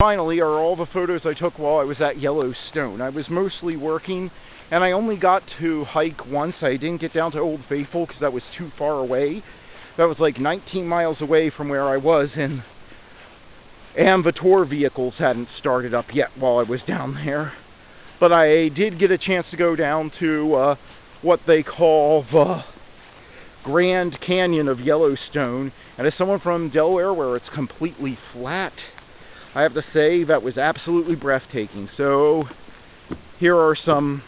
Finally are all the photos I took while I was at Yellowstone. I was mostly working, and I only got to hike once. I didn't get down to Old Faithful because that was too far away. That was like 19 miles away from where I was, and the tour vehicles hadn't started up yet while I was down there. But I did get a chance to go down to what they call the Grand Canyon of Yellowstone, and as someone from Delaware where it's completely flat, I have to say that was absolutely breathtaking. So here are some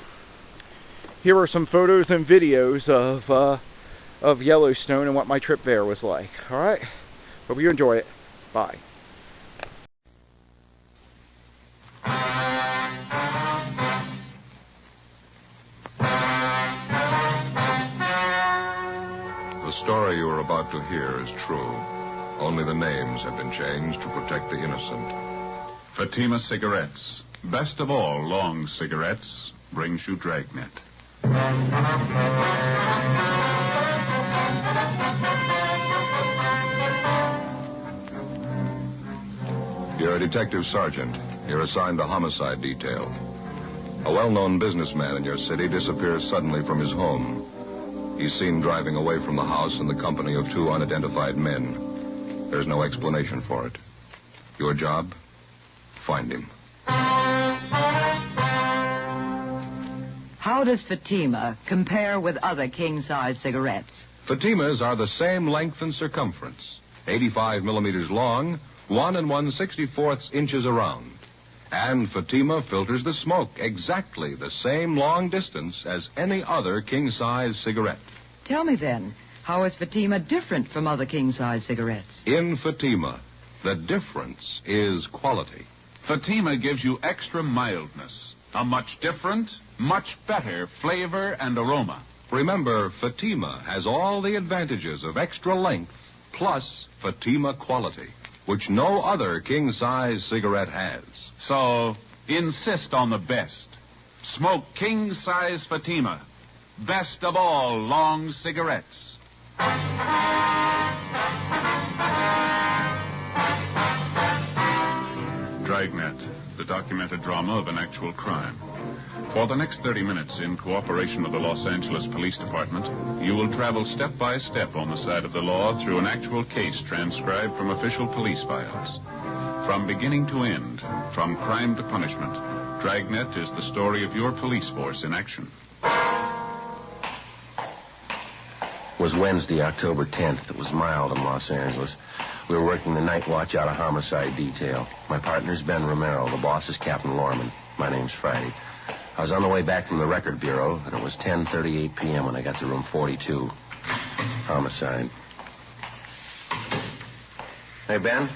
photos and videos of Yellowstone and what my trip there was like. All right, hope you enjoy it. Bye. The story you are about to hear is true. Only the names have been changed to protect the innocent. Fatima Cigarettes, best of all long cigarettes, brings you Dragnet. You're a detective sergeant. You're assigned to homicide detail. A well-known businessman in your city disappears suddenly from his home. He's seen driving away from the house in the company of two unidentified men. There's no explanation for it. Your job? Find him. How does Fatima compare with other king-size cigarettes? Fatimas are the same length and circumference. 85 millimeters long, 1 1/64 inches around. And Fatima filters the smoke exactly the same long distance as any other king-size cigarette. Tell me then, how is Fatima different from other king-size cigarettes? In Fatima, the difference is quality. Fatima gives you extra mildness, a much different, much better flavor and aroma. Remember, Fatima has all the advantages of extra length plus Fatima quality, which no other king-size cigarette has. So, insist on the best. Smoke king-size Fatima. Best of all long cigarettes. Dragnet, the documented drama of an actual crime. For the next 30 minutes, in cooperation with the Los Angeles Police Department, you will travel step by step on the side of the law through an actual case transcribed from official police files. From beginning to end, from crime to punishment, Dragnet is the story of your police force in action. It was Wednesday, October 10th. It was mild in Los Angeles. We were working the night watch out of homicide detail. My partner's Ben Romero. The boss is Captain Lorman. My name's Friday. I was on the way back from the record bureau, and it was 10:38 p.m. when I got to room 42. Homicide. Hey, Ben?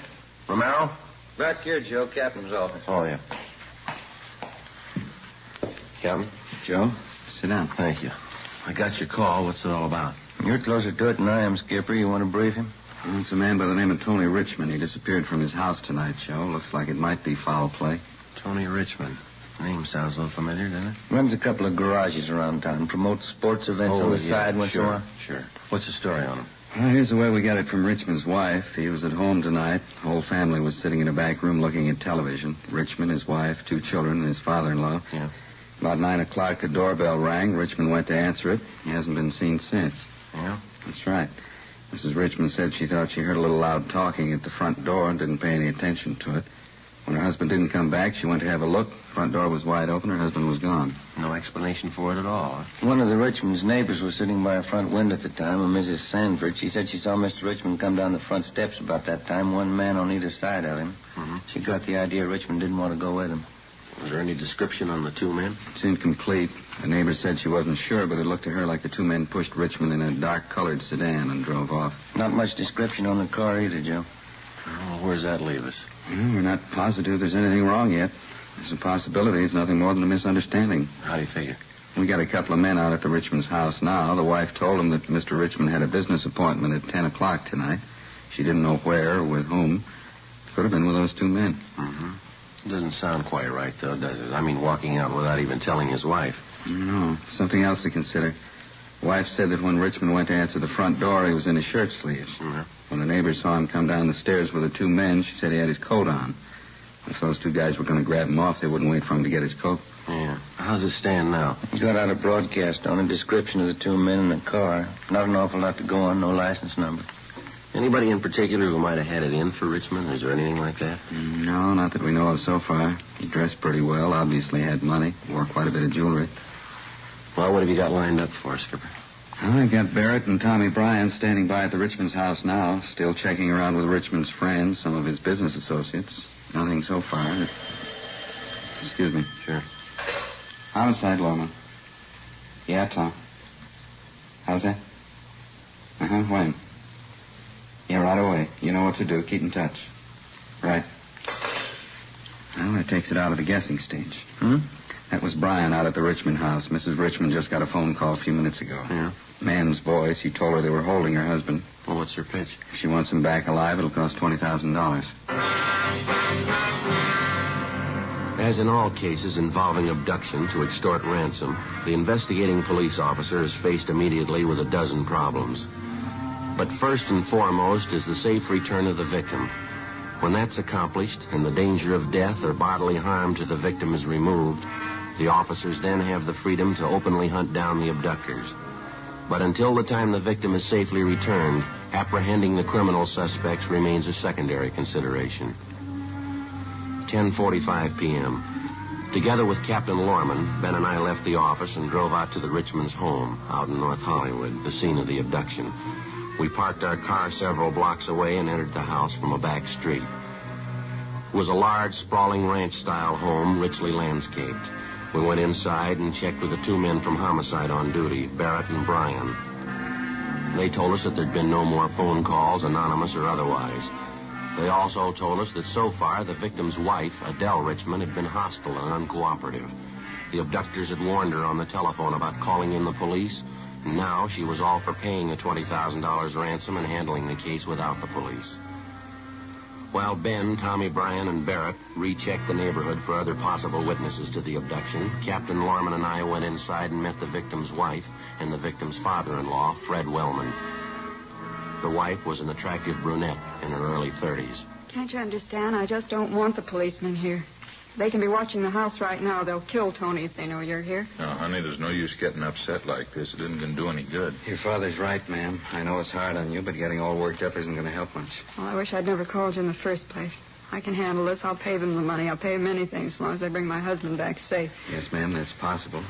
Romero? Back here, Joe. Captain's office. Oh, yeah. Captain? Joe, sit down. Thank you. I got your call. What's it all about? You're closer to it than I am, Skipper. You want to brief him? Well, it's a man by the name of Tony Richmond. He disappeared from his house tonight, Joe. Looks like it might be foul play. Tony Richmond. Name sounds a little familiar, doesn't it? Runs a couple of garages around town. Promotes sports events on the side once in a while. Sure. What's the story on him? Well, here's the way we got it from Richmond's wife. He was at home tonight. The whole family was sitting in a back room looking at television. Richmond, his wife, 2 children, and his father-in-law. Yeah. About 9 o'clock, the doorbell rang. Richmond went to answer it. He hasn't been seen since. Yeah? That's right. Mrs. Richmond said she thought she heard a little loud talking at the front door and didn't pay any attention to it. When her husband didn't come back, she went to have a look. Front door was wide open. Her husband was gone. No explanation for it at all, huh? One of the Richmond's neighbors was sitting by a front window at the time, a Mrs. Sanford. She said she saw Mr. Richmond come down the front steps about that time, one man on either side of him. Mm-hmm. She got the idea Richmond didn't want to go with him. Was there any description on the 2 men? It's incomplete. The neighbor said she wasn't sure, but it looked to her like the 2 men pushed Richmond in a dark-colored sedan and drove off. Not much description on the car either, Joe. Oh, where's that leave us? Well, we're not positive there's anything wrong yet. There's a possibility it's nothing more than a misunderstanding. How do you figure? We got a couple of men out at the Richmond's house now. The wife told them that Mr. Richmond had a business appointment at 10 o'clock tonight. She didn't know where or with whom. Could have been with those 2 men. Mm-hmm. Doesn't sound quite right, though, does it? I mean, walking out without even telling his wife. No. Something else to consider. Wife said that when Richmond went to answer the front door, he was in his shirt sleeves. Mm-hmm. When the neighbors saw him come down the stairs with the 2 men, she said he had his coat on. If those two guys were going to grab him off, they wouldn't wait for him to get his coat. Yeah. How's it stand now? He got out a broadcast on a description of the two men in the car. Not an awful lot to go on, no license number. Anybody in particular who might have had it in for Richmond? Is there anything like that? No, not that we know of so far. He dressed pretty well, obviously had money, wore quite a bit of jewelry. Well, what have you got lined up for, Skipper? Well, I've got Barrett and Tommy Bryan standing by at the Richmond's house now, still checking around with Richmond's friends, some of his business associates. Nothing so far. Excuse me. Sure. Outside, Lorman. Yeah, Tom. How's that? When? Yeah, right away. You know what to do. Keep in touch. Right. Well, that takes it out of the guessing stage. That was Brian out at the Richmond house. Mrs. Richmond just got a phone call a few minutes ago. Yeah? Man's voice. He told her they were holding her husband. Well, what's her pitch? If she wants him back alive, it'll cost $20,000. As in all cases involving abduction to extort ransom, the investigating police officer is faced immediately with a dozen problems. But first and foremost is the safe return of the victim. When that's accomplished and the danger of death or bodily harm to the victim is removed, the officers then have the freedom to openly hunt down the abductors. But until the time the victim is safely returned, apprehending the criminal suspects remains a secondary consideration. 10:45 p.m. Together with Captain Lorman, Ben and I left the office and drove out to the Richmond's home out in North Hollywood, the scene of the abduction. We parked our car several blocks away and entered the house from a back street. It was a large, sprawling ranch-style home, richly landscaped. We went inside and checked with the two men from homicide on duty, Barrett and Bryan. They told us that there'd been no more phone calls, anonymous or otherwise. They also told us that so far the victim's wife, Adele Richmond, had been hostile and uncooperative. The abductors had warned her on the telephone about calling in the police, and now she was all for paying the $20,000 ransom and handling the case without the police. While Ben, Tommy Bryan, and Barrett rechecked the neighborhood for other possible witnesses to the abduction, Captain Lorman and I went inside and met the victim's wife and the victim's father-in-law, Fred Wellman. The wife was an attractive brunette in her early 30s. Can't you understand? I just don't want the policemen here. They can be watching the house right now. They'll kill Tony if they know you're here. No, honey, there's no use getting upset like this. It isn't going to do any good. Your father's right, ma'am. I know it's hard on you, but getting all worked up isn't going to help much. Well, I wish I'd never called you in the first place. I can handle this. I'll pay them the money. I'll pay them anything as long as they bring my husband back safe. Yes, ma'am, that's possible.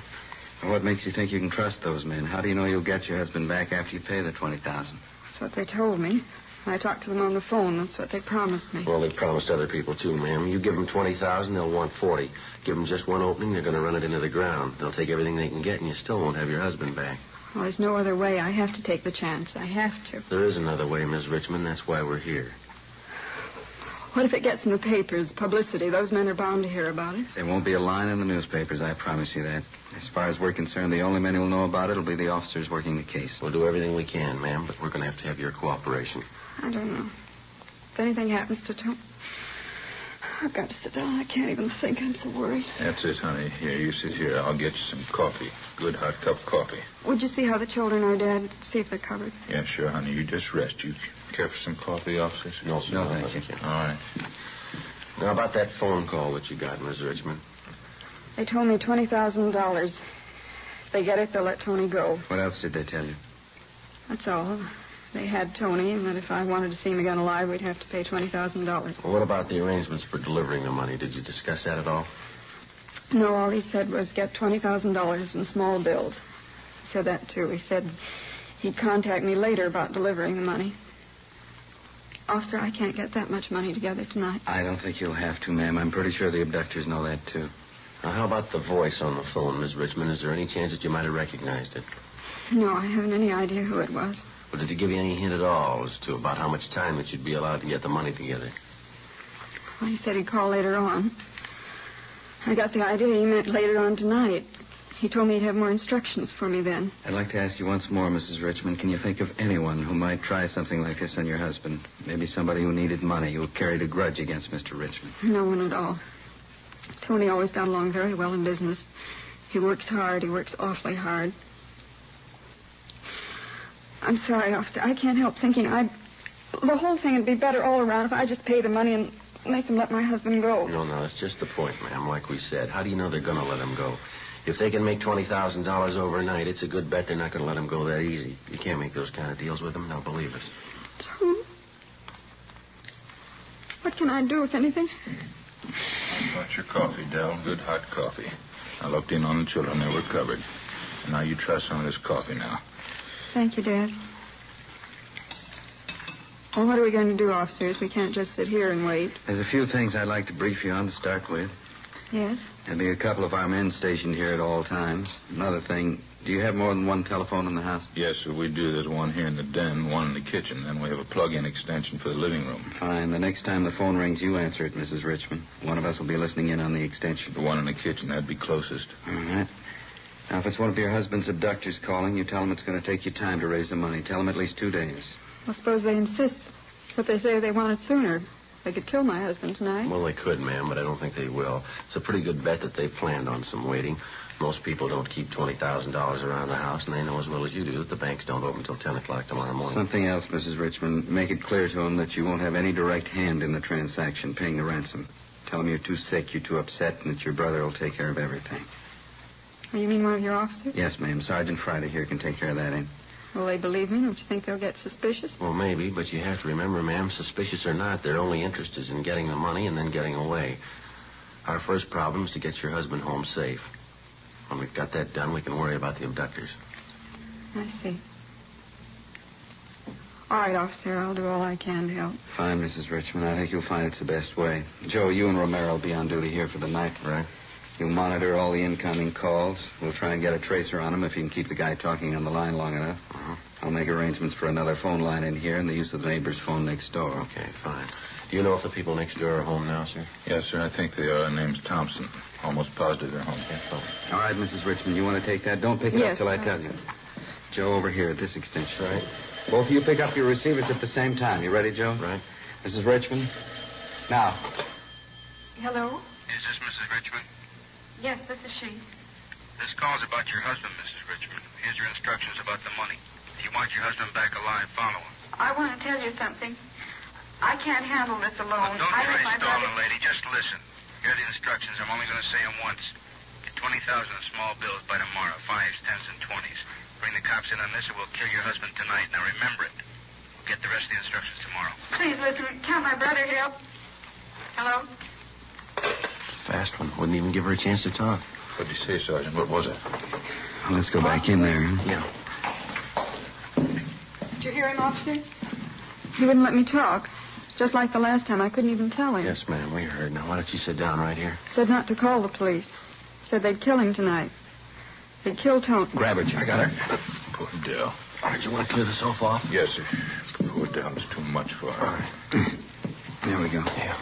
But what makes you think you can trust those men? How do you know you'll get your husband back after you pay the $20,000? That's what they told me. I talked to them on the phone. That's what they promised me. Well, they promised other people, too, ma'am. You give them $20,000, they'll want $40,000. Give them just one opening, they're going to run it into the ground. They'll take everything they can get, and you still won't have your husband back. Well, there's no other way. I have to take the chance. I have to. There is another way, Miss Richmond. That's why we're here. What if it gets in the papers, publicity? Those men are bound to hear about it. There won't be a line in the newspapers, I promise you that. As far as we're concerned, the only men who'll know about it will be the officers working the case. We'll do everything we can, ma'am, but we're going to have your cooperation. I don't know. If anything happens to Tony, I've got to sit down. I can't even think. I'm so worried. That's it, honey. Here, you sit here. I'll get you some coffee. Good hot cup of coffee. Would you see how the children are, Dad? See if they're covered. Yeah, sure, honey. You just rest. You care for some coffee, officers? No, sir. No, thank you. All right. Now, about that phone call that you got, Miss Richmond. They told me $20,000. If they get it, they'll let Tony go. What else did they tell you? That's all. They had Tony, and that if I wanted to see him again alive, we'd have to pay $20,000. Well, what about the arrangements for delivering the money? Did you discuss that at all? No, all he said was get $20,000 in small bills. He said that, too. He said he'd contact me later about delivering the money. Officer, I can't get that much money together tonight. I don't think you'll have to, ma'am. I'm pretty sure the abductors know that, too. Now, how about the voice on the phone, Miss Richmond? Is there any chance that you might have recognized it? No, I haven't any idea who it was. Well, did he give you any hint at all as to about how much time that you'd be allowed to get the money together? Well, he said he'd call later on. I got the idea he meant later on tonight. He told me he'd have more instructions for me then. I'd like to ask you once more, Mrs. Richmond, can you think of anyone who might try something like this on your husband? Maybe somebody who needed money, who carried a grudge against Mr. Richmond? No one at all. Tony always got along very well in business. He works hard. He works awfully hard. I'm sorry, officer. I can't help thinking the whole thing would be better all around if I just pay the money and make them let my husband go. No, that's just the point, ma'am, like we said. How do you know they're going to let him go? If they can make $20,000 overnight, it's a good bet they're not going to let him go that easy. You can't make those kind of deals with them. Now, believe us. Tom, what can I do, if anything? I got your coffee, Del. Good hot coffee. I looked in on the children. They were covered. And now you try some of this coffee now. Thank you, Dad. Well, what are we going to do, officers? We can't just sit here and wait. There's a few things I'd like to brief you on to start with. Yes? There'll be a couple of our men stationed here at all times. Another thing, do you have more than one telephone in the house? Yes, sir, we do. There's one here in the den, one in the kitchen. Then we have a plug-in extension for the living room. Fine. The next time the phone rings, you answer it, Mrs. Richmond. One of us will be listening in on the extension. The one in the kitchen, that'd be closest. All right. Now, if it's one of your husband's abductors calling, you tell them it's going to take you time to raise the money. Tell them at least 2 days. Well, suppose they insist. But they say they want it sooner. They could kill my husband tonight. Well, they could, ma'am, but I don't think they will. It's a pretty good bet that they've planned on some waiting. Most people don't keep $20,000 around the house, and they know as well as you do that the banks don't open until 10 o'clock tomorrow morning. Something else, Mrs. Richmond. Make it clear to them that you won't have any direct hand in the transaction, paying the ransom. Tell them you're too sick, you're too upset, and that your brother will take care of everything. Oh, you mean one of your officers? Yes, ma'am. Sergeant Friday here can take care of that, eh? Will they believe me? Don't you think they'll get suspicious? Well, maybe, but you have to remember, ma'am, suspicious or not, their only interest is in getting the money and then getting away. Our first problem is to get your husband home safe. When we've got that done, we can worry about the abductors. I see. All right, officer, I'll do all I can to help. Fine, Mrs. Richmond. I think you'll find it's the best way. Joe, you and Romero will be on duty here for the night. Right. You'll monitor all the incoming calls. We'll try and get a tracer on him if you can keep the guy talking on the line long enough. Uh-huh. I'll make arrangements for another phone line in here and the use of the neighbor's phone next door. Okay, fine. Do you know if the people next door are home now, sir? Yes, sir, I think they are. Their name's Thompson. Almost positive they're home. Yeah, fine. All right, Mrs. Richmond, you want to take that? Don't pick it up till I tell you. Joe, over here at this extension. Right. Both of you pick up your receivers at the same time. You ready, Joe? Right. Mrs. Richmond? Now. Hello? Is this Mrs. Richmond? Yes, this is she. This call's about your husband, Mrs. Richmond. Here's your instructions about the money. If you want your husband back alive, follow him. I want to tell you something. I can't handle this alone. Don't I try my stalling, brother... lady. Just listen. Here are the instructions. I'm only going to say them once. Get 20,000 in small bills by tomorrow. 5s, 10s, and 20s. Bring the cops in on this or we'll kill your husband tonight. Now remember it. We'll get the rest of the instructions tomorrow. Please listen. Can't my brother help? Hello? Fast one. Wouldn't even give her a chance to talk. What'd you say, Sergeant? What was it? Well, let's go back in there. Yeah. Did you hear him, officer? He wouldn't let me talk. It's just like the last time. I couldn't even tell him. Yes, ma'am, we heard. Now, why don't you sit down right here? Said not to call the police. Said they'd kill him tonight. They'd kill Tony. Grab her, Jack. I got her. Poor Dell. All right, you want to clear the sofa off? Yes, sir. Poor Dell's too much for her. All right. There we go. Yeah.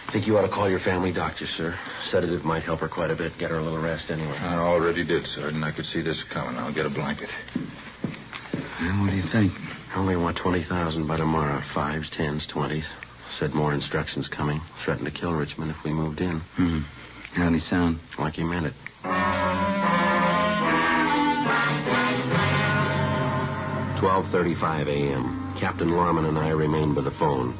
I think you ought to call your family doctor, sir. Sedative might help her quite a bit. Get her a little rest anyway. I already did, Sergeant. I could see this coming. I'll get a blanket. Well, what do you think? I only want 20,000 by tomorrow. 5s, 10s, 20s. Said more instructions coming. Threatened to kill Richmond if we moved in. How'd he sound? Like he meant it. 12:35 a.m. Captain Lorman and I remained by the phone.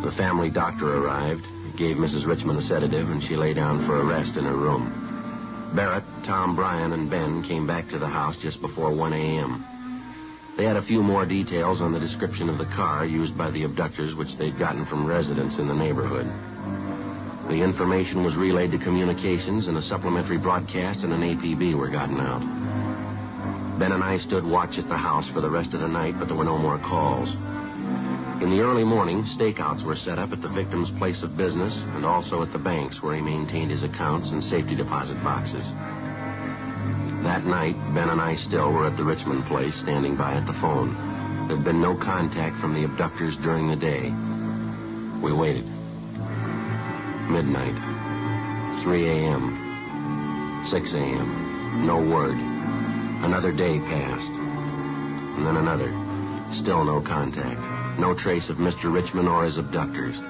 The family doctor arrived, gave Mrs. Richmond a sedative, and she lay down for a rest in her room. Barrett, Tom, Bryan, and Ben came back to the house just before 1 a.m. They had a few more details on the description of the car used by the abductors, which they'd gotten from residents in the neighborhood. The information was relayed to communications, and a supplementary broadcast and an APB were gotten out. Ben and I stood watch at the house for the rest of the night, but there were no more calls. In the early morning, stakeouts were set up at the victim's place of business and also at the banks where he maintained his accounts and safety deposit boxes. That night, Ben and I still were at the Richmond place, standing by at the phone. There had been no contact from the abductors during the day. We waited. Midnight. 3 a.m. 6 a.m. No word. Another day passed. And then another. Still no contact. No trace of Mr. Richmond or his abductors.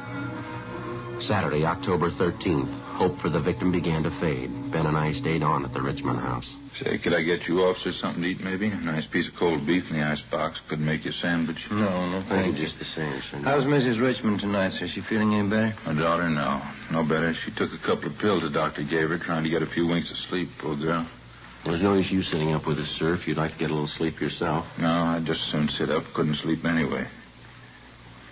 Saturday, October 13th. Hope for the victim began to fade. Ben and I stayed on at the Richmond house. Say, could I get you officers something to eat, maybe? A nice piece of cold beef in the icebox. Could make you a sandwich. No, thank you. Just the same, sir. How's Mrs. Richmond tonight, sir? Is she feeling any better? My daughter, no better. She took a couple of pills the doctor gave her, trying to get a few winks of sleep, poor girl. There's no use you sitting up with us, sir, if you'd like to get a little sleep yourself. No, I'd just as soon sit up. Couldn't sleep anyway.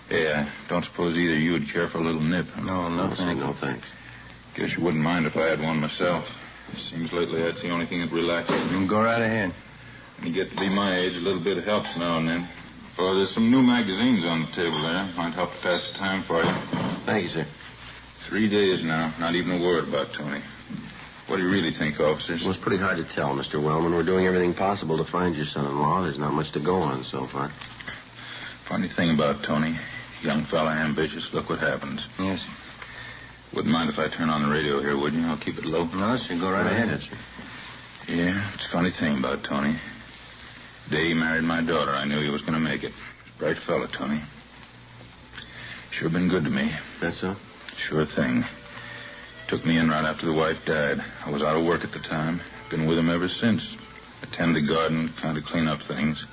Hey, I don't suppose either of you would care for a little nip. No, thank you. No, thanks. Guess you wouldn't mind if I had one myself. Seems lately that's the only thing that relaxes me. You can go right ahead. When you get to be my age, a little bit helps now and then. Oh, there's some new magazines on the table there. Might help to pass the time for you. Thank you, sir. 3 days now. Not even a word about Tony. What do you really think, officers? Well, it's pretty hard to tell, Mr. Wellman. We're doing everything possible to find your son-in-law. There's not much to go on so far. Funny thing about Tony. Young fella, ambitious. Look what happens. Yes. Wouldn't mind if I turn on the radio here, wouldn't you? I'll keep it low. No, sir. Go right ahead. sir. Yeah, it's a funny thing about Tony. The day he married my daughter, I knew he was going to make it. Bright fella, Tony. Sure been good to me. That's so? Sure thing. Took me in right after the wife died. I was out of work at the time. Been with him ever since. Attend the garden, kind of clean up things.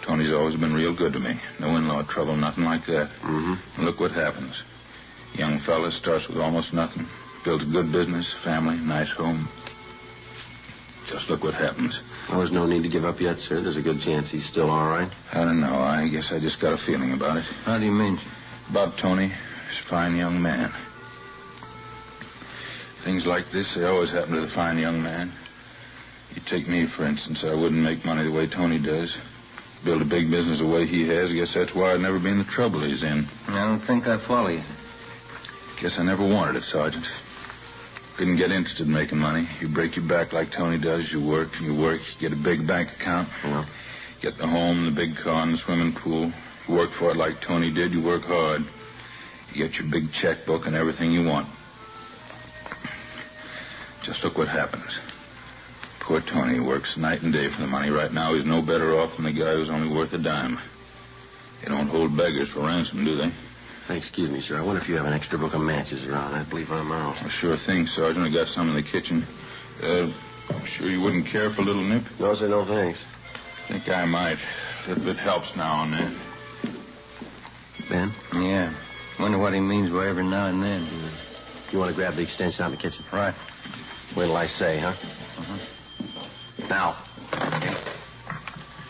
Tony's always been real good to me. No in-law trouble, nothing like that. Mm-hmm. And look what happens. Young fella starts with almost nothing. Builds a good business, family, nice home. Just look what happens. Well, there's no need to give up yet, sir. There's a good chance he's still all right. I don't know. I guess I just got a feeling about it. How do you mean, sir? About Tony. He's a fine young man. Things like this, they always happen to the fine young man. You take me, for instance. I wouldn't make money the way Tony does. Build a big business the way he has. I guess that's why I'd never be in the trouble he's in. I don't think I follow you. Guess I never wanted it, Sergeant. Couldn't get interested in making money. You break your back like Tony does. You work, you get a big bank account. Yeah. Get the home, the big car, and the swimming pool. You work for it like Tony did. You work hard. You get your big checkbook and everything you want. Just look what happens. Poor Tony works night and day for the money. Right now, he's no better off than the guy who's only worth a dime. They don't hold beggars for ransom, do they? Excuse me, sir. I wonder if you have an extra book of matches around. I believe I'm out. Well, sure thing, Sergeant. I got some in the kitchen. Sure you wouldn't care for a little nip? No, sir, no thanks. Think I might. If it helps now and then. Ben? Yeah. Wonder what he means by every now and then. You want to grab the extension out in the kitchen? Right. Wait till I say, huh? Now.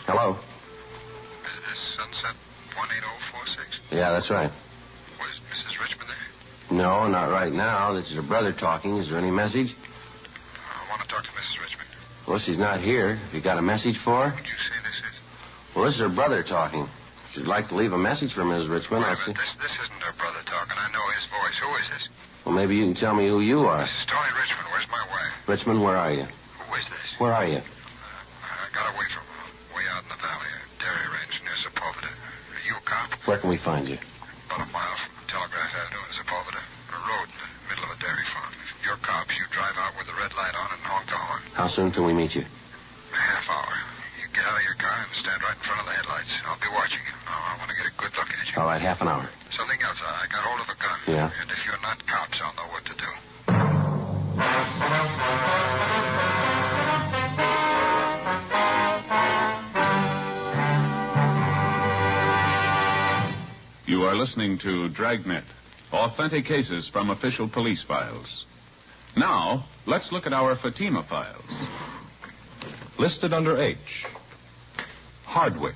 Hello? Is this Sunset 18046? Yeah, that's right. Was Mrs. Richmond there? No, not right now. This is her brother talking. Is there any message? I want to talk to Mrs. Richmond. Well, she's not here. Have you got a message for her? Would you say this is? Well, this is her brother talking. If you'd like to leave a message for Mrs. Richmond, I'll see. This isn't her brother talking. I know his voice. Who is this? Well, maybe you can tell me who you are. This is Tony Richmond. Where's my wife? Richmond, where are you? Who is this? Where are you? I got away from her. Way out in the valley. A dairy range near Sepulveda. Are you a cop? Where can we find you? About a mile from Telegraph Avenue in Sepulveda. A road in the middle of a dairy farm. If you're cops, you drive out with the red light on and honk the horn. How soon can we meet you? A half hour. You get out of your car and stand right in front of the headlights. I'll be watching you. I want to get a good look at you. All right, half an hour. Something else. I got hold of a gun. Yeah? And if you're not cops, I'll know what to do. You are listening to Dragnet, authentic cases from official police files. Now, let's look at our Fatima files. Listed under H. Hardwick.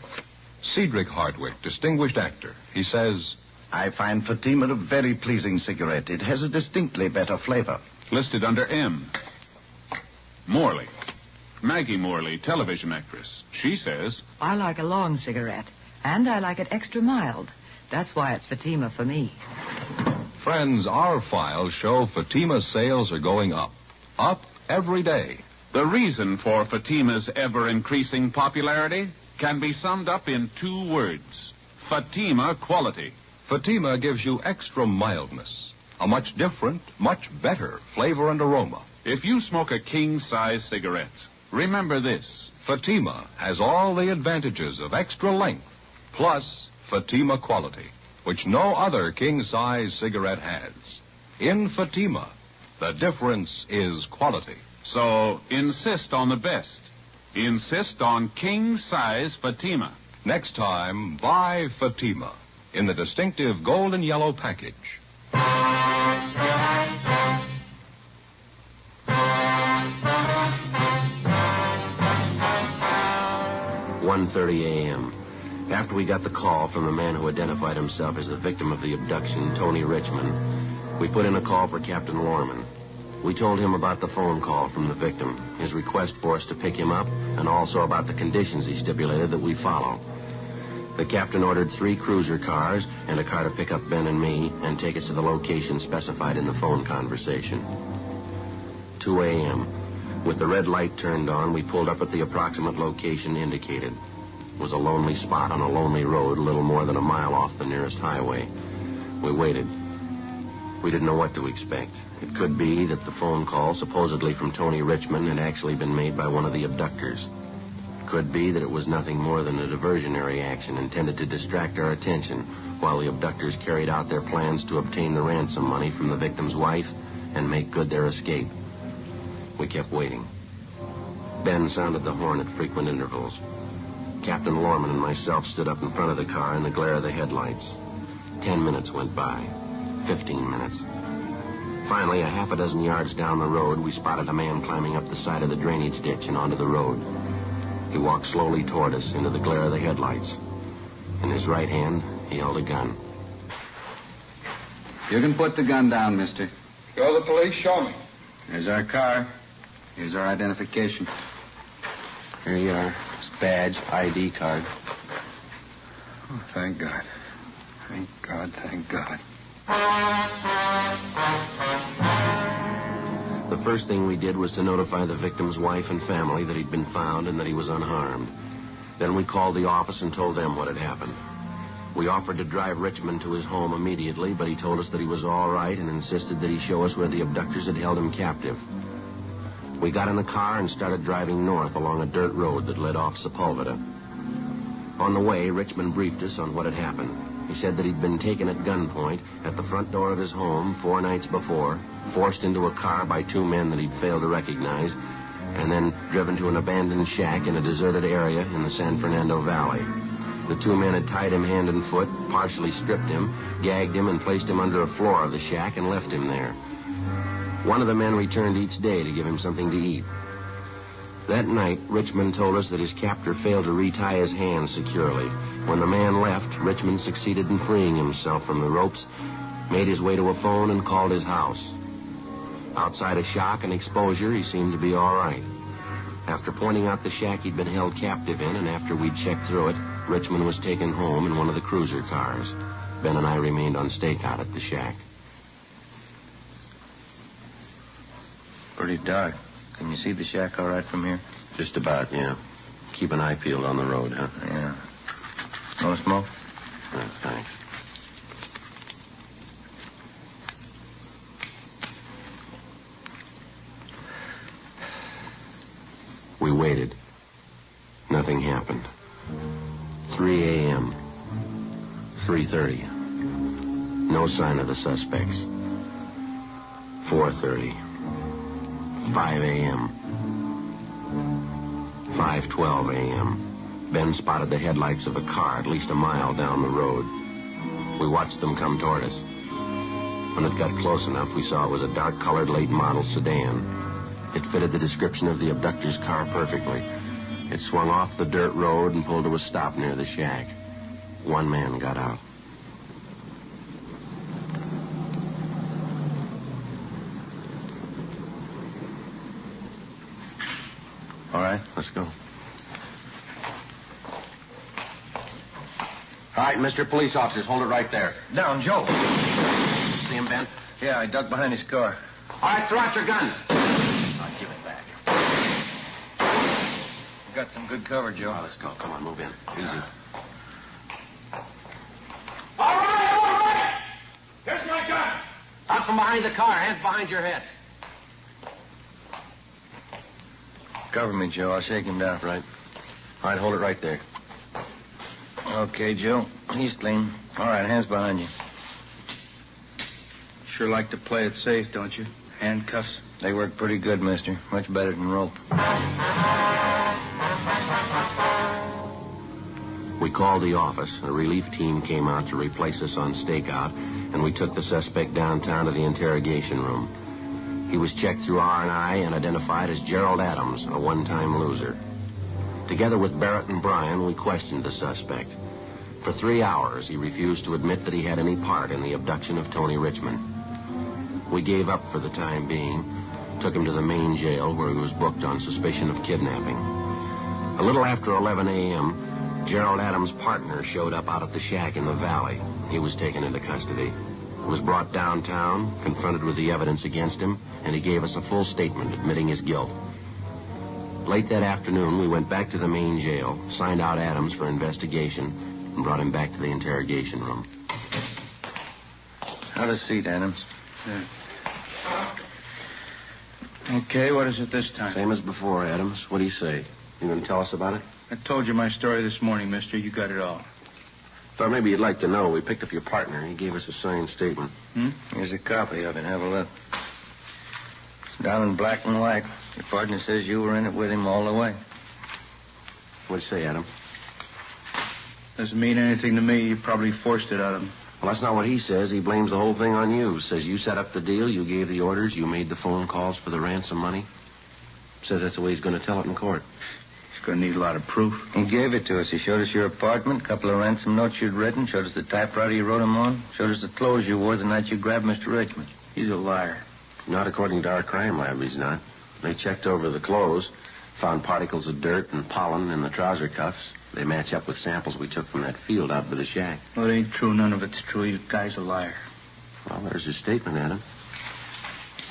Cedric Hardwick, distinguished actor. He says, I find Fatima a very pleasing cigarette. It has a distinctly better flavor. Listed under M. Morley. Maggie Morley, television actress. She says, I like a long cigarette, and I like it extra mild. That's why it's Fatima for me. friends, our files show Fatima's sales are going up. Up every day. The reason for Fatima's ever-increasing popularity can be summed up in 2 words. Fatima quality. Fatima gives you extra mildness. A much different, much better flavor and aroma. If you smoke a king-size cigarette, remember this. Fatima has all the advantages of extra length, plus Fatima quality, which no other king-size cigarette has. In Fatima, the difference is quality. So insist on the best. Insist on king-size Fatima. Next time, buy Fatima in the distinctive gold and yellow package. 1:30 a.m. After we got the call from the man who identified himself as the victim of the abduction, Tony Richmond, we put in a call for Captain Lorman. We told him about the phone call from the victim, his request for us to pick him up, and also about the conditions he stipulated that we follow. The captain ordered 3 cruiser cars and a car to pick up Ben and me and take us to the location specified in the phone conversation. 2 a.m. With the red light turned on, we pulled up at the approximate location indicated. It was a lonely spot on a lonely road, a little more than a mile off the nearest highway. We waited. We didn't know what to expect. It could be that the phone call, supposedly from Tony Richmond, had actually been made by one of the abductors. It could be that it was nothing more than a diversionary action intended to distract our attention while the abductors carried out their plans to obtain the ransom money from the victim's wife and make good their escape. We kept waiting. Ben sounded the horn at frequent intervals. Captain Lorman and myself stood up in front of the car in the glare of the headlights. 10 minutes went by. 15 minutes. Finally, a half a dozen yards down the road, we spotted a man climbing up the side of the drainage ditch and onto the road. He walked slowly toward us into the glare of the headlights. In his right hand, he held a gun. You can put the gun down, mister. Show the police, show me. Here's our car. Here's our identification. Here you are. His badge, ID card. Oh, thank God. Thank God, thank God. The first thing we did was to notify the victim's wife and family that he'd been found and that he was unharmed. Then we called the office and told them what had happened. We offered to drive Richmond to his home immediately, but he told us that he was all right and insisted that he show us where the abductors had held him captive. We got in the car and started driving north along a dirt road that led off Sepulveda. On the way, Richmond briefed us on what had happened. He said that he'd been taken at gunpoint at the front door of his home 4 nights before, forced into a car by 2 men that he'd failed to recognize, and then driven to an abandoned shack in a deserted area in the San Fernando Valley. The 2 men had tied him hand and foot, partially stripped him, gagged him, and placed him under a floor of the shack and left him there. One of the men returned each day to give him something to eat. That night, Richmond told us that his captor failed to retie his hands securely. When the man left, Richmond succeeded in freeing himself from the ropes, made his way to a phone, and called his house. Outside of shock and exposure, he seemed to be all right. After pointing out the shack he'd been held captive in, and after we'd checked through it, Richmond was taken home in one of the cruiser cars. Ben and I remained on stakeout at the shack. Pretty dark. Can you see the shack all right from here? Just about, yeah. Keep an eye peeled on the road, huh? Yeah. No smoke? Thanks. We waited. Nothing happened. 3 a.m. 3:30. No sign of the suspects. 4:30. 5 a.m. 5:12 a.m. Ben spotted the headlights of a car at least a mile down the road. We watched them come toward us. When it got close enough, we saw it was a dark-colored late-model sedan. It fitted the description of the abductor's car perfectly. It swung off the dirt road and pulled to a stop near the shack. 1 man got out. All right. Let's go. All right, Mr. Police Officers, hold it right there. Down, Joe. See him, Ben? Yeah, I ducked behind his car. All right, throw out your gun. I'll give it back. We've got some good cover, Joe. Let's go. Come on, move in. Easy. All right. Here's my gun. Out from behind the car. Hands behind your head. Cover me, Joe. I'll shake him down. Right. All right, hold it right there. Okay, Joe. He's clean. All right, hands behind you. Sure like to play it safe, don't you? Handcuffs. They work pretty good, mister. Much better than rope. We called the office. A relief team came out to replace us on stakeout, and we took the suspect downtown to the interrogation room. He was checked through R&I and identified as Gerald Adams, a one-time loser. Together with Barrett and Bryan, we questioned the suspect. For 3 hours, he refused to admit that he had any part in the abduction of Tony Richmond. We gave up for the time being, took him to the main jail where he was booked on suspicion of kidnapping. A little after 11 a.m., Gerald Adams' partner showed up out at the shack in the valley. He was taken into custody. He was brought downtown, confronted with the evidence against him, and he gave us a full statement admitting his guilt. Late that afternoon, we went back to the main jail, signed out Adams for investigation, and brought him back to the interrogation room. Have a seat, Adams. Yeah. Okay, what is it this time? Same as before, Adams. What do you say? You going to tell us about it? I told you my story this morning, mister. You got it all. Thought maybe you'd like to know. We picked up your partner. He gave us a signed statement. Here's a copy of it. Have a look. It's down in black and white. Your partner says you were in it with him all the way. What'd you say, Adam? Doesn't mean anything to me. You probably forced it out of him. Well, that's not what he says. He blames the whole thing on you. Says you set up the deal, you gave the orders, you made the phone calls for the ransom money. Says that's the way he's going to tell it in court. He's going to need a lot of proof. He gave it to us. He showed us your apartment, a couple of ransom notes you'd written, showed us the typewriter you wrote them on, showed us the clothes you wore the night you grabbed Mr. Richmond. He's a liar. Not according to our crime lab, he's not. They checked over the clothes, found particles of dirt and pollen in the trouser cuffs. They match up with samples we took from that field out by the shack. Well, it ain't true. None of it's true. You guy's a liar. Well, there's his statement, Adam.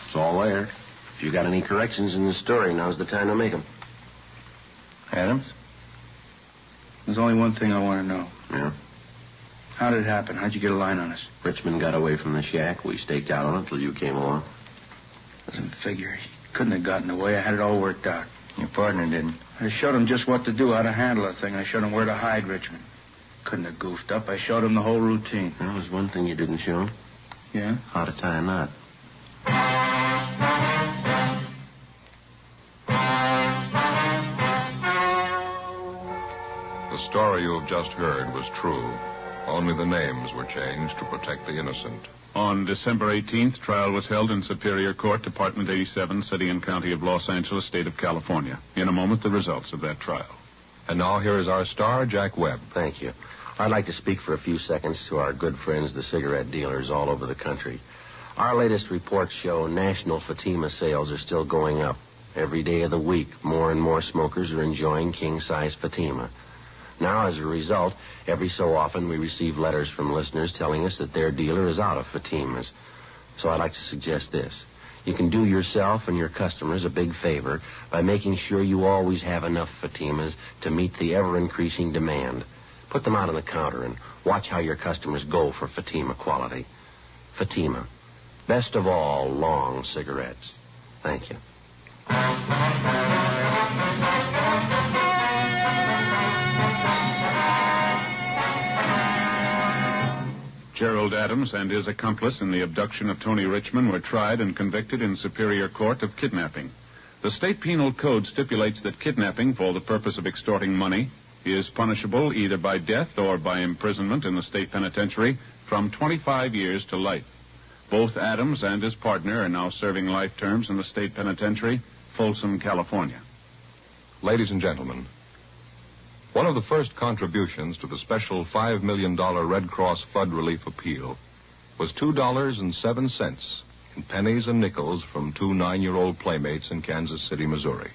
It's all there. If you got any corrections in the story, now's the time to make them. Adams? There's only one thing I want to know. Yeah? How did it happen? How'd you get a line on us? Richmond got away from the shack. We staked out on it till you came along. Doesn't figure. He couldn't have gotten away. I had it all worked out. Your partner didn't. I showed him just what to do, how to handle a thing. I showed him where to hide Richmond. Couldn't have goofed up. I showed him the whole routine. Well, there's one thing you didn't show him. Yeah? How to tie a knot. The story you have just heard was true. Only the names were changed to protect the innocent. On December 18th, trial was held in Superior Court, Department 87, City and County of Los Angeles, State of California. In a moment, the results of that trial. And now here is our star, Jack Webb. Thank you. I'd like to speak for a few seconds to our good friends, the cigarette dealers all over the country. Our latest reports show national Fatima sales are still going up. Every day of the week, more and more smokers are enjoying king-size Fatima. Now, as a result, every so often we receive letters from listeners telling us that their dealer is out of Fatimas. So I'd like to suggest this. You can do yourself and your customers a big favor by making sure you always have enough Fatimas to meet the ever-increasing demand. Put them out on the counter and watch how your customers go for Fatima quality. Fatima. Best of all, long cigarettes. Thank you. Gerald Adams and his accomplice in the abduction of Tony Richmond were tried and convicted in Superior Court of kidnapping. The state penal code stipulates that kidnapping for the purpose of extorting money is punishable either by death or by imprisonment in the state penitentiary from 25 years to life. Both Adams and his partner are now serving life terms in the state penitentiary, Folsom, California. Ladies and gentlemen, one of the first contributions to the special $5 million Red Cross Flood Relief Appeal was $2.07 in pennies and nickels from two 9-year-old playmates in Kansas City, Missouri.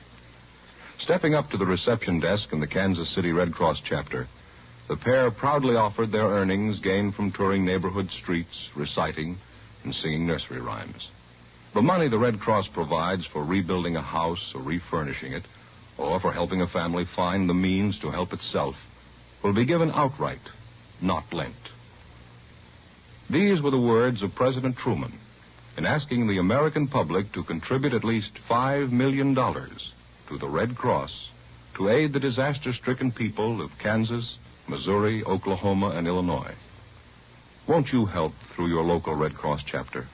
Stepping up to the reception desk in the Kansas City Red Cross chapter, the pair proudly offered their earnings gained from touring neighborhood streets, reciting, and singing nursery rhymes. The money the Red Cross provides for rebuilding a house or refurnishing it, or for helping a family find the means to help itself, will be given outright, not lent. These were the words of President Truman in asking the American public to contribute at least $5 million to the Red Cross to aid the disaster-stricken people of Kansas, Missouri, Oklahoma, and Illinois. Won't you help through your local Red Cross chapter?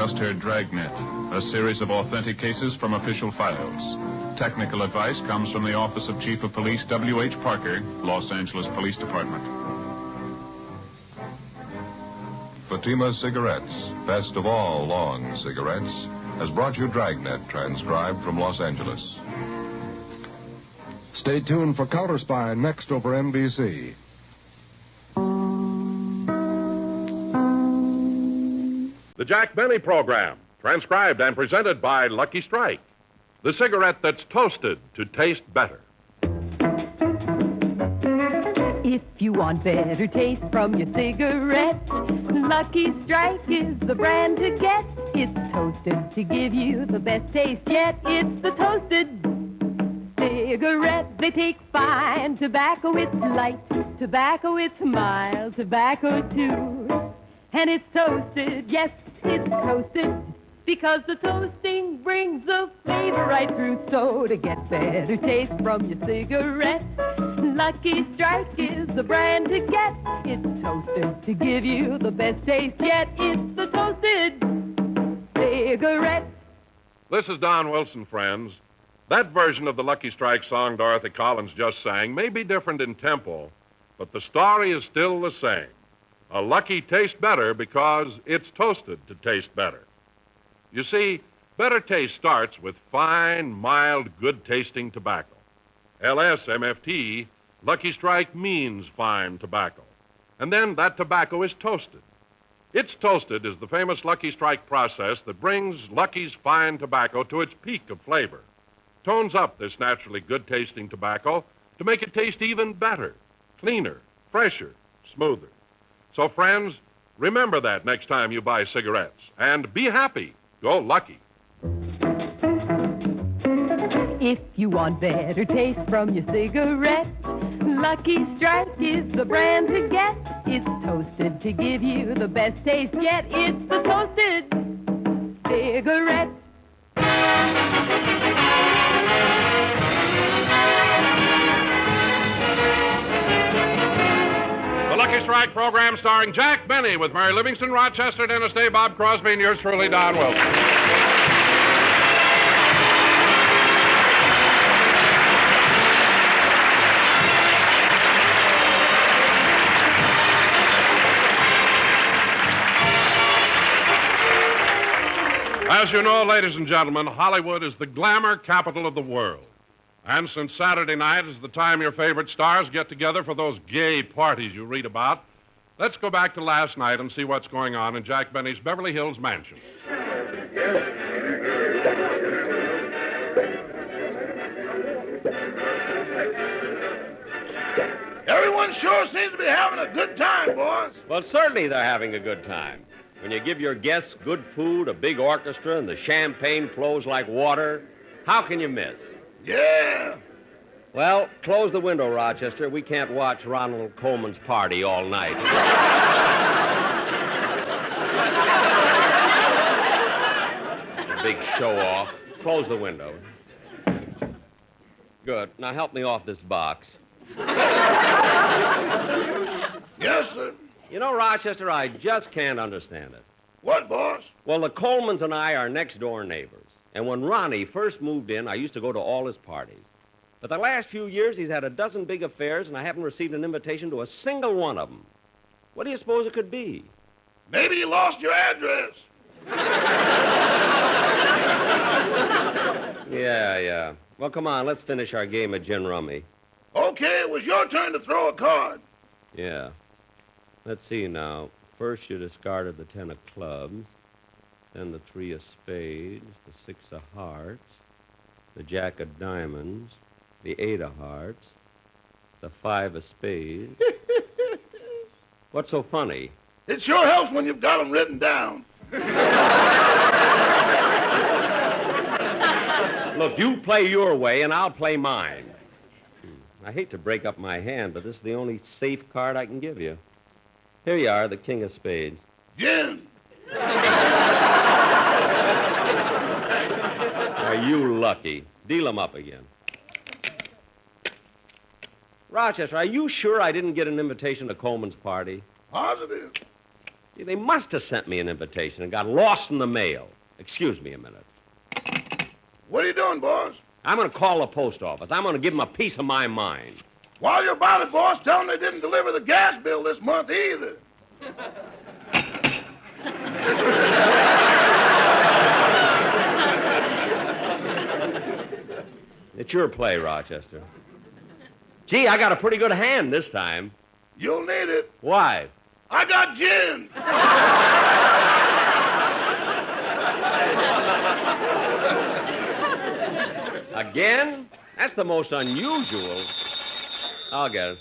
just heard Dragnet, a series of authentic cases from official files. Technical advice comes from the Office of Chief of Police W.H. Parker, Los Angeles Police Department. Fatima Cigarettes, best of all long cigarettes, has brought you Dragnet, transcribed from Los Angeles. Stay tuned for Counter Spy next over NBC. The Jack Benny Program, transcribed and presented by Lucky Strike, the cigarette that's toasted to taste better. If you want better taste from your cigarette, Lucky Strike is the brand to get. It's toasted to give you the best taste yet. It's the toasted cigarette. They take fine tobacco, it's light tobacco, it's mild tobacco too. And it's toasted, yes, it's toasted, because the toasting brings the flavor right through. So to get better taste from your cigarette, Lucky Strike is the brand to get. It's toasted to give you the best taste yet. It's the toasted cigarette. This is Don Wilson, friends. That version of the Lucky Strike song Dorothy Collins just sang may be different in tempo, but the story is still the same. A Lucky tastes better because it's toasted to taste better. You see, better taste starts with fine, mild, good-tasting tobacco. LSMFT, Lucky Strike means fine tobacco. And then that tobacco is toasted. It's toasted is the famous Lucky Strike process that brings Lucky's fine tobacco to its peak of flavor, tones up this naturally good-tasting tobacco to make it taste even better, cleaner, fresher, smoother. So, friends, remember that next time you buy cigarettes. And be happy. Go Lucky. If you want better taste from your cigarette, Lucky Strike is the brand to get. It's toasted to give you the best taste yet. It's the toasted cigarette. The Lucky Strike program starring Jack Benny with Mary Livingston, Rochester, Dennis Day, Bob Crosby, and yours truly, Don Wilson. As you know, ladies and gentlemen, Hollywood is the glamour capital of the world. And since Saturday night is the time your favorite stars get together for those gay parties you read about, let's go back to last night and see what's going on in Jack Benny's Beverly Hills mansion. Everyone sure seems to be having a good time, boys. Well, certainly they're having a good time. When you give your guests good food, a big orchestra, and the champagne flows like water, how can you miss? Yeah. Well, close the window, Rochester. We can't watch Ronald Coleman's party all night. Big show-off. Close the window. Good. Now help me off this box. Yes, sir. You know, Rochester, I just can't understand it. What, boss? Well, the Colemans and I are next-door neighbors. And when Ronnie first moved in, I used to go to all his parties. But the last few years, he's had a dozen big affairs, and I haven't received an invitation to a single one of them. What do you suppose it could be? Maybe you lost your address. Yeah. Well, come on, let's finish our game of gin rummy. Okay, it was your turn to throw a card. Yeah. Let's see now. First, you discarded the 10 of clubs, then the 3 of spades, the 6 of hearts, the jack of diamonds, the 8 of hearts, the 5 of spades. What's so funny? It sure helps when you've got them written down. Look, you play your way, and I'll play mine. I hate to break up my hand, but this is the only safe card I can give you. Here you are, the king of spades. Gin. Are you lucky? Deal 'em up again. Rochester, are you sure I didn't get an invitation to Coleman's party? Positive. Gee, they must have sent me an invitation and got lost in the mail. Excuse me a minute. What are you doing, boss? I'm going to call the post office. I'm going to give them a piece of my mind. While you're about it, boss, tell them they didn't deliver the gas bill this month either. It's your play, Rochester. Gee, I got a pretty good hand this time. You'll need it. Why? I got gin. Again? That's the most unusual. I'll get it.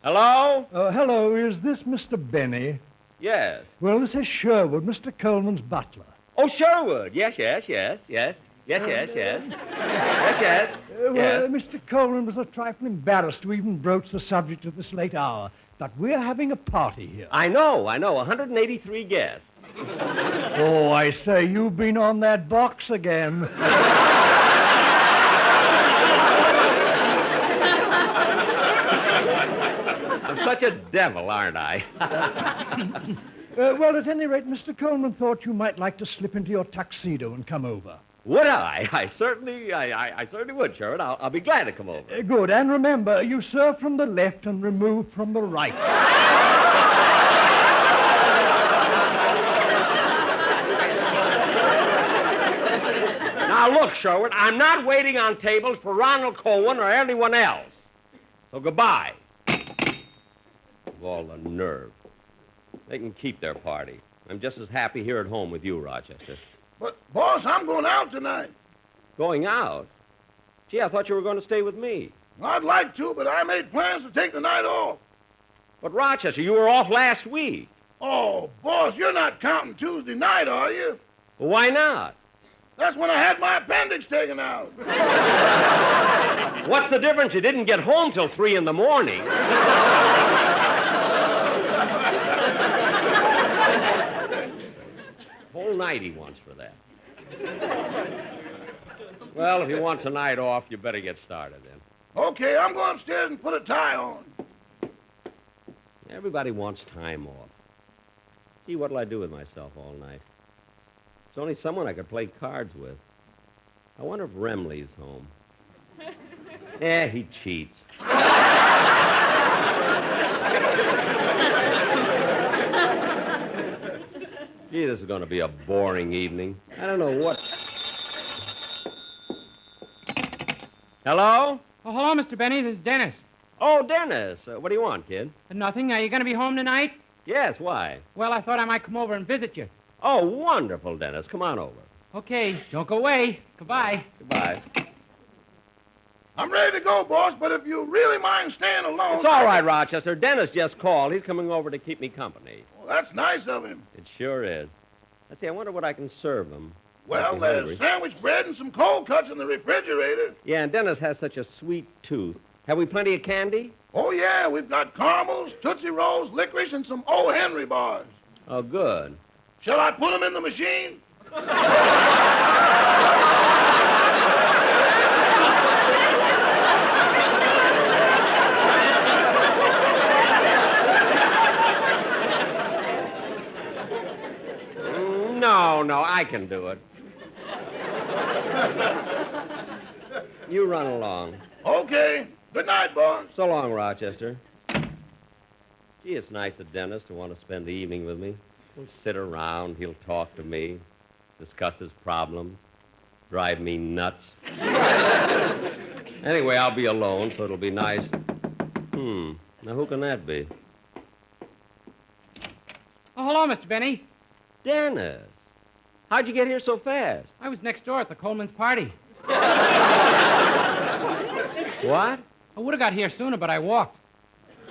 Hello? Hello, is this Mr. Benny? Yes. Well, this is Sherwood, Mr. Coleman's butler. Oh, Sherwood. Yes. Yes. Well, Mr. Coleman was a trifle embarrassed to even broach the subject at this late hour, but we're having a party here. I know. 183 guests. Oh, I say, you've been on that box again. I'm such a devil, aren't I? Well, at any rate, Mr. Coleman thought you might like to slip into your tuxedo and come over. Would I? I certainly would, Sherwood. I'll be glad to come over. Good. And remember, you serve from the left and remove from the right. Now, look, Sherwood, I'm not waiting on tables for Ronald Cohen or anyone else. So goodbye. Of all the nerve. They can keep their party. I'm just as happy here at home with you, Rochester. But, boss, I'm going out tonight. Going out? Gee, I thought you were going to stay with me. I'd like to, but I made plans to take the night off. But, Rochester, you were off last week. Oh, boss, you're not counting Tuesday night, are you? Well, why not? That's when I had my appendix taken out. What's the difference? You didn't get home till 3 in the morning. Whole night he wants for that. Well, if you want tonight off, you better get started then. Okay, I'm going upstairs and put a tie on. Everybody wants time off. Gee, what'll I do with myself all night? There's only someone I could play cards with. I wonder if Remley's home. He cheats. Gee, this is going to be a boring evening. I don't know what... Hello? Oh, hello, Mr. Benny. This is Dennis. Oh, Dennis. What do you want, kid? Nothing. Are you going to be home tonight? Yes, why? Well, I thought I might come over and visit you. Oh, wonderful, Dennis. Come on over. Okay. Don't go away. Goodbye. Goodbye. I'm ready to go, boss, but if you really mind staying alone... It's all right, Rochester. Dennis just called. He's coming over to keep me company. Well, that's nice of him. It sure is. Let's see, I wonder what I can serve him. Well, there's sandwich bread and some cold cuts in the refrigerator. Yeah, and Dennis has such a sweet tooth. Have we plenty of candy? Oh, yeah. We've got caramels, Tootsie Rolls, licorice, and some O. Henry bars. Oh, good. Shall I put them in the machine? No, I can do it. You run along. Okay. Good night, boss. So long, Rochester. Gee, it's nice of Dennis to want to spend the evening with me. He'll sit around, he'll talk to me, discuss his problems, drive me nuts. Anyway, I'll be alone, so it'll be nice. Now who can that be? Oh, hello, Mr. Benny. Dennis. How'd you get here so fast? I was next door at the Coleman's party. What? I would have got here sooner, but I walked.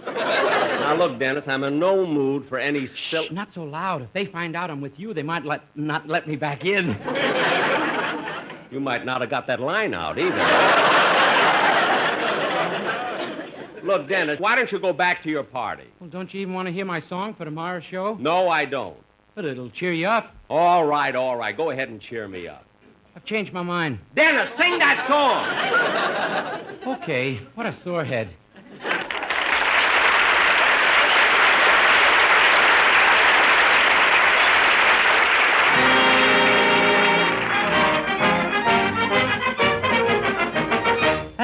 Now, look, Dennis, I'm in no mood for any Shh, not so loud. If they find out I'm with you, they might not let me back in. You might not have got that line out, either. Look, Dennis, why don't you go back to your party? Well, don't you even want to hear my song for tomorrow's show? No, I don't. But it'll cheer you up. All right. Go ahead and cheer me up. I've changed my mind. Dennis, sing that song! Okay, what a sore head.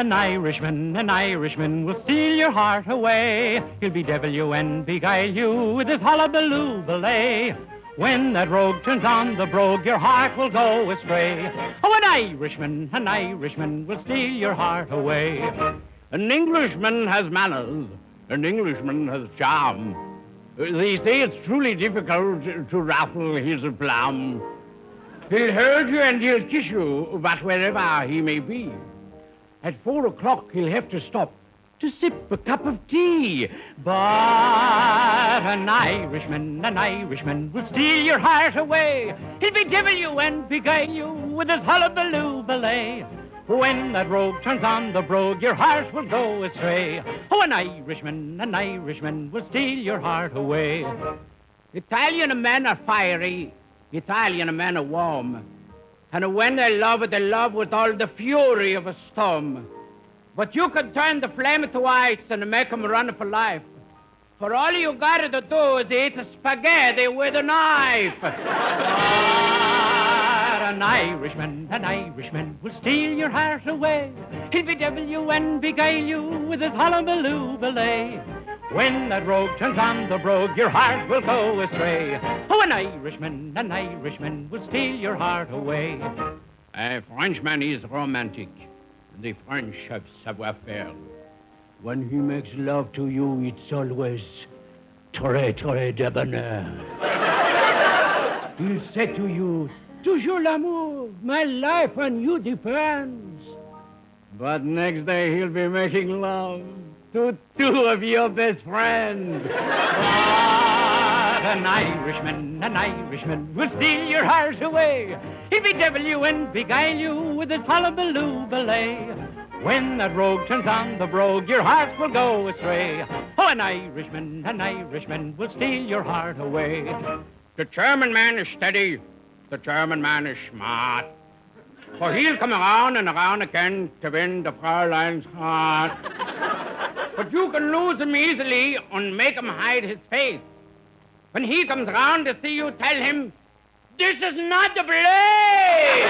An Irishman will steal your heart away. He'll bedevil you and beguile you with his hullabaloo belay. When that rogue turns on the brogue, your heart will go astray. Oh, an Irishman will steal your heart away. An Englishman has manners, an Englishman has charm. They say it's truly difficult to ruffle his aplomb. He'll hold you and he'll kiss you, but wherever he may be. At 4 o'clock he'll have to stop to sip a cup of tea. But an Irishman will steal your heart away. He'll bedevil you and beguile you with his hullabaloo belay. When that rogue turns on the brogue, your heart will go astray. Oh, an Irishman will steal your heart away. Italian men are fiery, Italian men are warm. And when they love with all the fury of a storm. But you can turn the flame to ice and make 'em run for life. For all you gotta do is eat spaghetti with a knife. An Irishman will steal your heart away. He'll bedevil you and beguile you with his hullabaloo belay. When that rogue turns on the brogue, your heart will go astray. Oh, an Irishman will steal your heart away. A Frenchman is romantic. The French have savoir-faire. When he makes love to you, it's always très, très debonair. He'll say to you, toujours l'amour, my life on you depends. But next day he'll be making love to 2 of your best friends. But an Irishman will steal your heart away. He'll bedevil you and beguile you with his hullabaloo belay. When that rogue turns on the brogue, your heart will go astray. Oh, an Irishman will steal your heart away. The German man is steady. The German man is smart. For he'll come around and around again to win the Fräulein's heart. But you can lose him easily and make him hide his face. When he comes around to see you, tell him, this is not the place!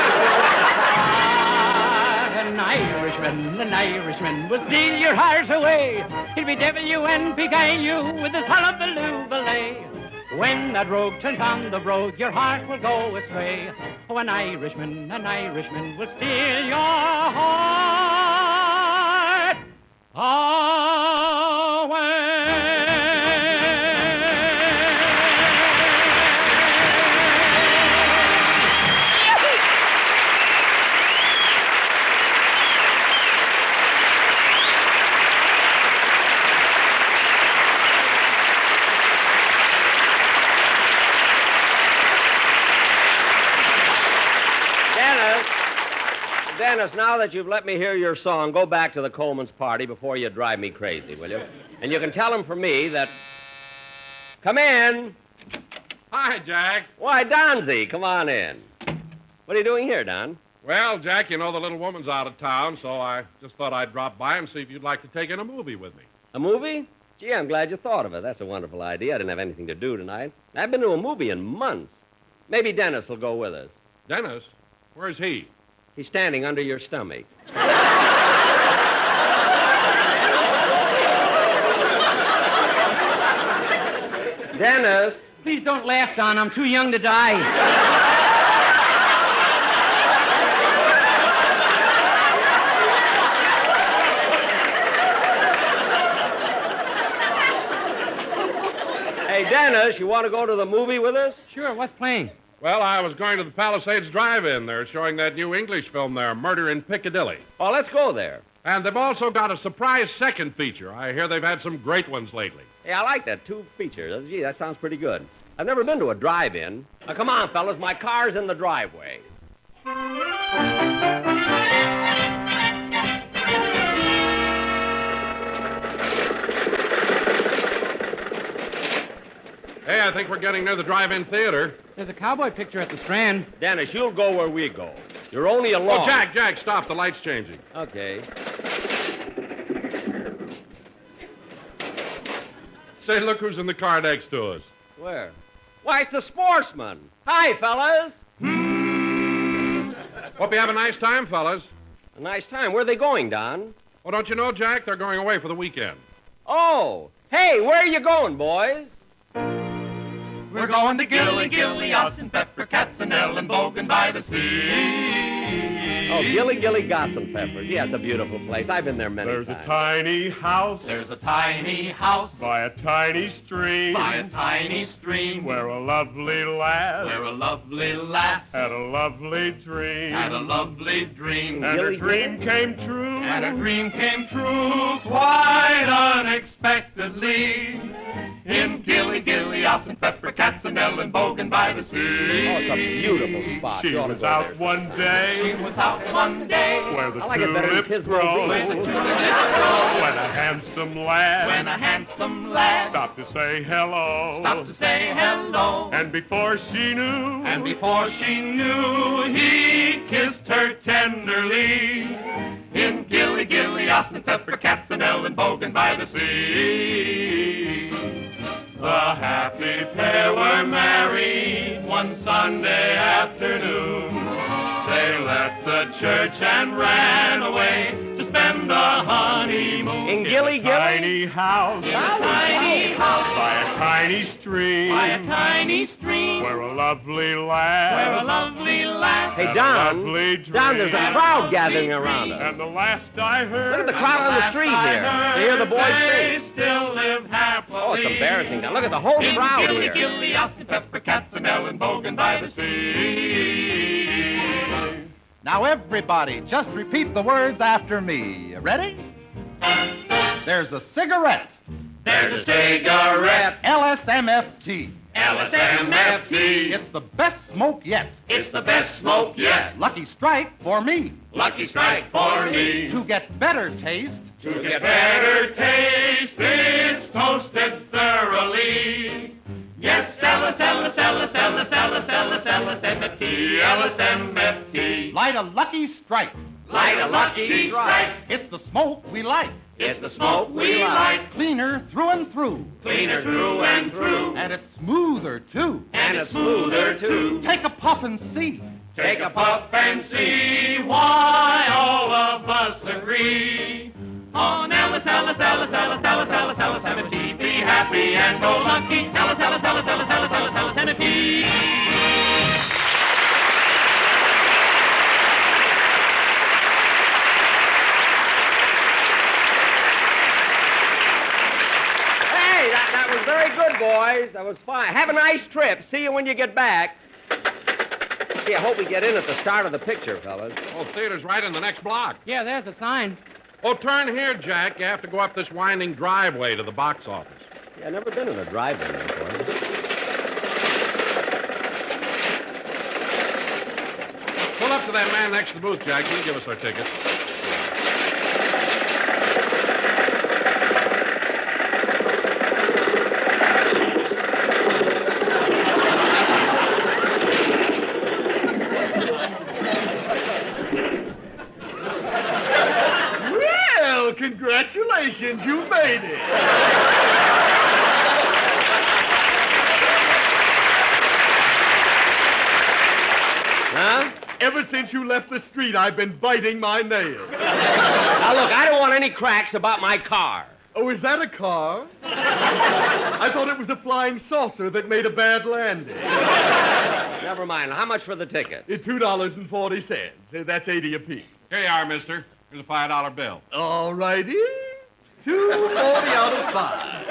An Irishman will steal your heart away. He'll bedevil you and beguile you with his hullabaloo belay. When that rogue turns on the brogue, your heart will go astray. Oh, an Irishman will steal your heart away. Dennis, now that you've let me hear your song, go back to the Coleman's party before you drive me crazy, will you? And you can tell them for me that... Come in. Hi, Jack. Why, Donzie, come on in. What are you doing here, Don? Well, Jack, you know the little woman's out of town, so I just thought I'd drop by and see if you'd like to take in a movie with me. A movie? Gee, I'm glad you thought of it. That's a wonderful idea. I didn't have anything to do tonight. I've been to a movie in months. Maybe Dennis will go with us. Dennis? Where's he? He's standing under your stomach. Dennis! Please don't laugh, Don. I'm too young to die. Hey, Dennis, you want to go to the movie with us? Sure, what's playing? Well, I was going to the Palisades Drive-In. They're showing that new English film there, Murder in Piccadilly. Oh, let's go there. And they've also got a surprise second feature. I hear they've had some great ones lately. Hey, I like that. 2 features. Gee, that sounds pretty good. I've never been to a drive-in. Now, come on, fellas. My car's in the driveway. Hey, I think we're getting near the drive-in theater. There's a cowboy picture at the Strand. Dennis, you'll go where we go. You're only along. Oh, Jack, stop. The light's changing. Okay. Say, look who's in the car next to us. Where? Why, it's the sportsman. Hi, fellas. Hope you have a nice time, fellas. A nice time. Where are they going, Don? Oh, don't you know, Jack? They're going away for the weekend. Oh, hey, where are you going, boys? We're going to Gilly, Austin, Pepper, Katzenell, and Bogan by the sea. Oh, Gilly Gossan Pepper. Yeah, it's a beautiful place. I've been there many There's times. a tiny house. There's a tiny house By a tiny stream. by a tiny stream Where a lovely lass. where a lovely lass Had a lovely dream. had a lovely dream. And her dream came true. And her dream came true quite unexpectedly. In Gilly, Austin, Pepper, Katzenell, and Bogan by the sea. Oh, it's a beautiful spot. She You ought to was go out there. one day. She was out one day Where the I like it better than tulips Pismo grow. Beach. When a handsome lad. when a handsome lad Stopped to say hello. stopped to say hello. And before she knew. And before she knew, he kissed her tenderly. In Gilly, Austin, Pepper, Katzenell, and Bogan by the sea. The happy pair were married one Sunday afternoon. They left the church and ran away to spend the honeymoon In Gilly? Tiny house. In a tiny house By a tiny stream. by a tiny stream Where a lovely lass. where a lovely lass Hey, had a Don. lovely dream. Don, there's a crowd gathering around us. And the last I heard. Look at the crowd on the street here. They hear the boys they sing. still live happily. Oh, it's embarrassing. Now, look at the whole In crowd Gilly, here. Austin, Pepper, Katzenell, and Bogan by the sea. Now, everybody, just repeat the words after me. You ready? There's a cigarette. There's a cigarette. LSMFT. LSMFT. It's the best smoke yet. It's the best smoke yet. Lucky strike for me. Lucky strike for me. To get better taste. To get better taste, it's toasted thoroughly. Yes, LSMFT, LSMFT. Light a lucky strike. Light a lucky strike. It's the smoke we like. It's the smoke we like. Cleaner through and through. Cleaner through and through. And it's smoother, too. And it's smoother, too. Take a puff and see. Take a puff and see why all of us agree. On LSMFT, be happy and go lucky. LSMFT. Hey, that was very good, boys. That was fine. Have a nice trip. See you when you get back. Gee, I hope we get in at the start of the picture, fellas. Oh, theater's right in the next block. Yeah, there's a sign. Oh, turn here, Jack. You have to go up this winding driveway to the box office. Yeah, I've never been in a drive-in before. Pull up to that man next to the booth, Jack. He'll give us our tickets. Well, congratulations. You made it. Huh? Ever since you left the street, I've been biting my nails. Now, look, I don't want any cracks about my car. Oh, is that a car? I thought it was a flying saucer that made a bad landing. Never mind. How much for the ticket? It's $2.40. That's 80 apiece. Here you are, mister. Here's a $5 bill. All righty. $2.40 out of 5.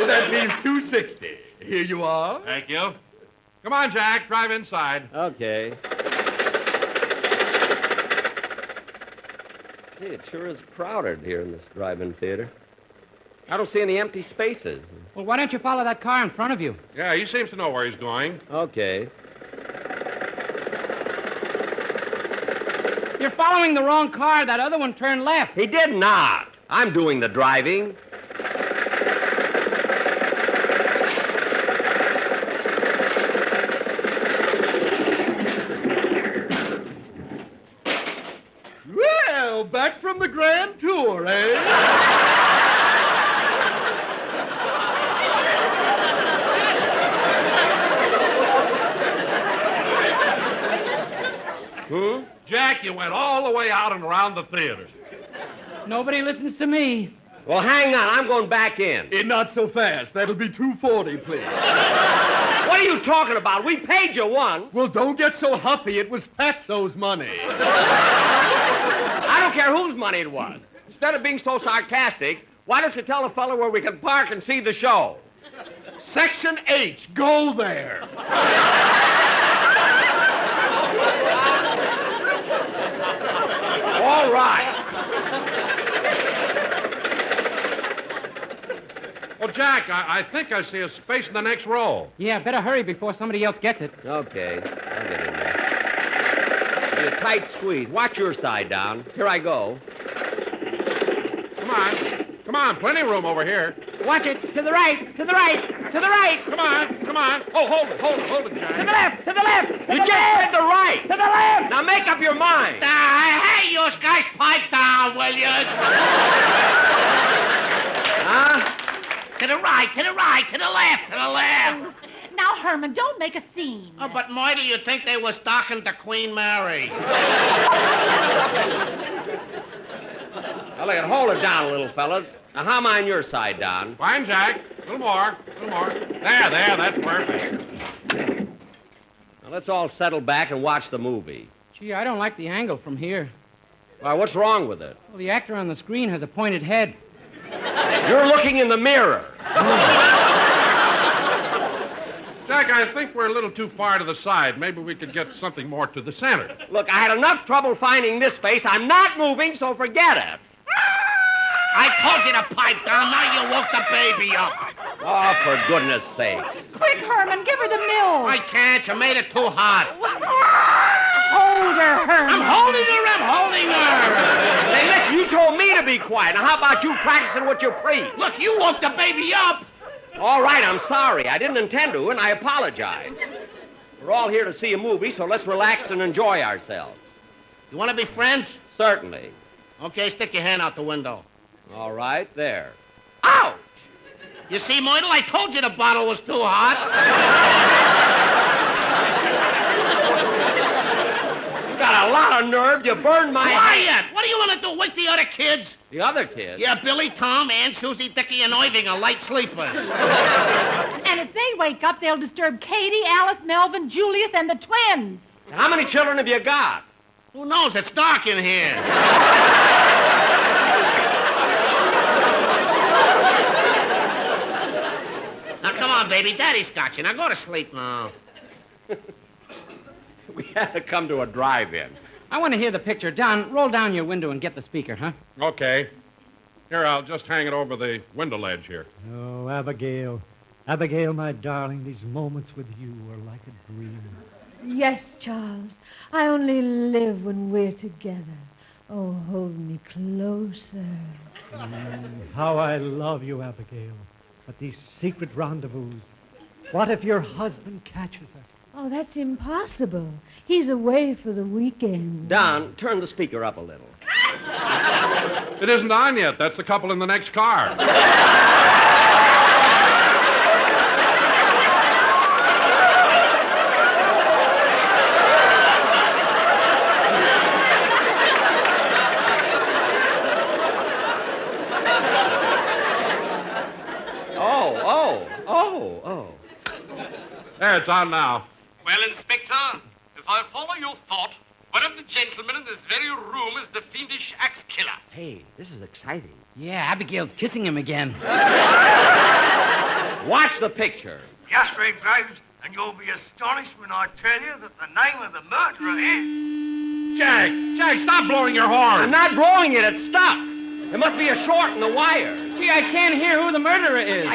That means $2.60. Here you are. Thank you. Come on, Jack. Drive inside. Okay. Gee, it sure is crowded here in this drive-in theater. I don't see any empty spaces. Well, why don't you follow that car in front of you? Yeah, he seems to know where he's going. Okay. You're following the wrong car. That other one turned left. He did not. I'm doing the driving. Well, back from the grand tour, eh? Jack, Jack, you went all the way out and around the theater. Nobody listens to me. Well, hang on. I'm going back in. Not so fast. That'll be $2.40, please. What are you talking about? We paid you once. Well, don't get so huffy. It was Fatso's money. I don't care whose money it was. Instead of being so sarcastic, why don't you tell a fellow where we can park and see the show? Section H. Go there. All right. Well, Jack, I think I see a space in the next row. Yeah, better hurry before somebody else gets it. Okay, I'll get in there. It'll be a tight squeeze. Watch your side down. Here I go. Come on. Come on, plenty of room over here. Watch it. To the right. To the right. To the right. Come on. Come on. Oh, hold it, Jack. To the left. To the left. To You the just left. said the right. To the left. Now make up your mind. Hey, you guys, pipe down, will you? Huh? To the right, to the right, to the left, to the left. Now, Herman, don't make a scene. Oh, but Marty, you think they was stalking to Queen Mary? Now, look, hold it down a little, fellas. Now, how am I on your side, Don? Fine, Jack. A little more. There, that's perfect. Now, let's all settle back and watch the movie. Gee, I don't like the angle from here. Why, what's wrong with it? Well, the actor on the screen has a pointed head. You're looking in the mirror. Jack, I think we're a little too far to the side. Maybe we could get something more to the center. Look, I had enough trouble finding this space. I'm not moving, so forget it. I told you to pipe down. Now you woke the baby up. Oh, for goodness sake. Quick, Herman, give her the milk. I can't. You made it too hot. Hold her, Herman. I'm holding her. Hey, listen, you told me to be quiet. Now, how about you practicing what you preach? Look, you woke the baby up. All right, I'm sorry. I didn't intend to, and I apologize. We're all here to see a movie, so let's relax and enjoy ourselves. You want to be friends? Certainly. Okay, stick your hand out the window. All right, there. Ouch! You see, Moidle, I told you the bottle was too hot. You got a lot of nerve. You burned my hand. Quiet! What do you want to do? Wake the other kids? The other kids? Yeah, Billy, Tom, Ann, Susie, Dickie, and Irving are light sleepers. And if they wake up, they'll disturb Katie, Alice, Melvin, Julius, and the twins. How many children have you got? Who knows? It's dark in here. Now, come on, baby. Daddy's got you. Now, go to sleep now. We had to come to a drive-in. I want to hear the picture. Don, roll down your window and get the speaker, huh? Okay. Here, I'll just hang it over the window ledge here. Oh, Abigail. Abigail, my darling, these moments with you are like a dream. Yes, Charles. I only live when we're together. Oh, hold me closer. How I love you, Abigail. But these secret rendezvous. What if your husband catches us? Oh, that's impossible. He's away for the weekend. Don, turn the speaker up a little. It isn't on yet. That's the couple in the next car. There, it's on now. Well, Inspector, if I follow your thought, one of the gentlemen in this very room is the fiendish axe killer. Hey, this is exciting. Yeah, Abigail's kissing him again. Watch the picture. Just read, Graves, and you'll be astonished when I tell you that the name of the murderer is... Jack, stop blowing your horn. I'm not blowing it. It's stuck. There must be a short in the wire. Gee, I can't hear who the murderer is.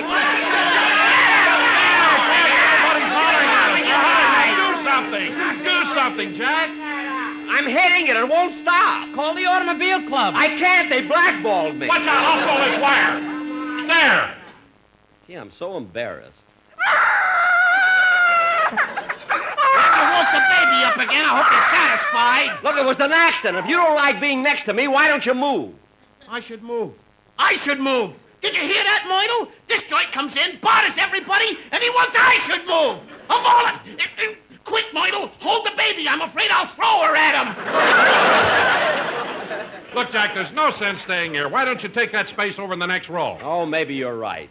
Do something, Jack. I'm hitting it. It won't stop. Call the automobile club. I can't. They blackballed me. Watch out. I'll pull this wire. There. Gee, I'm so embarrassed. You woke the baby up again. I hope you're satisfied. Look, it was an accident. If you don't like being next to me, why don't you move? I should move. Did you hear that, Moidle? This joint comes in, bothers everybody, and he wants I should move. A mullet. Quick, Myrtle, hold the baby. I'm afraid I'll throw her at him. Look, Jack, there's no sense staying here. Why don't you take that space over in the next row? Oh, maybe you're right.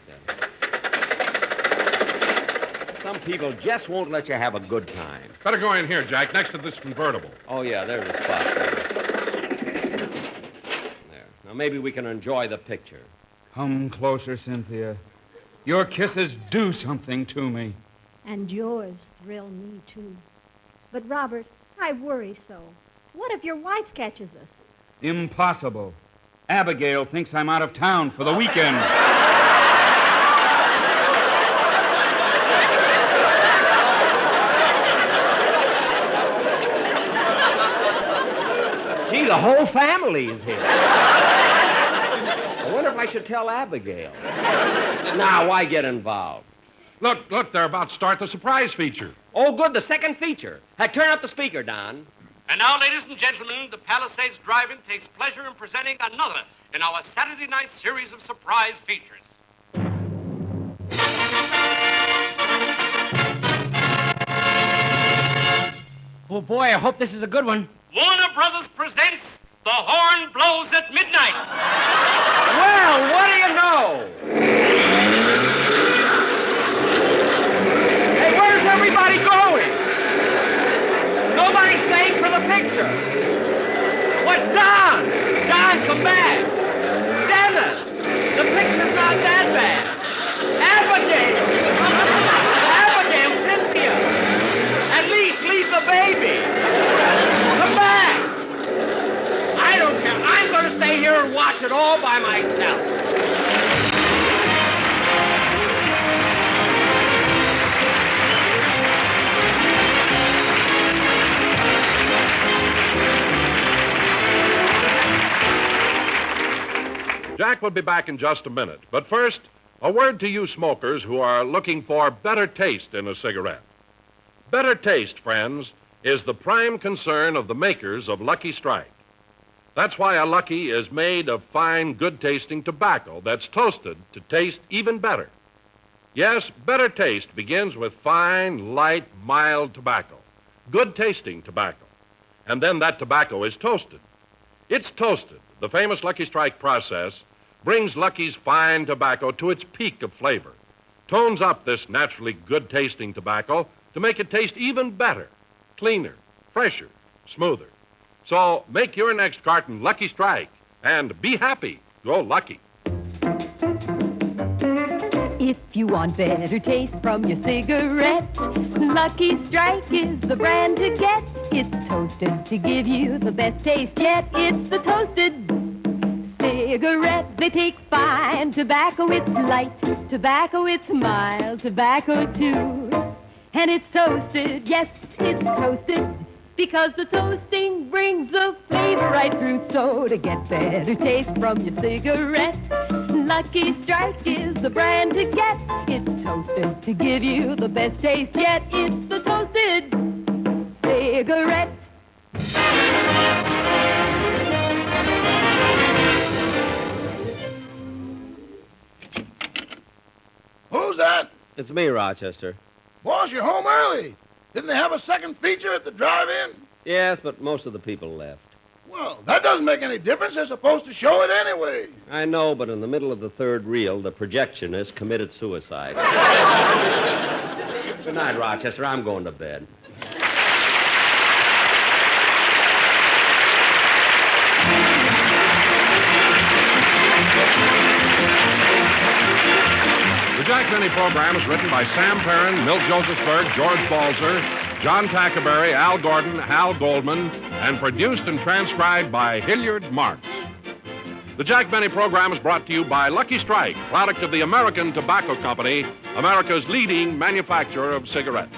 Some people just won't let you have a good time. Better go in here, Jack, next to this convertible. Oh, yeah, there's a spot there. There. Now, maybe we can enjoy the picture. Come closer, Cynthia. Your kisses do something to me. And yours thrill me, too. But, Robert, I worry so. What if your wife catches us? Impossible. Abigail thinks I'm out of town for the weekend. Gee, the whole family is here. I wonder if I should tell Abigail. Now, why get involved? Look, they're about to start the surprise feature. Oh, good, the second feature. Turn up the speaker, Don. And now, ladies and gentlemen, the Palisades Drive-In takes pleasure in presenting another in our Saturday night series of surprise features. Oh, boy, I hope this is a good one. Warner Brothers presents The Horn Blows at Midnight. Well, what do you know? Hey, where's everybody going? Nobody's staying for the picture. What, Don? Don, come back. Dennis, the picture's not that bad. Abigail. Abigail, Cynthia. At least leave the baby. Come back. I don't care. I'm going to stay here and watch it all by myself. Jack will be back in just a minute. But first, a word to you smokers who are looking for better taste in a cigarette. Better taste, friends, is the prime concern of the makers of Lucky Strike. That's why a Lucky is made of fine, good-tasting tobacco that's toasted to taste even better. Yes, better taste begins with fine, light, mild tobacco, good-tasting tobacco. And then that tobacco is toasted. It's toasted. The famous Lucky Strike process brings Lucky's fine tobacco to its peak of flavor, tones up this naturally good-tasting tobacco to make it taste even better, cleaner, fresher, smoother. So make your next carton Lucky Strike and be happy. Go Lucky. If you want better taste from your cigarette, Lucky Strike is the brand to get. It's toasted to give you the best taste yet. It's the toasted cigarette. They take fine tobacco. It's light tobacco. It's mild tobacco, too. And it's toasted. Yes, it's toasted. Because the toasting brings the flavor right through. So to get better taste from your cigarette, Lucky Strike is the brand to get. It's toasted to give you the best taste yet. It's the toasted cigarette. Who's that? It's me, Rochester. Boss, you're home early. Didn't they have a second feature at the drive-in? Yes, but most of the people left. Well, that doesn't make any difference. They're supposed to show it anyway. I know, but in the middle of the third reel, the projectionist committed suicide. Good night, Rochester. I'm going to bed. The Jack Benny program is written by Sam Perrin, Milt Josephsberg, George Balzer, John Tackerberry, Al Gordon, Hal Goldman, and produced and transcribed by Hilliard Marks. The Jack Benny program is brought to you by Lucky Strike, product of the American Tobacco Company, America's leading manufacturer of cigarettes.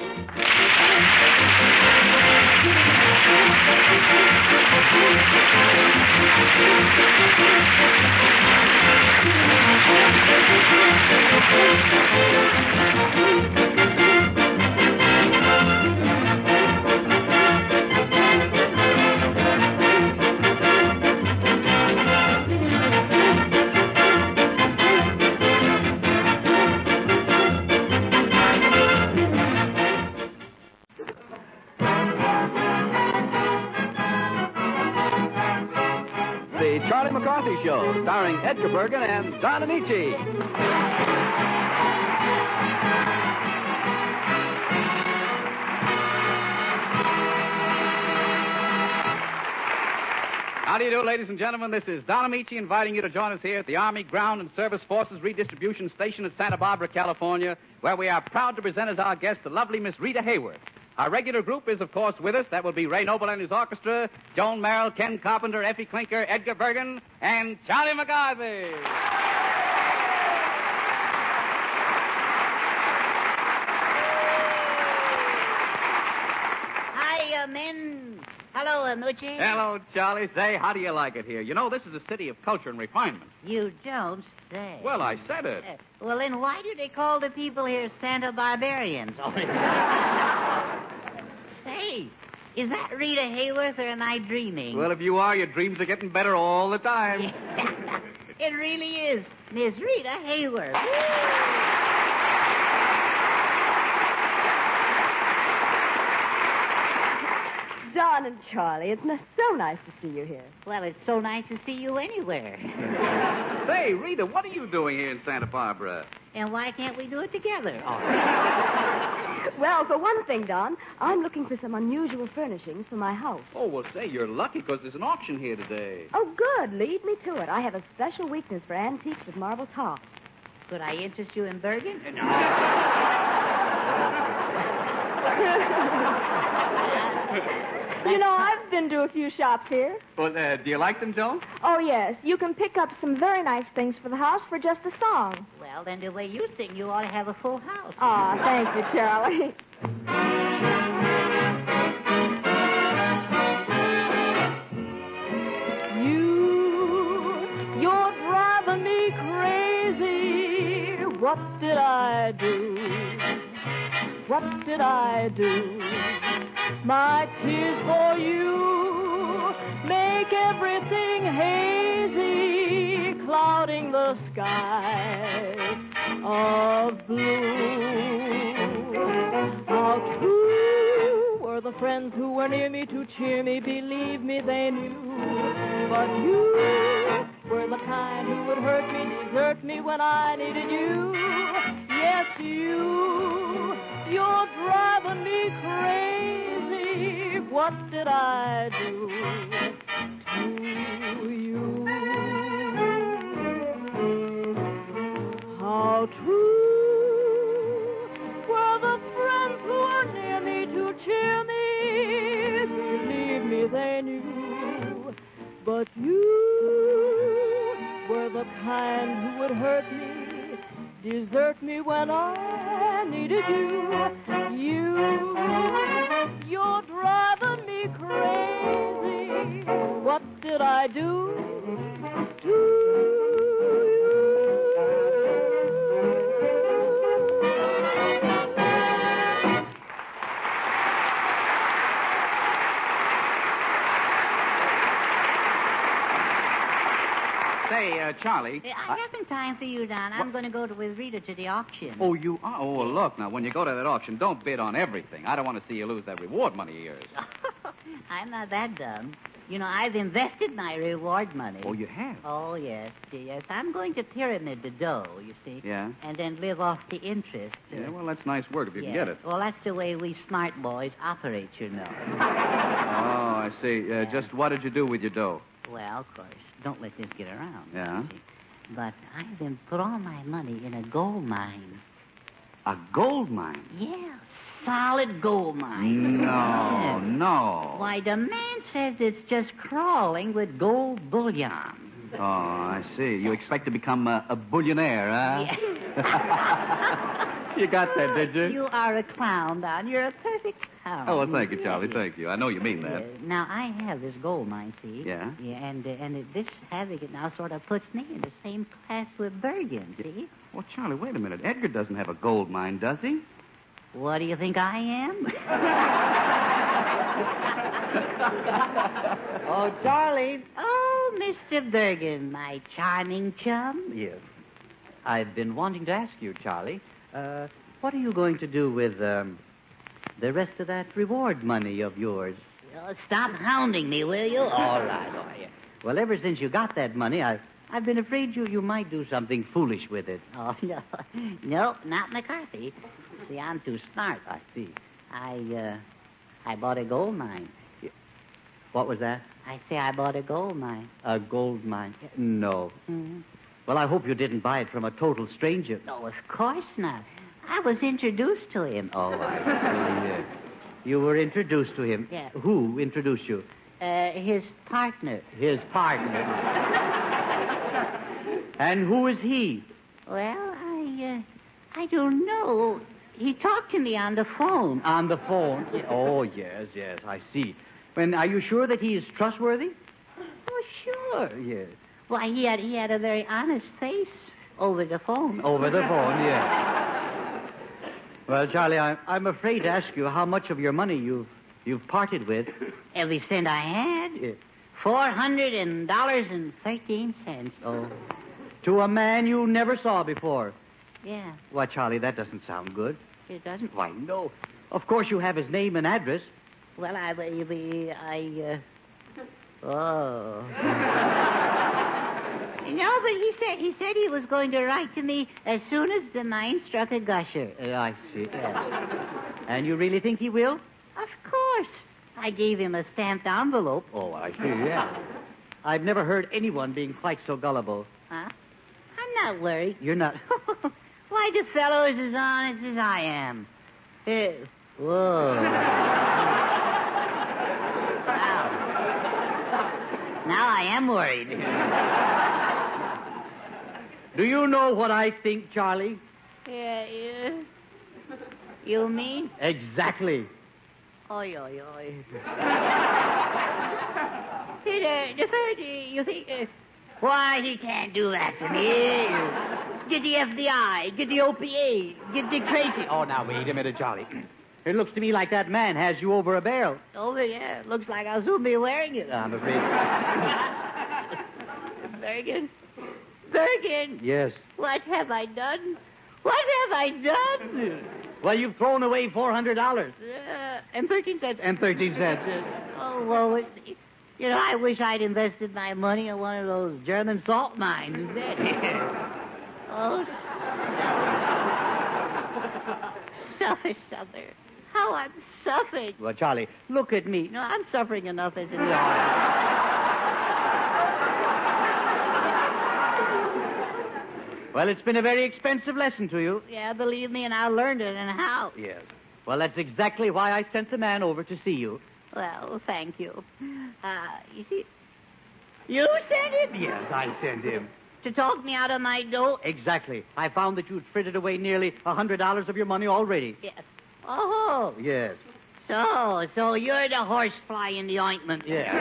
Show, starring Edgar Bergen and Don Amici. How do you do, ladies and gentlemen? This is Don Amici inviting you to join us here at the Army Ground and Service Forces Redistribution Station at Santa Barbara, California, where we are proud to present as our guest the lovely Miss Rita Hayworth. Our regular group is, of course, with us. That will be Ray Noble and his orchestra, Joan Merrill, Ken Carpenter, Effie Clinker, Edgar Bergen, and Charlie McCarthy. Hi, men. Hello, Amucci. Hello, Charlie. Say, how do you like it here? You know, this is a city of culture and refinement. You don't say. Well, I said it. Well, then why do they call the people here Santa Barbarians? Say, is that Rita Hayworth or am I dreaming? Well, if you are, your dreams are getting better all the time. It really is Miss Rita Hayworth. Don and Charlie, it's so nice to see you here. Well, it's so nice to see you anywhere. Say, Rita, what are you doing here in Santa Barbara? And why can't we do it together? Well, for one thing, Don, I'm looking for some unusual furnishings for my house. Oh, well, say, you're lucky because there's an auction here today. Oh, good. Lead me to it. I have a special weakness for antiques with marble tops. Could I interest you in Bergen? You know, I've been to a few shops here. Well, do you like them, Joan? Oh, yes. You can pick up some very nice things for the house for just a song. Well, then the way you sing, you ought to have a full house. Aw, thank you, Charlie. You're driving me crazy. What did I do? What did I do? My tears for you make everything hazy, clouding the sky of blue. How true were the friends who were near me to cheer me, believe me, they knew. But you were the kind who would hurt me, desert me when I needed you. Yes, you're driving me crazy. What did I do to you? How true were the friends who were near me to cheer me, believe me, they knew. But you were the kind who would hurt me, desert me when I needed you. You're driving me crazy. What did I do to you? Say, Charlie. I haven't time for you, Don. I'm going to go with Rita to the auction. Oh, you are? Oh, well, look, now, when you go to that auction, don't bid on everything. I don't want to see you lose that reward money of yours. I'm not that dumb. You know, I've invested my reward money. Oh, you have? Oh, yes, yes. I'm going to pyramid the dough, you see. Yeah? And then live off the interest. Yeah, well, that's nice work if you can get it. Well, that's the way we smart boys operate, you know. Oh, I see. Just what did you do with your dough? Well, of course, don't let this get around. Yeah? You see. But I've been put all my money in a gold mine. A gold mine? Yeah, solid gold mine. No, no. Why, the man says it's just crawling with gold bullion. Oh, I see. You expect to become a billionaire, huh? Yeah. You got that, did you? You are a clown, Don. You're a perfect clown. Oh, well, thank you, Charlie. Thank you. I know you mean that. Now, I have this gold mine, see? Yeah? Yeah, and this having it now sort of puts me in the same class with Bergen, see? Well, Charlie, wait a minute. Edgar doesn't have a gold mine, does he? What do you think I am? Oh, Charlie. Oh, Mr. Bergen, my charming chum. Yes. I've been wanting to ask you, Charlie, what are you going to do with the rest of that reward money of yours? Oh, stop hounding me, will you? All right. Well, ever since you got that money, I've I've been afraid you might do something foolish with it. Oh, no. No, not McCarthy. See, I'm too smart. I see. I bought a gold mine. What was that? I say I bought a gold mine. A gold mine? No. Mm-hmm. Well, I hope you didn't buy it from a total stranger. No, of course not. I was introduced to him. Oh, I see. You were introduced to him? Yeah. Who introduced you? His partner. His partner. And who is he? Well, I don't know. He talked to me on the phone. On the phone? Oh, yes, I see. And are you sure that he is trustworthy? Oh, sure. Yes. Why, he had a very honest face over the phone. Over the phone, yes. Well, Charlie, I'm afraid to ask you how much of your money you've parted with. Every cent I had. Yeah. $400.13. Oh. To a man you never saw before. Yeah. Why, Charlie, that doesn't sound good. It doesn't? Why, no. Of course you have his name and address. Well, Oh. No, but he said he was going to write to me as soon as the mine struck a gusher. I see. And you really think he will? Of course. I gave him a stamped envelope. Oh, I see, yeah. I've never heard anyone being quite so gullible. Huh? I'm not worried. You're not... Why, the fellow is as honest as I am. Whoa. Wow. Now I am worried. Do you know what I think, Charlie? Yeah. You mean? Exactly. Oi. You think... Why, he can't do that to me. Get the FBI, get the OPA, get Dick Tracy. Oh, now, wait a minute, Charlie. It looks to me like that man has you over a barrel. Over, yeah. Looks like I'll soon be wearing it. I'm afraid. Bergen. Yes. What have I done? What have I done? Well, you've thrown away $400. And 13 cents. And 13 cents. Oh, well, I wish I'd invested my money in one of those German salt mines instead. Oh, suffer. How I'm suffering. Well, Charlie, look at me. No, I'm suffering enough as it is. Well, it's been a very expensive lesson to you. Yeah, believe me, and I learned it, and how. Yes. Well, that's exactly why I sent the man over to see you. Well, thank you. You see, you sent him? Yes, I sent him. To talk me out of my dough? Exactly. I found that you'd frittered away nearly $100 of your money already. Yes. Oh. Yes. So you're the horsefly in the ointment. Yes.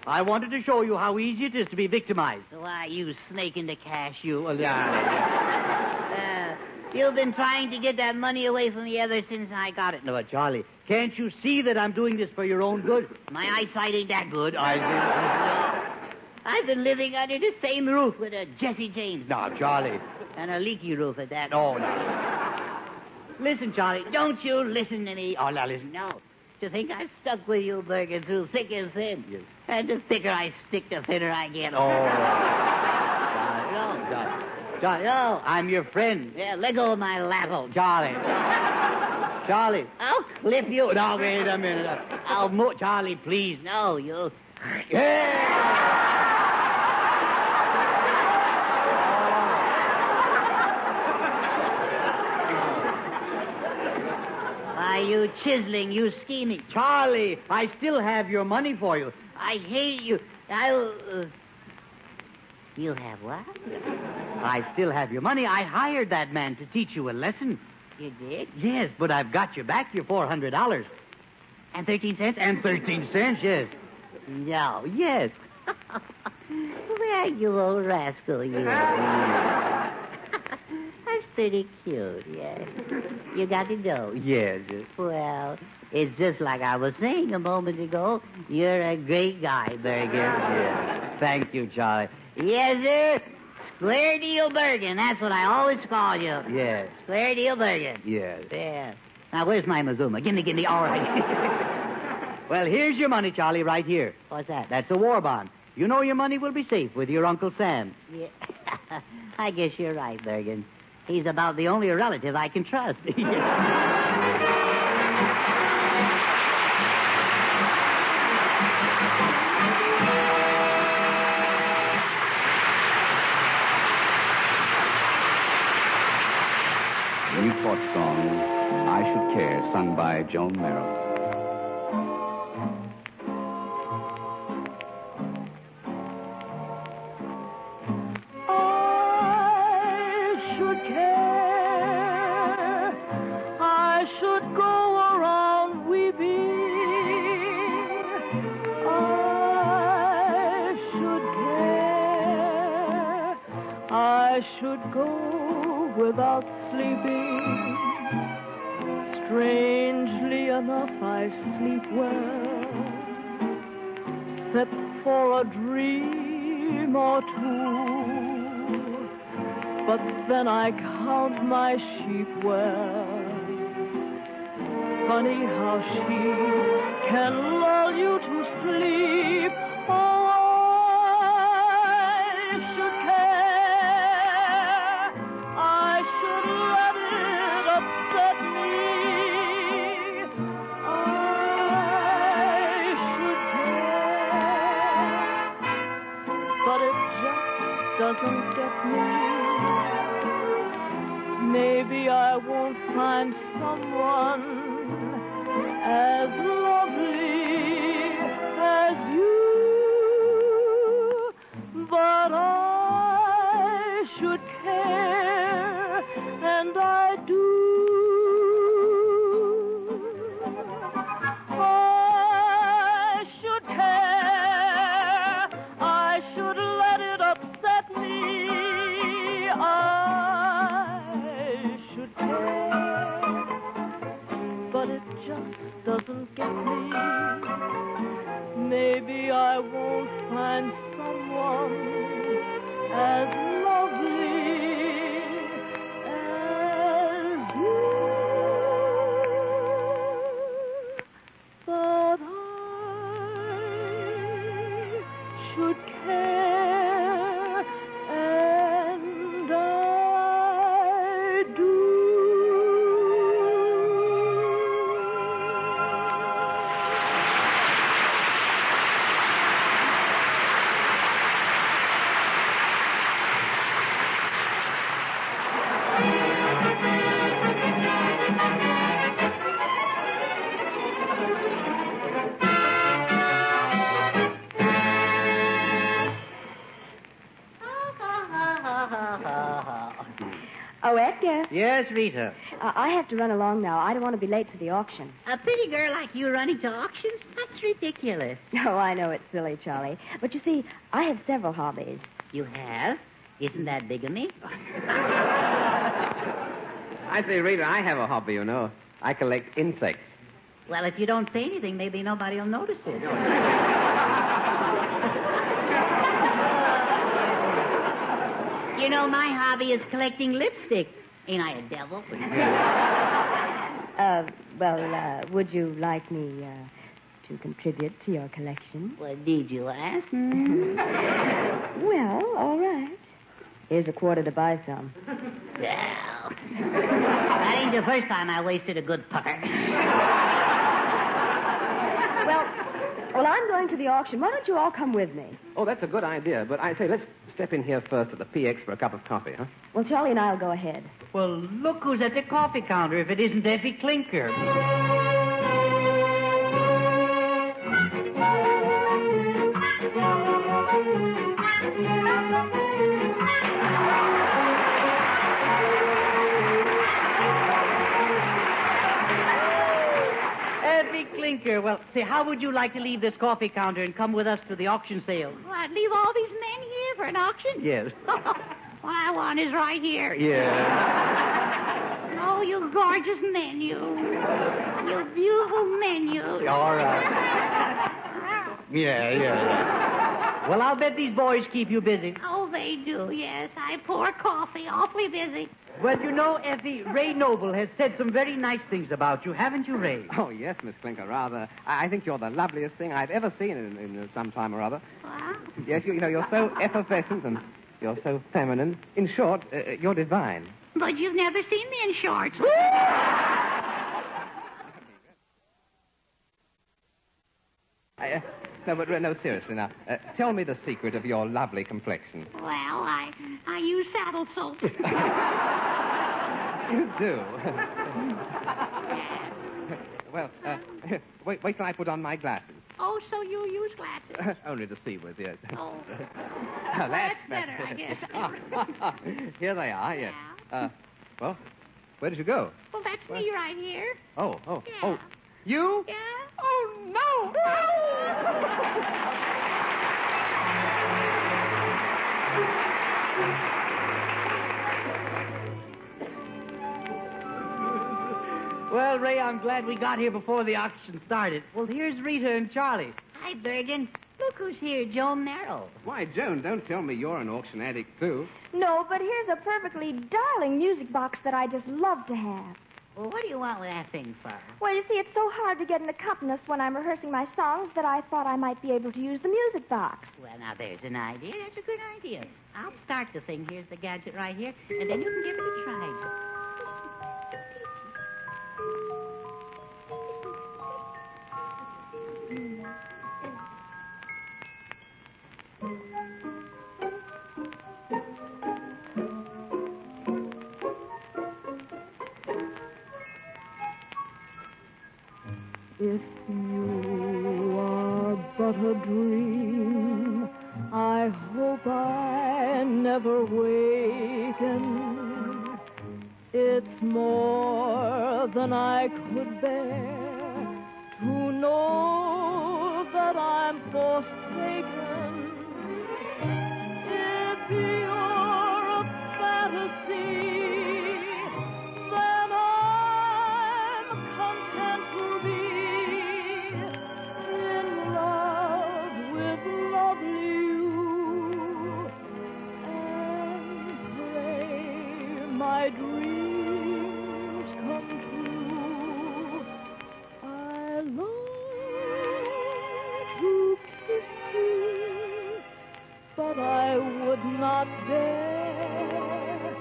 I wanted to show you how easy it is to be victimized. Why, you snake in the cash, you. You've been trying to get that money away from me ever since I got it. No, but Charlie, can't you see that I'm doing this for your own good? My eyesight ain't that good. I've been living under the same roof with a Jesse James. No, Charlie. And a leaky roof at that. Oh, no. Listen, Charlie, don't you listen to me. Oh, now listen. No. To think I've stuck with you, Bergen, through thick and thin. Yes. And the thicker I stick, the thinner I get. Oh. Charlie, no, I'm your friend. Yeah, let go of my lasso. Charlie. Charlie. I'll clip you. No, wait a minute. Charlie, please. No, you... Why, you chiseling, you scheming. Charlie, I still have your money for you. I hate you. You have what? I still have your money. I hired that man to teach you a lesson. You did? Yes, but I've got you back your $400. And 13 cents? And 13 cents, yes. No. Yes. Well, you old rascal, you. That's pretty cute, yes. You got the dough? Yes. Well, it's just like I was saying a moment ago. You're a great guy, Bergen. Yes. Thank you, Charlie. Yes, sir. Square deal Bergen. That's what I always call you. Yes. Square deal Bergen. Yes. Yeah. Now, where's my Mazuma? Gimme. All right. Well, here's your money, Charlie, right here. What's that? That's a war bond. You know your money will be safe with your Uncle Sam. Yeah. I guess you're right, Bergen. He's about the only relative I can trust. Newport song, I Should Care, sung by Joan Merrill. Without sleeping, strangely enough I sleep well, except for a dream or two, but then I count my sheep well. Funny how she can lull you to sleep. Oh, doesn't get me. Maybe I won't find someone as lovely as you, but I should care, and I do. I should care. I should let it upset me. I should care, but it just doesn't get me. Maybe I won't find someone as lovely as you, but I should care, and I do. Oh, Edgar. Yes, Rita. I have to run along now. I don't want to be late for the auction. A pretty girl like you running to auctions? That's ridiculous. Oh, I know it's silly, Charlie. But you see, I have several hobbies. You have? Isn't that bigamy? I say, Rita, I have a hobby, you know. I collect insects. Well, if you don't say anything, maybe nobody will notice it. You know, my hobby is collecting lipstick. Ain't I a devil? Would you like me to contribute to your collection? Well, did you ask? Well, all right. Here's a quarter to buy some. Well, that ain't the first time I wasted a good pucker. Well, I'm going to the auction. Why don't you all come with me? Oh, that's a good idea. But I say, let's step in here first at the PX for a cup of coffee, huh? Well, Charlie and I'll go ahead. Well, look who's at the coffee counter if it isn't Effie Clinker. Effie Clinker. Well, say, how would you like to leave this coffee counter and come with us to the auction sale? Well, I'd leave all these men here for an auction? Yes. What I want is right here. Yeah. Oh, you gorgeous men, you. You beautiful men, you. All right. Yeah. Well, I'll bet these boys keep you busy. Oh, they they do, yes. I pour coffee, awfully busy. Well, you know, Effie, Ray Noble has said some very nice things about you, haven't you, Ray? Oh, yes, Miss Clinker, rather. I think you're the loveliest thing I've ever seen in some time or other. What? Yes, you know, you're so effervescent and you're so feminine. In short, you're divine. But you've never seen me in shorts. No, seriously now. Tell me the secret of your lovely complexion. Well, I use saddle soap. You do. Well, wait till I put on my glasses. Oh, so you use glasses? Only to see with, yes. Oh. Now, That's better, I guess. Here they are, yes. Well, where did you go? Well, that's me right here. Oh. Yeah. You? Yeah? Oh, no! Well, Ray, I'm glad we got here before the auction started. Well, here's Rita and Charlie. Hi, Bergen. Look who's here, Joan Merrill. Why, Joan, don't tell me you're an auction addict, too. No, but here's a perfectly darling music box that I just love to have. Well, what do you want with that thing for? Well, you see, it's so hard to get an accompanist when I'm rehearsing my songs that I thought I might be able to use the music box. Well, now, there's an idea. That's a good idea. I'll start the thing. Here's the gadget right here, and then you can give it a try. If you are but a dream, I hope I never waken. It's more than I could bear to know that I'm forsaken. If you're a fantasy, then I'm content to be in love with lovely you, and pray my dreams come true. I long to kiss you, but I would not dare.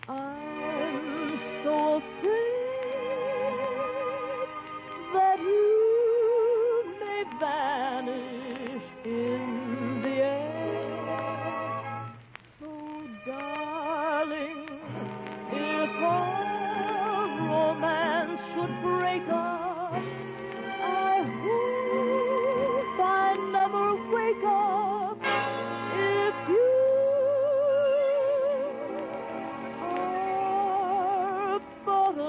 I'm so afraid that you may vanish in the air. So, darling, if our romance should break up, I hope I never wake up. If you are but a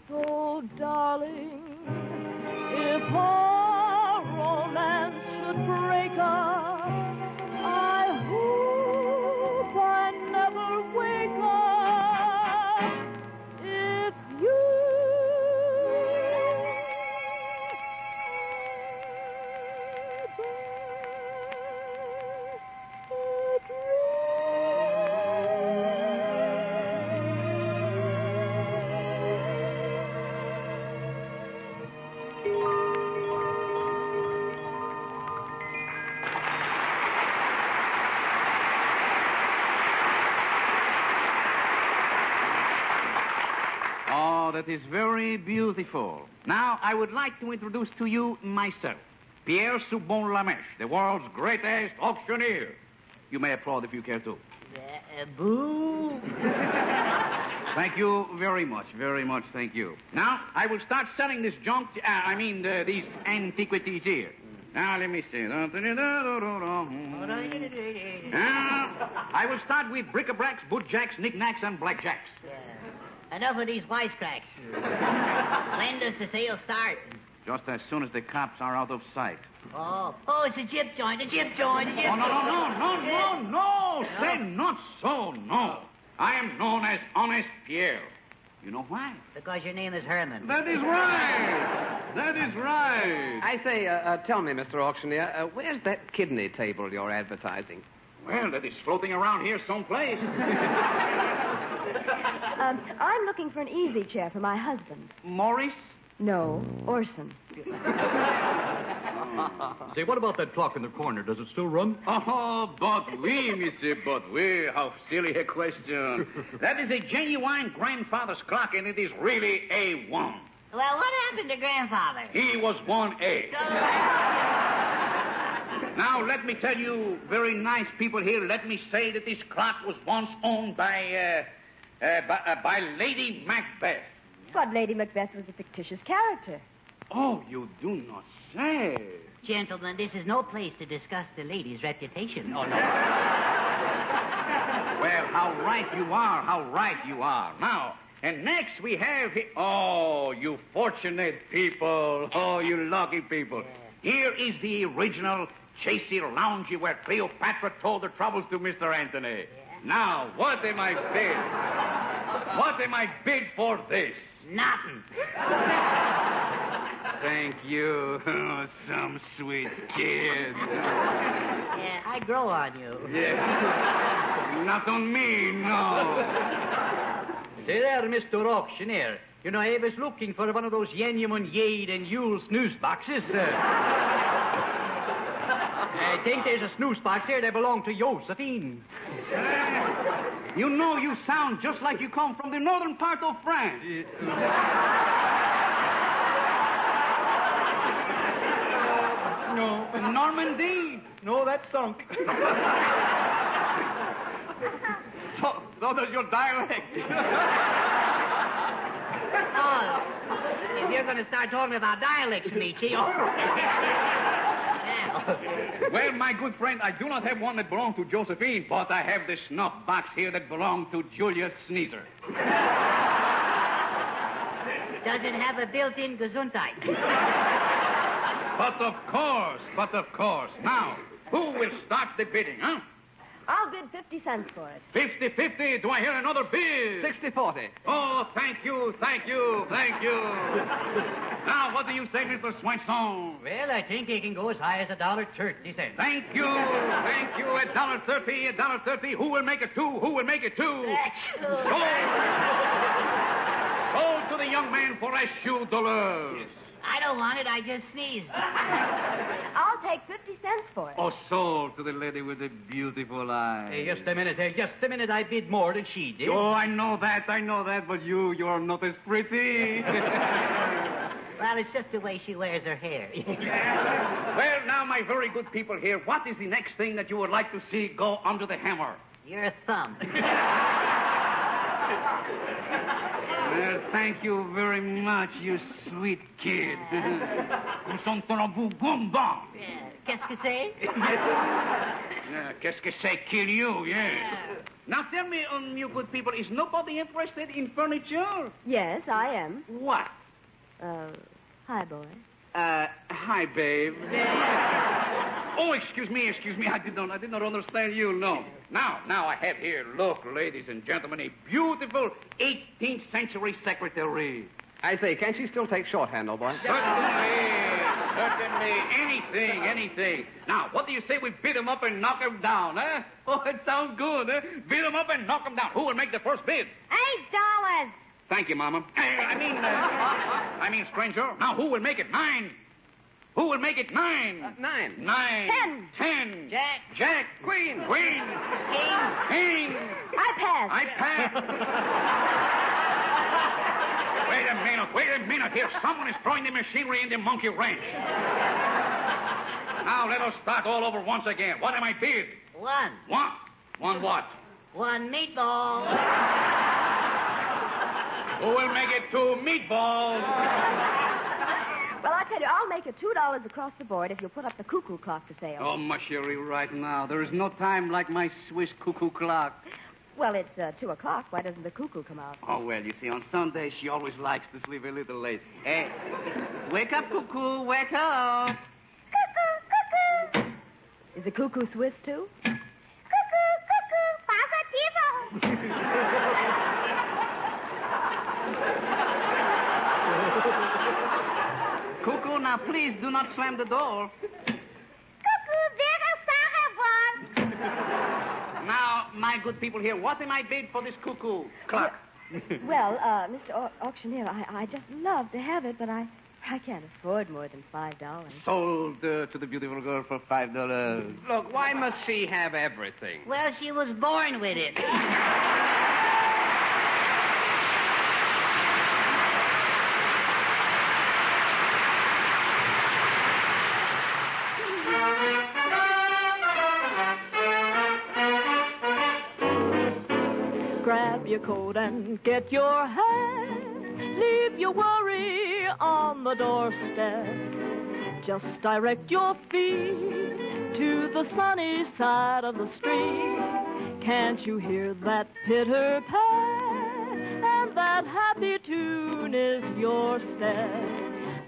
So, darling, if our romance should break up, I hope I never wake up. If you Oh, that is very beautiful. Now, I would like to introduce to you myself, Pierre Soubon-Lamèche, the world's greatest auctioneer. You may applaud if you care to. Boo. Thank you very much, thank you. Now, I will start selling this junk, these antiquities here. Now, let me see. Now, I will start with bric-a-bracs, bootjacks, knickknacks, and blackjacks. Enough of these wisecracks. When does the sale start? just as soon as the cops are out of sight. Oh, it's a gyp joint, a gyp joint, a gyp Oh, joint. no. Say not so, no. I am known as Honest Pierre. You know why? Because your name is Herman. That is right. That is right. I say, tell me, Mr. Auctioneer, where's that kidney table you're advertising? Well, that is floating around here someplace. I'm looking for an easy chair for my husband. Maurice? No, Orson. Say, what about that clock in the corner? Does it still run? Oh, but oui, monsieur, but oui. How silly a question. That is a genuine grandfather's clock, and it is really A1. Well, what happened to grandfather? He was 1A. Now, let me tell you, very nice people here, let me say that this clock was once owned by Lady Macbeth. But Lady Macbeth was a fictitious character. Oh, you do not say. Gentlemen, this is no place to discuss the lady's reputation. Oh, no. Well, how right you are. Now, and next we have... Oh, you fortunate people. Oh, you lucky people. Here is the original Chasey Loungy where Cleopatra told her troubles to Mr. Anthony. Now, what am I bid? What am I bid for this? Nothing. Thank you. Oh, some sweet kid. Yeah, I grow on you. Yeah. Not on me, no. Say there, Mr. Auctioneer. You know, I was looking for one of those Yenyamon Yade and Yule snooze boxes. I think there's a snooze box here that belonged to Josephine. You know, you sound just like you come from the northern part of France. No. Normandy? No, that's sunk. So does your dialect. Oh, if you're going to start talking about dialects, Michi, Well, my good friend, I do not have one that belonged to Josephine, but I have the snuff box here that belonged to Julius Sneezer. does it have a built-in Gesundheit? But of course. Now, who will start the bidding, huh? I'll bid 50 cents for it. 50-50. Do I hear another bid? 60-40. Oh, thank you. Now, what do you say, Mr. Swanson? Well, I think he can go as high as $1.30. Thank you. $1.30. Who will make it two? Sold to the young man for $1. I don't want it. I just sneezed. I'll take 50 cents for it. Oh, sold to the lady with the beautiful eyes. Hey, just a minute. I bid more than she did. Oh, I know that, but you're not as pretty. Well, it's just the way she wears her hair. Well, now, my very good people here, what is the next thing that you would like to see go under the hammer? Your thumb. Well, thank you very much, you sweet kid. Qu'est-ce que c'est? Qu'est-ce que c'est, kill you, yes. Now tell me, you good people, is nobody interested in furniture? Yes, I am. What? Hi, boy. Hi, babe. Oh, excuse me. I did not understand you, no. Now I have here, look, ladies and gentlemen, a beautiful 18th century secretary. I say, can't she still take shorthand, old boy? Certainly. Anything. Now, what do you say we beat him up and knock him down, huh? Oh, it sounds good, huh? Beat him up and knock him down. Who will make the first bid? $8. Thank you, Mama. I mean, stranger. Now, who will make it? 9. Who will make it? 9. 9. 9. 10. Jack. Queen. King. I pass. Wait a minute. Here, someone is throwing the machinery in the monkey wrench. Now, let us start all over once again. What am I bid? 1. One what? 1 meatball. Who will make it 2 meatballs? Well, I tell you, I'll make it $2 across the board if you'll put up the cuckoo clock for sale. Oh, ma chérie, right now. There is no time like my Swiss cuckoo clock. Well, it's 2 o'clock. Why doesn't the cuckoo come out? Oh, well, you see, on Sunday, she always likes to sleep a little late. Hey, wake up, cuckoo, wake up. Is the cuckoo Swiss, too? Cuckoo, now please do not slam the door. Now, my good people here, what am I bid for this cuckoo clock? Well, Mr. Auctioneer, I just love to have it, but I can't afford more than $5. Sold to the beautiful girl for $5. Look, why must she have everything? Well, she was born with it. Grab your coat and get your hat. Leave your worry on the doorstep. Just direct your feet to the sunny side of the street. Can't you hear that pitter-pat? And that happy tune is your step.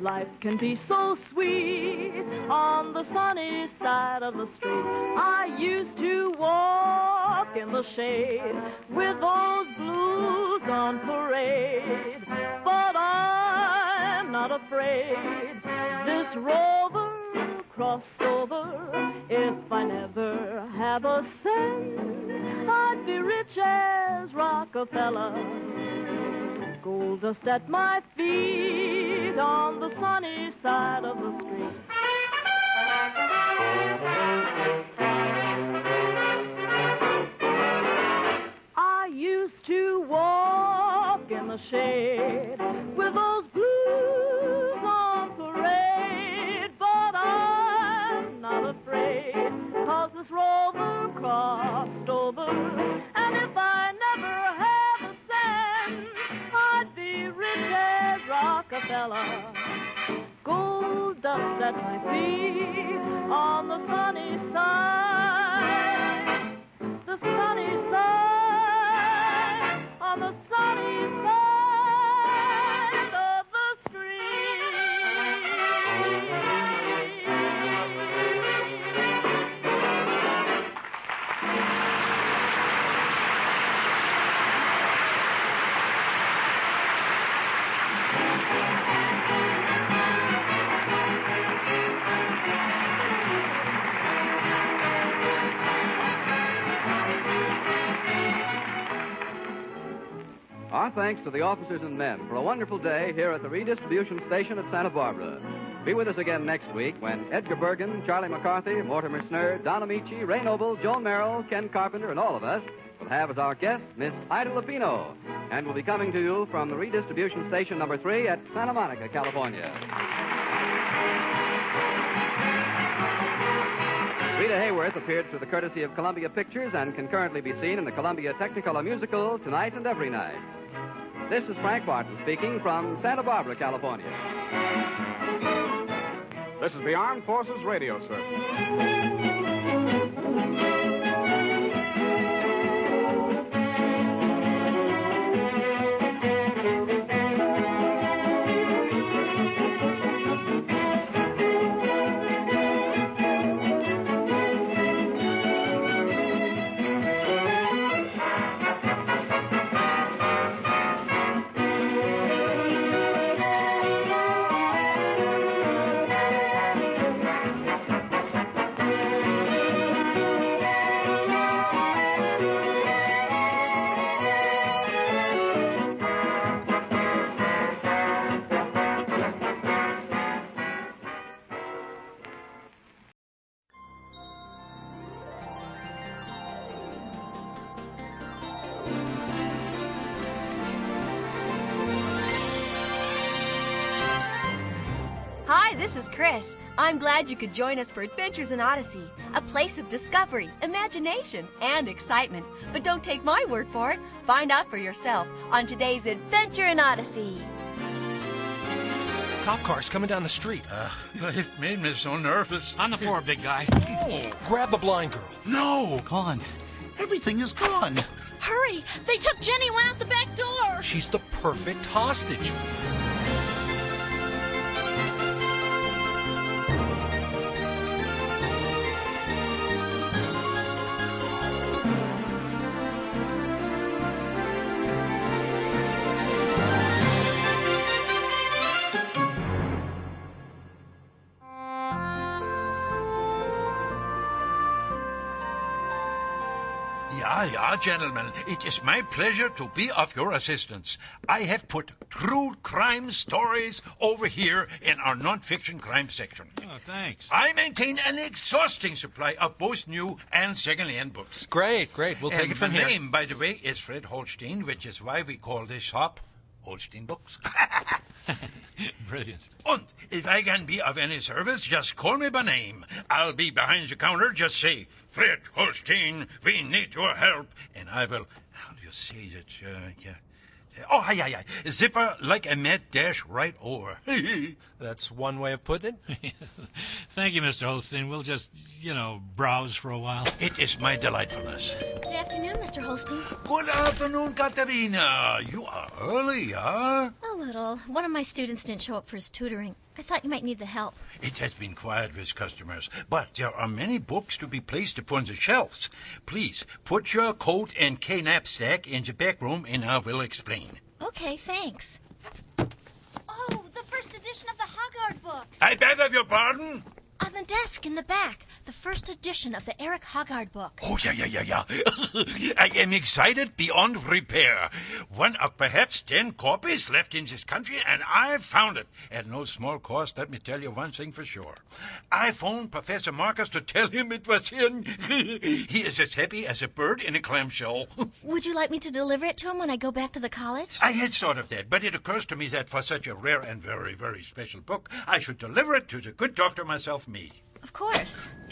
Life can be so sweet on the sunny side of the street. I used to walk in the shade with those blues on parade, but I'm not afraid. This rover crossed over. If I never have a cent, I'd be rich as Rockefeller. Gold dust at my feet on the sunny side of the street. I used to walk in the shade with those blues on parade, but I'm not afraid, 'cause this rover crossed over, and if I never have a cent, I'd be rich as Rockefeller. Gold dust at my feet on the sunny side. The sunny side, on the sunny side of the Our thanks to the officers and men for a wonderful day here at the redistribution station at Santa Barbara. Be with us again next week when Edgar Bergen, Charlie McCarthy, Mortimer Snurr, Don Amici, Ray Noble, Joan Merrill, Ken Carpenter, and all of us will have as our guest Miss Ida Lupino, and will be coming to you from the redistribution station number 3 at Santa Monica, California. Rita Hayworth appeared through the courtesy of Columbia Pictures and can currently be seen in the Columbia Technicolor musical Tonight and Every Night. This is Frank Barton speaking from Santa Barbara, California. This is the Armed Forces Radio Service. Hi, this is Chris. I'm glad you could join us for Adventures in Odyssey, a place of discovery, imagination, and excitement. But don't take my word for it. Find out for yourself on today's Adventure in Odyssey. Cop car's coming down the street. It made me so nervous. On the floor, big guy. Oh. Grab the blind girl. No! Gone. Everything is gone. Hurry! They took Jenny and went out the back door! She's the perfect hostage. Ja, gentlemen, it is my pleasure to be of your assistance. I have put true crime stories over here in our non-fiction crime section. Oh, thanks. I maintain an exhausting supply of both new and second-hand books. Great. We'll take it from my here. name, by the way, is Fred Holstein, which is why we call this shop Holstein Books. Brilliant. And if I can be of any service, just call me by name. I'll be behind the counter. Just say, Fred Holstein, we need your help. And I will, how do you say it? Yeah. Zipper like a mad dash right over. That's one way of putting it. Thank you, Mr. Holstein. We'll just, browse for a while. It is my delightfulness. Good afternoon, Mr. Holstein. Good afternoon, Katerina. You are early, huh? A little. One of my students didn't show up for his tutoring. I thought you might need the help. It has been quiet with customers, but there are many books to be placed upon the shelves. Please, put your coat and knapsack in the back room, and I will explain. Okay, thanks. Oh, the first edition of the Hoggard book. I beg of your pardon? On the desk in the back, the first edition of the Eric Hoggard book. Oh, yeah. I am excited beyond repair. One of perhaps 10 copies left in this country, and I found it. At no small cost, let me tell you one thing for sure. I phoned Professor Marcus to tell him it was in. He is as happy as a bird in a clamshell. Would you like me to deliver it to him when I go back to the college? I had thought of that, but it occurs to me that for such a rare and very, very special book, I should deliver it to the good doctor myself, me. Of course.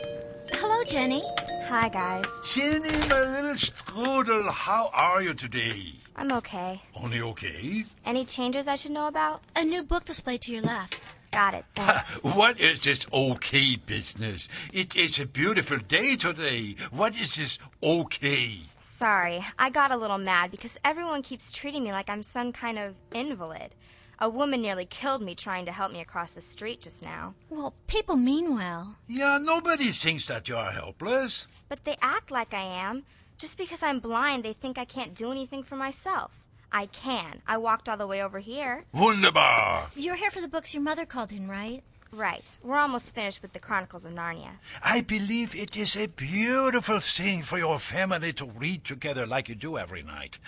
Hello, Jenny. Hi, guys. Jenny, my little strudel, how are you today? I'm okay. Only okay? Any changes I should know about? A new book display to your left. Got it, thanks. What is this okay business? It is a beautiful day today. What is this okay? Sorry, I got a little mad because everyone keeps treating me like I'm some kind of invalid. A woman nearly killed me trying to help me across the street just now. Well, people mean well. Yeah, nobody thinks that you're helpless. But they act like I am. Just because I'm blind, they think I can't do anything for myself. I can. I walked all the way over here. Wunderbar. You're here for the books your mother called in, right? Right. We're almost finished with the Chronicles of Narnia. I believe it is a beautiful thing for your family to read together like you do every night.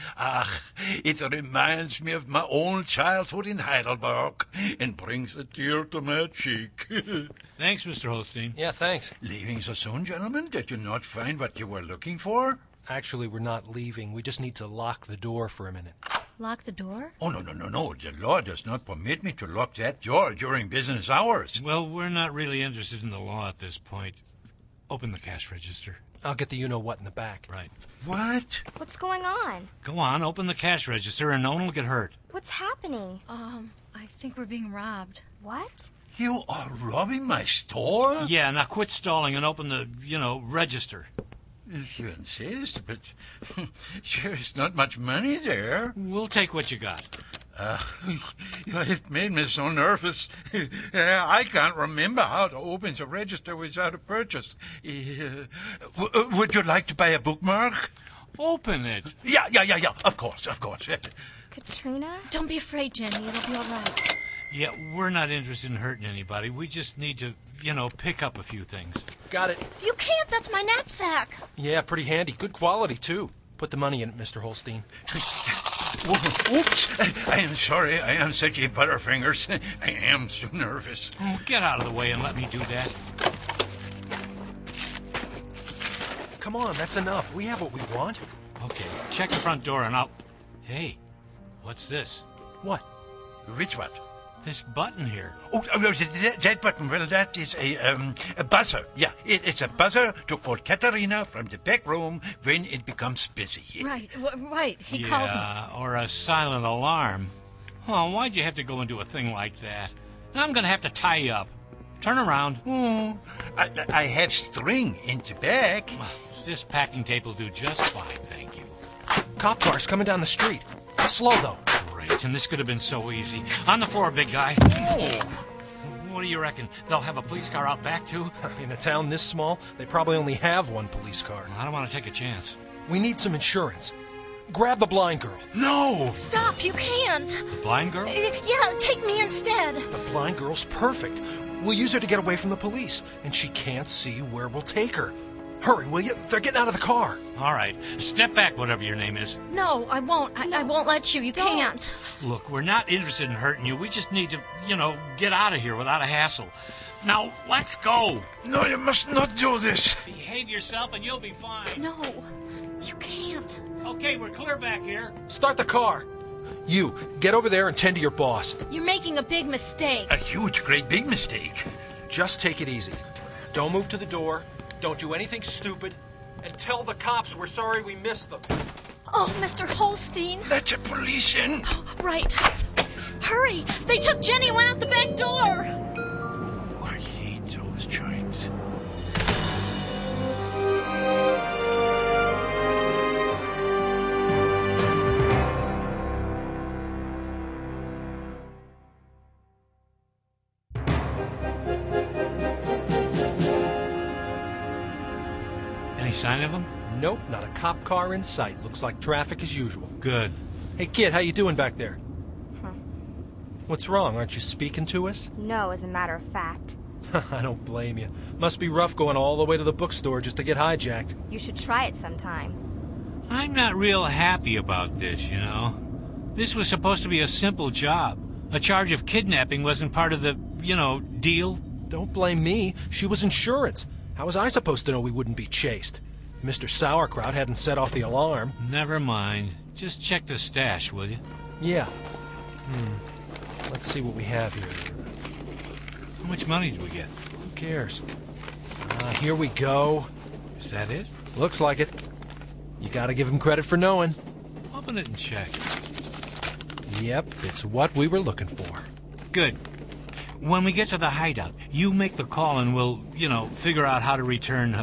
It reminds me of my own childhood in Heidelberg and brings a tear to my cheek. Thanks, Mr. Holstein. Yeah, thanks. Leaving so soon, gentlemen? Did you not find what you were looking for? Actually, we're not leaving. We just need to lock the door for a minute. Lock the door? Oh, no. The law does not permit me to lock that door during business hours. Well, we're not really interested in the law at this point. Open the cash register. I'll get the you-know-what in the back. Right. What? What's going on? Go on, open the cash register and no one will get hurt. What's happening? I think we're being robbed. What? You are robbing my store? Yeah, now quit stalling and open the, register. If you insist, but there's not much money there. We'll take what you got. It made me so nervous. I can't remember how to open the register without a purchase. Would you like to buy a bookmark? Open it. Yeah. Of course. Katrina? Don't be afraid, Jenny. It'll be all right. Yeah, we're not interested in hurting anybody. We just need to, pick up a few things. Got it. You can't. That's my knapsack. Yeah, pretty handy. Good quality, too. Put the money in it, Mr. Holstein. Oops. I am sorry. I am such a butterfingers. I am so nervous. Oh, get out of the way and let me do that. Come on, that's enough. We have what we want. Okay, check the front door and I'll... Hey, what's this? What? Which what? This button here. Oh, that button. Well, that is a buzzer. Yeah, it's a buzzer to call Katerina from the back room when it becomes busy. Right. He calls me. Yeah, or a silent alarm. Oh, why'd you have to go into a thing like that? Now I'm going to have to tie you up. Turn around. Oh, I have string in the back. This packing tape will do just fine, thank you. Cop car's coming down the street. Slow, though. Great, and this could have been so easy. On the floor, big guy. Oh. What do you reckon? They'll have a police car out back, too? In a town this small, they probably only have one police car. I don't want to take a chance. We need some insurance. Grab the blind girl. No! Stop, you can't. The blind girl? Yeah, take me instead. The blind girl's perfect. We'll use her to get away from the police, and she can't see where we'll take her. Hurry, will you? They're getting out of the car. All right. Step back, whatever your name is. No, I won't. I won't let you. You can't. Look, we're not interested in hurting you. We just need to, get out of here without a hassle. Now, let's go. No, you must not do this. Behave yourself and you'll be fine. No, you can't. Okay, we're clear back here. Start the car. You, get over there and tend to your boss. You're making a big mistake. A huge, great big mistake. Just take it easy. Don't move to the door. Don't do anything stupid. And tell the cops we're sorry we missed them. Oh, Mr. Holstein. Let the police in. Right. Hurry! They took Jenny and went out the back door. Oh, I hate those chimes. Any sign of him? Nope, not a cop car in sight. Looks like traffic as usual. Good. Hey, kid, how you doing back there? Huh. What's wrong? Aren't you speaking to us? No, as a matter of fact. I don't blame you. Must be rough going all the way to the bookstore just to get hijacked. You should try it sometime. I'm not real happy about this, This was supposed to be a simple job. A charge of kidnapping wasn't part of the, deal. Don't blame me. She was insurance. How was I supposed to know we wouldn't be chased? Mr. Sauerkraut hadn't set off the alarm. Never mind. Just check the stash, will you? Yeah. Let's see what we have here. How much money did we get? Who cares? Here we go. Is that it? Looks like it. You gotta give him credit for knowing. Open it and check. Yep, it's what we were looking for. Good. When we get to the hideout, you make the call and we'll, figure out how to return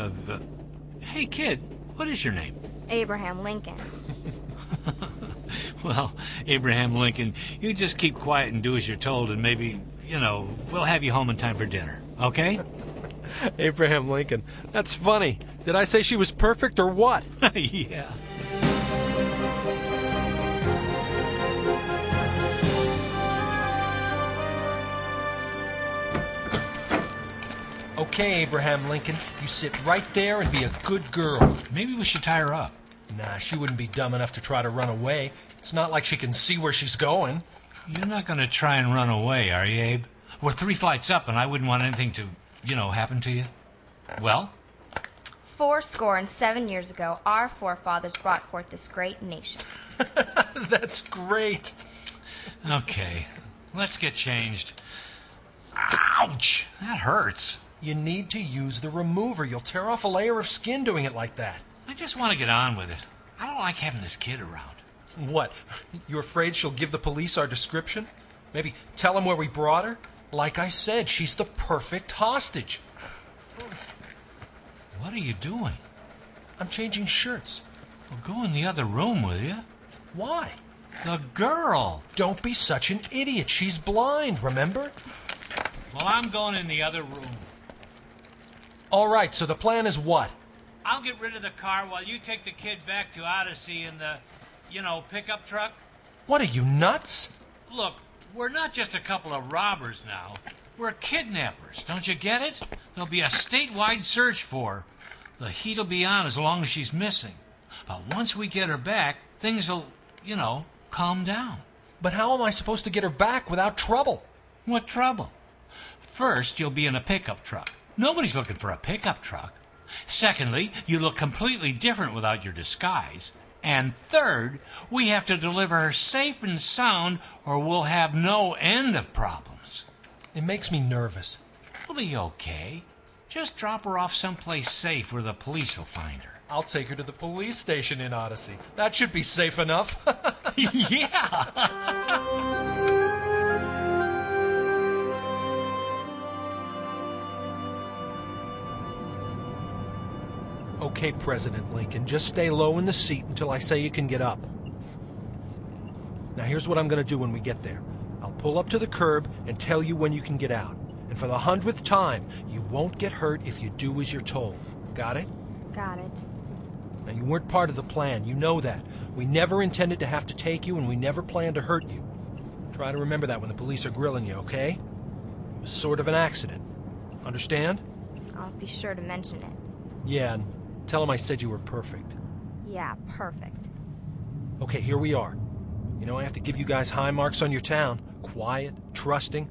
Hey, kid, what is your name? Abraham Lincoln. Well, Abraham Lincoln, you just keep quiet and do as you're told, and maybe, we'll have you home in time for dinner, okay? Abraham Lincoln. That's funny. Did I say she was perfect or what? Yeah. Okay, Abraham Lincoln, you sit right there and be a good girl. Maybe we should tie her up. Nah, she wouldn't be dumb enough to try to run away. It's not like she can see where she's going. You're not going to try and run away, are you, Abe? We're 3 flights up, and I wouldn't want anything to, happen to you. Well? 77 years ago, our forefathers brought forth this great nation. That's great. Okay, let's get changed. Ouch! That hurts. You need to use the remover. You'll tear off a layer of skin doing it like that. I just want to get on with it. I don't like having this kid around. What? You afraid she'll give the police our description? Maybe tell them where we brought her? Like I said, she's the perfect hostage. What are you doing? I'm changing shirts. Well, go in the other room, will you? Why? The girl. Don't be such an idiot. She's blind, remember? Well, I'm going in the other room. All right, so the plan is what? I'll get rid of the car while you take the kid back to Odyssey in the, pickup truck. What, are you nuts? Look, we're not just a couple of robbers now. We're kidnappers. Don't you get it? There'll be a statewide search for her. The heat'll be on as long as she's missing. But once we get her back, things'll, calm down. But how am I supposed to get her back without trouble? What trouble? First, you'll be in a pickup truck. Nobody's looking for a pickup truck. Secondly, you look completely different without your disguise. And third, we have to deliver her safe and sound or we'll have no end of problems. It makes me nervous. It'll be okay. Just drop her off someplace safe where the police will find her. I'll take her to the police station in Odyssey. That should be safe enough. Yeah! Okay, Okay, President Lincoln, just stay low in the seat until I say you can get up. Now here's what I'm going to do when we get there. I'll pull up to the curb and tell you when you can get out. And for the 100th time, you won't get hurt if you do as you're told. Got it? Got it. Now, you weren't part of the plan. You know that. We never intended to have to take you, and we never planned to hurt you. Try to remember that when the police are grilling you, okay? It was sort of an accident. Understand? I'll be sure to mention it. Yeah, and tell them I said you were perfect. Yeah, perfect. Okay, here we are. You know, I have to give you guys high marks on your town. Quiet, trusting.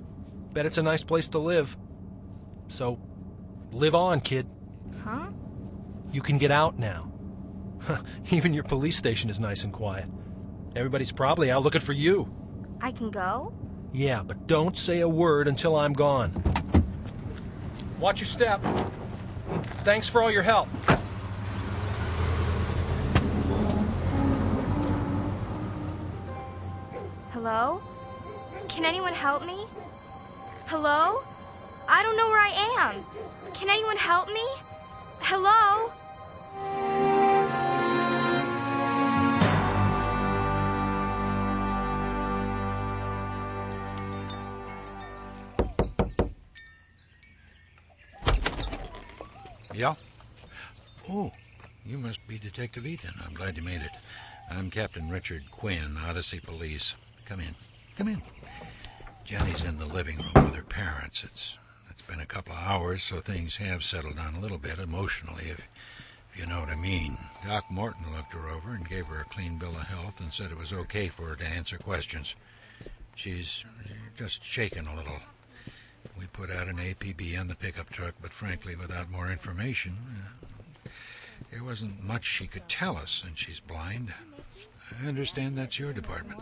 Bet it's a nice place to live. So, live on, kid. Huh? You can get out now. Even your police station is nice and quiet. Everybody's probably out looking for you. I can go? Yeah, but don't say a word until I'm gone. Watch your step. Thanks for all your help. Hello? Can anyone help me? Hello? I don't know where I am. Can anyone help me? Hello? Yeah? Oh, you must be Detective Ethan. I'm glad you made it. I'm Captain Richard Quinn, Odyssey Police. Come in. Come in. Jenny's in the living room with her parents. It's been a couple of hours, so things have settled down a little bit emotionally, if you know what I mean. Doc Morton looked her over and gave her a clean bill of health and said it was okay for her to answer questions. She's just shaking a little. We put out an APB on the pickup truck, but frankly, without more information, there wasn't much she could tell us, and she's blind. I understand that's your department.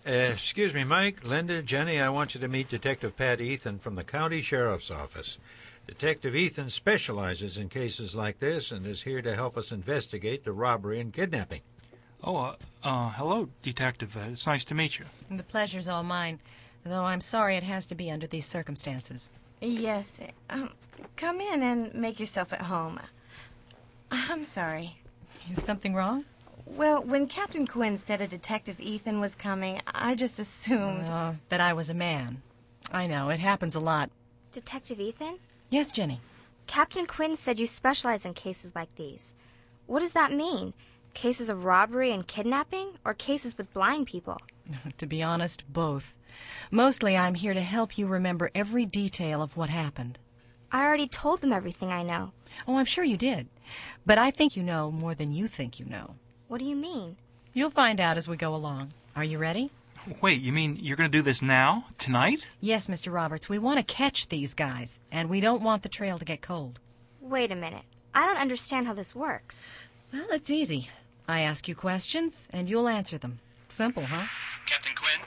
Excuse me, Mike, Linda, Jenny, I want you to meet Detective Pat Ethan from the County Sheriff's Office. Detective Ethan specializes in cases like this and is here to help us investigate the robbery and kidnapping. Hello, Detective. It's nice to meet you. The pleasure's all mine, though I'm sorry it has to be under these circumstances. Yes. Come in and make yourself at home. I'm sorry. Is something wrong? Well, when Captain Quinn said a Detective Ethan was coming, I just assumed... that I was a man. I know, it happens a lot. Detective Ethan? Yes, Jenny? Captain Quinn said you specialize in cases like these. What does that mean? Cases of robbery and kidnapping, or cases with blind people? To be honest, both. Mostly I'm here to help you remember every detail of what happened. I already told them everything I know. Oh, I'm sure you did. But I think you know more than you think you know. What do you mean? You'll find out as we go along. Are you ready? Wait, you mean you're going to do this now? Tonight? Yes, Mr. Roberts. We want to catch these guys, and we don't want the trail to get cold. Wait a minute. I don't understand how this works. Well, it's easy. I ask you questions, and you'll answer them. Simple, huh? Captain Quinn?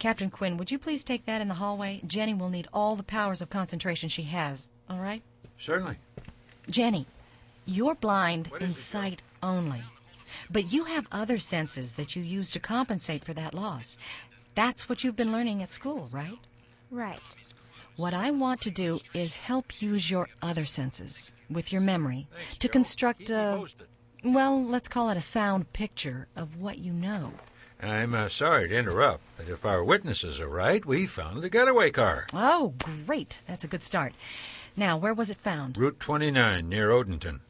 Captain Quinn, would you please take that in the hallway? Jenny will need all the powers of concentration she has, all right? Certainly. Jenny, you're blind in sight only. But you have other senses that you use to compensate for that loss. That's what you've been learning at school, right? Right. What I want to do is help use your other senses, with your memory, to construct a, well, let's call it a sound picture of what you know. I'm sorry to interrupt, but if our witnesses are right, we found the getaway car. Oh, great. That's a good start. Now, where was it found? Route 29, near Odenton.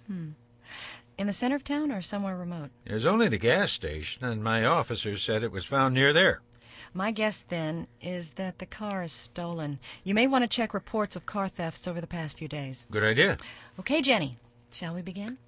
In the center of town or somewhere remote? There's only the gas station, and my officer said it was found near there. My guess, then, is that the car is stolen. You may want to check reports of car thefts over the past few days. Good idea. Okay, Jenny. Shall we begin?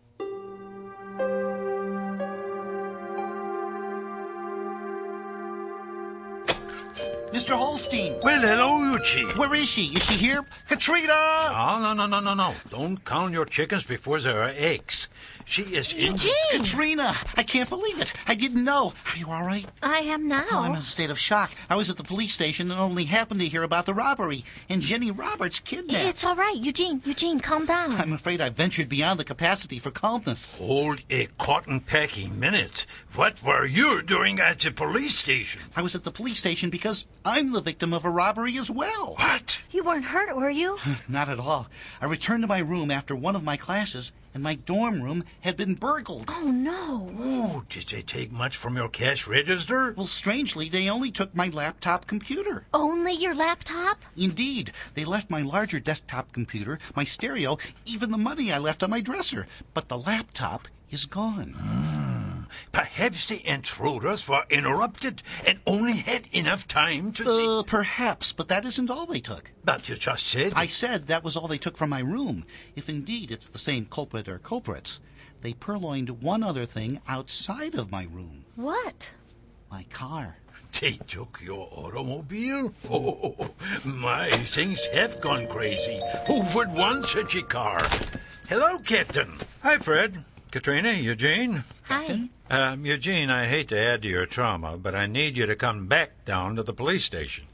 Mr. Holstein! Well, hello, Eugene. Where is she? Is she here? Katrina! Oh, no. Don't count your chickens before there are eggs. She is in... Eugene! Katrina! I can't believe it. I didn't know. Are you all right? I am now. Oh, I'm in a state of shock. I was at the police station and only happened to hear about the robbery and Jenny Roberts kidnapped. It's all right, Eugene. Eugene, calm down. I'm afraid I ventured beyond the capacity for calmness. Hold a cotton-packing minute. What were you doing at the police station? I was at the police station because I'm the victim of a robbery as well. What? You weren't hurt, were you? Not at all. I returned to my room after one of my classes, and my dorm room had been burgled. Oh, no. Ooh, did they take much from your cash register? Well, strangely, they only took my laptop computer. Only your laptop? Indeed. They left my larger desktop computer, my stereo, even the money I left on my dresser. But the laptop is gone. Perhaps the intruders were interrupted and only had enough time to see... Perhaps, but that isn't all they took. But you just said... I said that was all they took from my room. If indeed it's the same culprit or culprits, they purloined one other thing outside of my room. What? My car. They took your automobile? Oh, my, things have gone crazy. Who would want such a car? Hello, Captain. Hi, Fred. Katrina, Eugene. Hi. Eugene, I hate to add to your trauma, but I need you to come back down to the police station.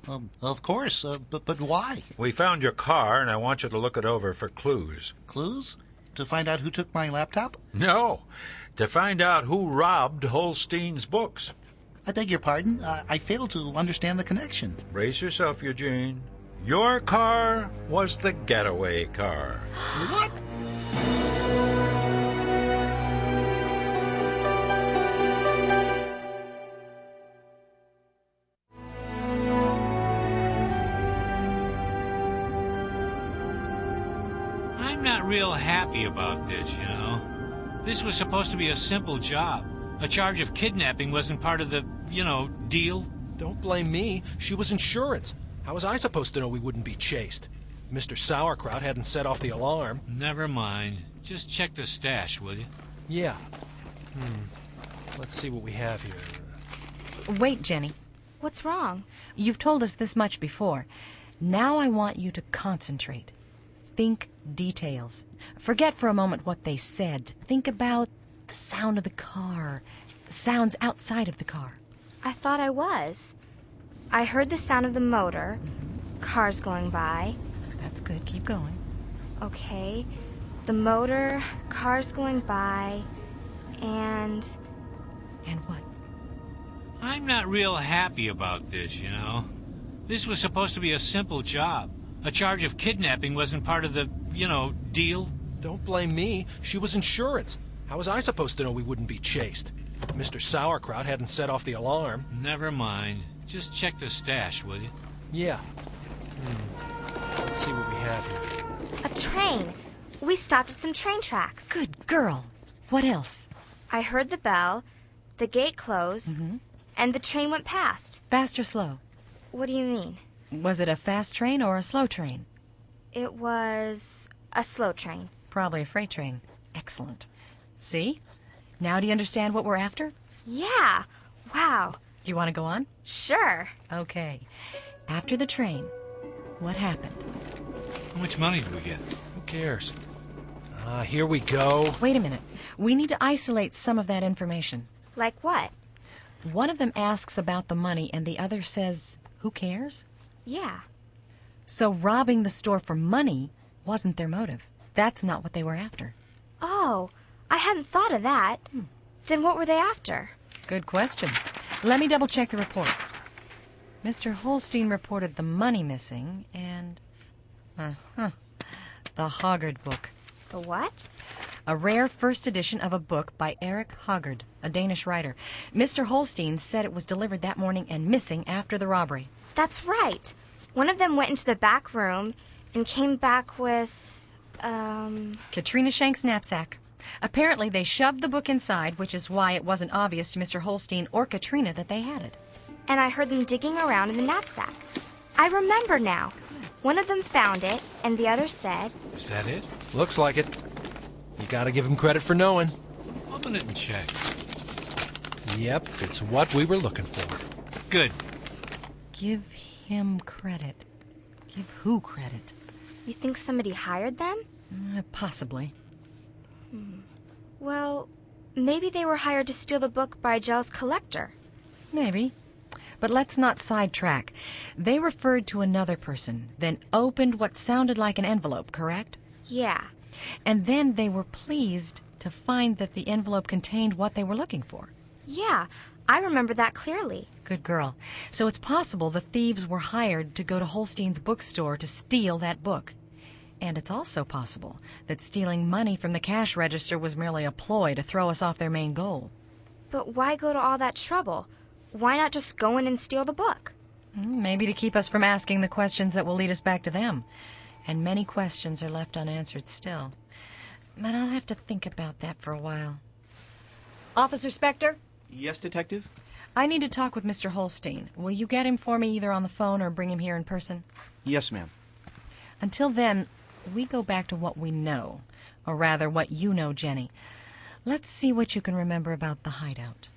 Of course, but why? We found your car, and I want you to look it over for clues. Clues? To find out who took my laptop? No, to find out who robbed Holstein's books. I beg your pardon? I fail to understand the connection. Brace yourself, Eugene. Your car was the getaway car. What? I'm not real happy about this, you know. This was supposed to be a simple job. A charge of kidnapping wasn't part of the, deal. Don't blame me. She was insurance. How was I supposed to know we wouldn't be chased? Mr. Sauerkraut hadn't set off the alarm. Never mind. Just check the stash, will you? Yeah. Let's see what we have here. Wait, Jenny. What's wrong? You've told us this much before. Now I want you to concentrate. Think details. Forget for a moment what they said. Think about the sound of the car, the sounds outside of the car. I thought I was. I heard the sound of the motor, cars going by. That's good. Keep going. Okay. The motor, cars going by, and... And what? I'm not real happy about this, you know. This was supposed to be a simple job. A charge of kidnapping wasn't part of the, deal. Don't blame me. She was insurance. How was I supposed to know we wouldn't be chased? Mr. Sauerkraut hadn't set off the alarm. Never mind. Just check the stash, will you? Yeah. Let's see what we have here. A train. We stopped at some train tracks. Good girl. What else? I heard the bell, the gate closed, and the train went past. Fast or slow? What do you mean? Was it a fast train or a slow train? It was a slow train. Probably a freight train. Excellent. See? Now do you understand what we're after? Yeah. Wow. Do you want to go on? Sure. Okay. After the train, what happened? How much money did we get? Who cares? Here we go. Wait a minute. We need to isolate some of that information. Like what? One of them asks about the money and the other says, who cares? Yeah. So robbing the store for money wasn't their motive. That's not what they were after. Oh, I hadn't thought of that. Then what were they after? Good question. Let me double-check the report. Mr. Holstein reported the money missing and... the Hoggard book. The what? A rare first edition of a book by Eric Hoggard, a Danish writer. Mr. Holstein said it was delivered that morning and missing after the robbery. That's right. One of them went into the back room and came back with, Katrina Shank's knapsack. Apparently they shoved the book inside, which is why it wasn't obvious to Mr. Holstein or Katrina that they had it. And I heard them digging around in the knapsack. I remember now. One of them found it, and the other said... Is that it? Looks like it. You gotta give him credit for knowing. Open it and check. Yep, it's what we were looking for. Good. Give him credit. Give who credit? You think somebody hired them? Possibly. Well, maybe they were hired to steal the book by a jealous collector. Maybe. But let's not sidetrack. They referred to another person, then opened what sounded like an envelope, correct? Yeah. And then they were pleased to find that the envelope contained what they were looking for. Yeah, I remember that clearly. Good girl. So it's possible the thieves were hired to go to Holstein's bookstore to steal that book. And it's also possible that stealing money from the cash register was merely a ploy to throw us off their main goal. But why go to all that trouble? Why not just go in and steal the book? Maybe to keep us from asking the questions that will lead us back to them. And many questions are left unanswered still. But I'll have to think about that for a while. Officer Spector? Yes, Detective? I need to talk with Mr. Holstein. Will you get him for me either on the phone or bring him here in person? Yes, ma'am. Until then, we go back to what we know. Or rather, what you know, Jenny. Let's see what you can remember about the hideout.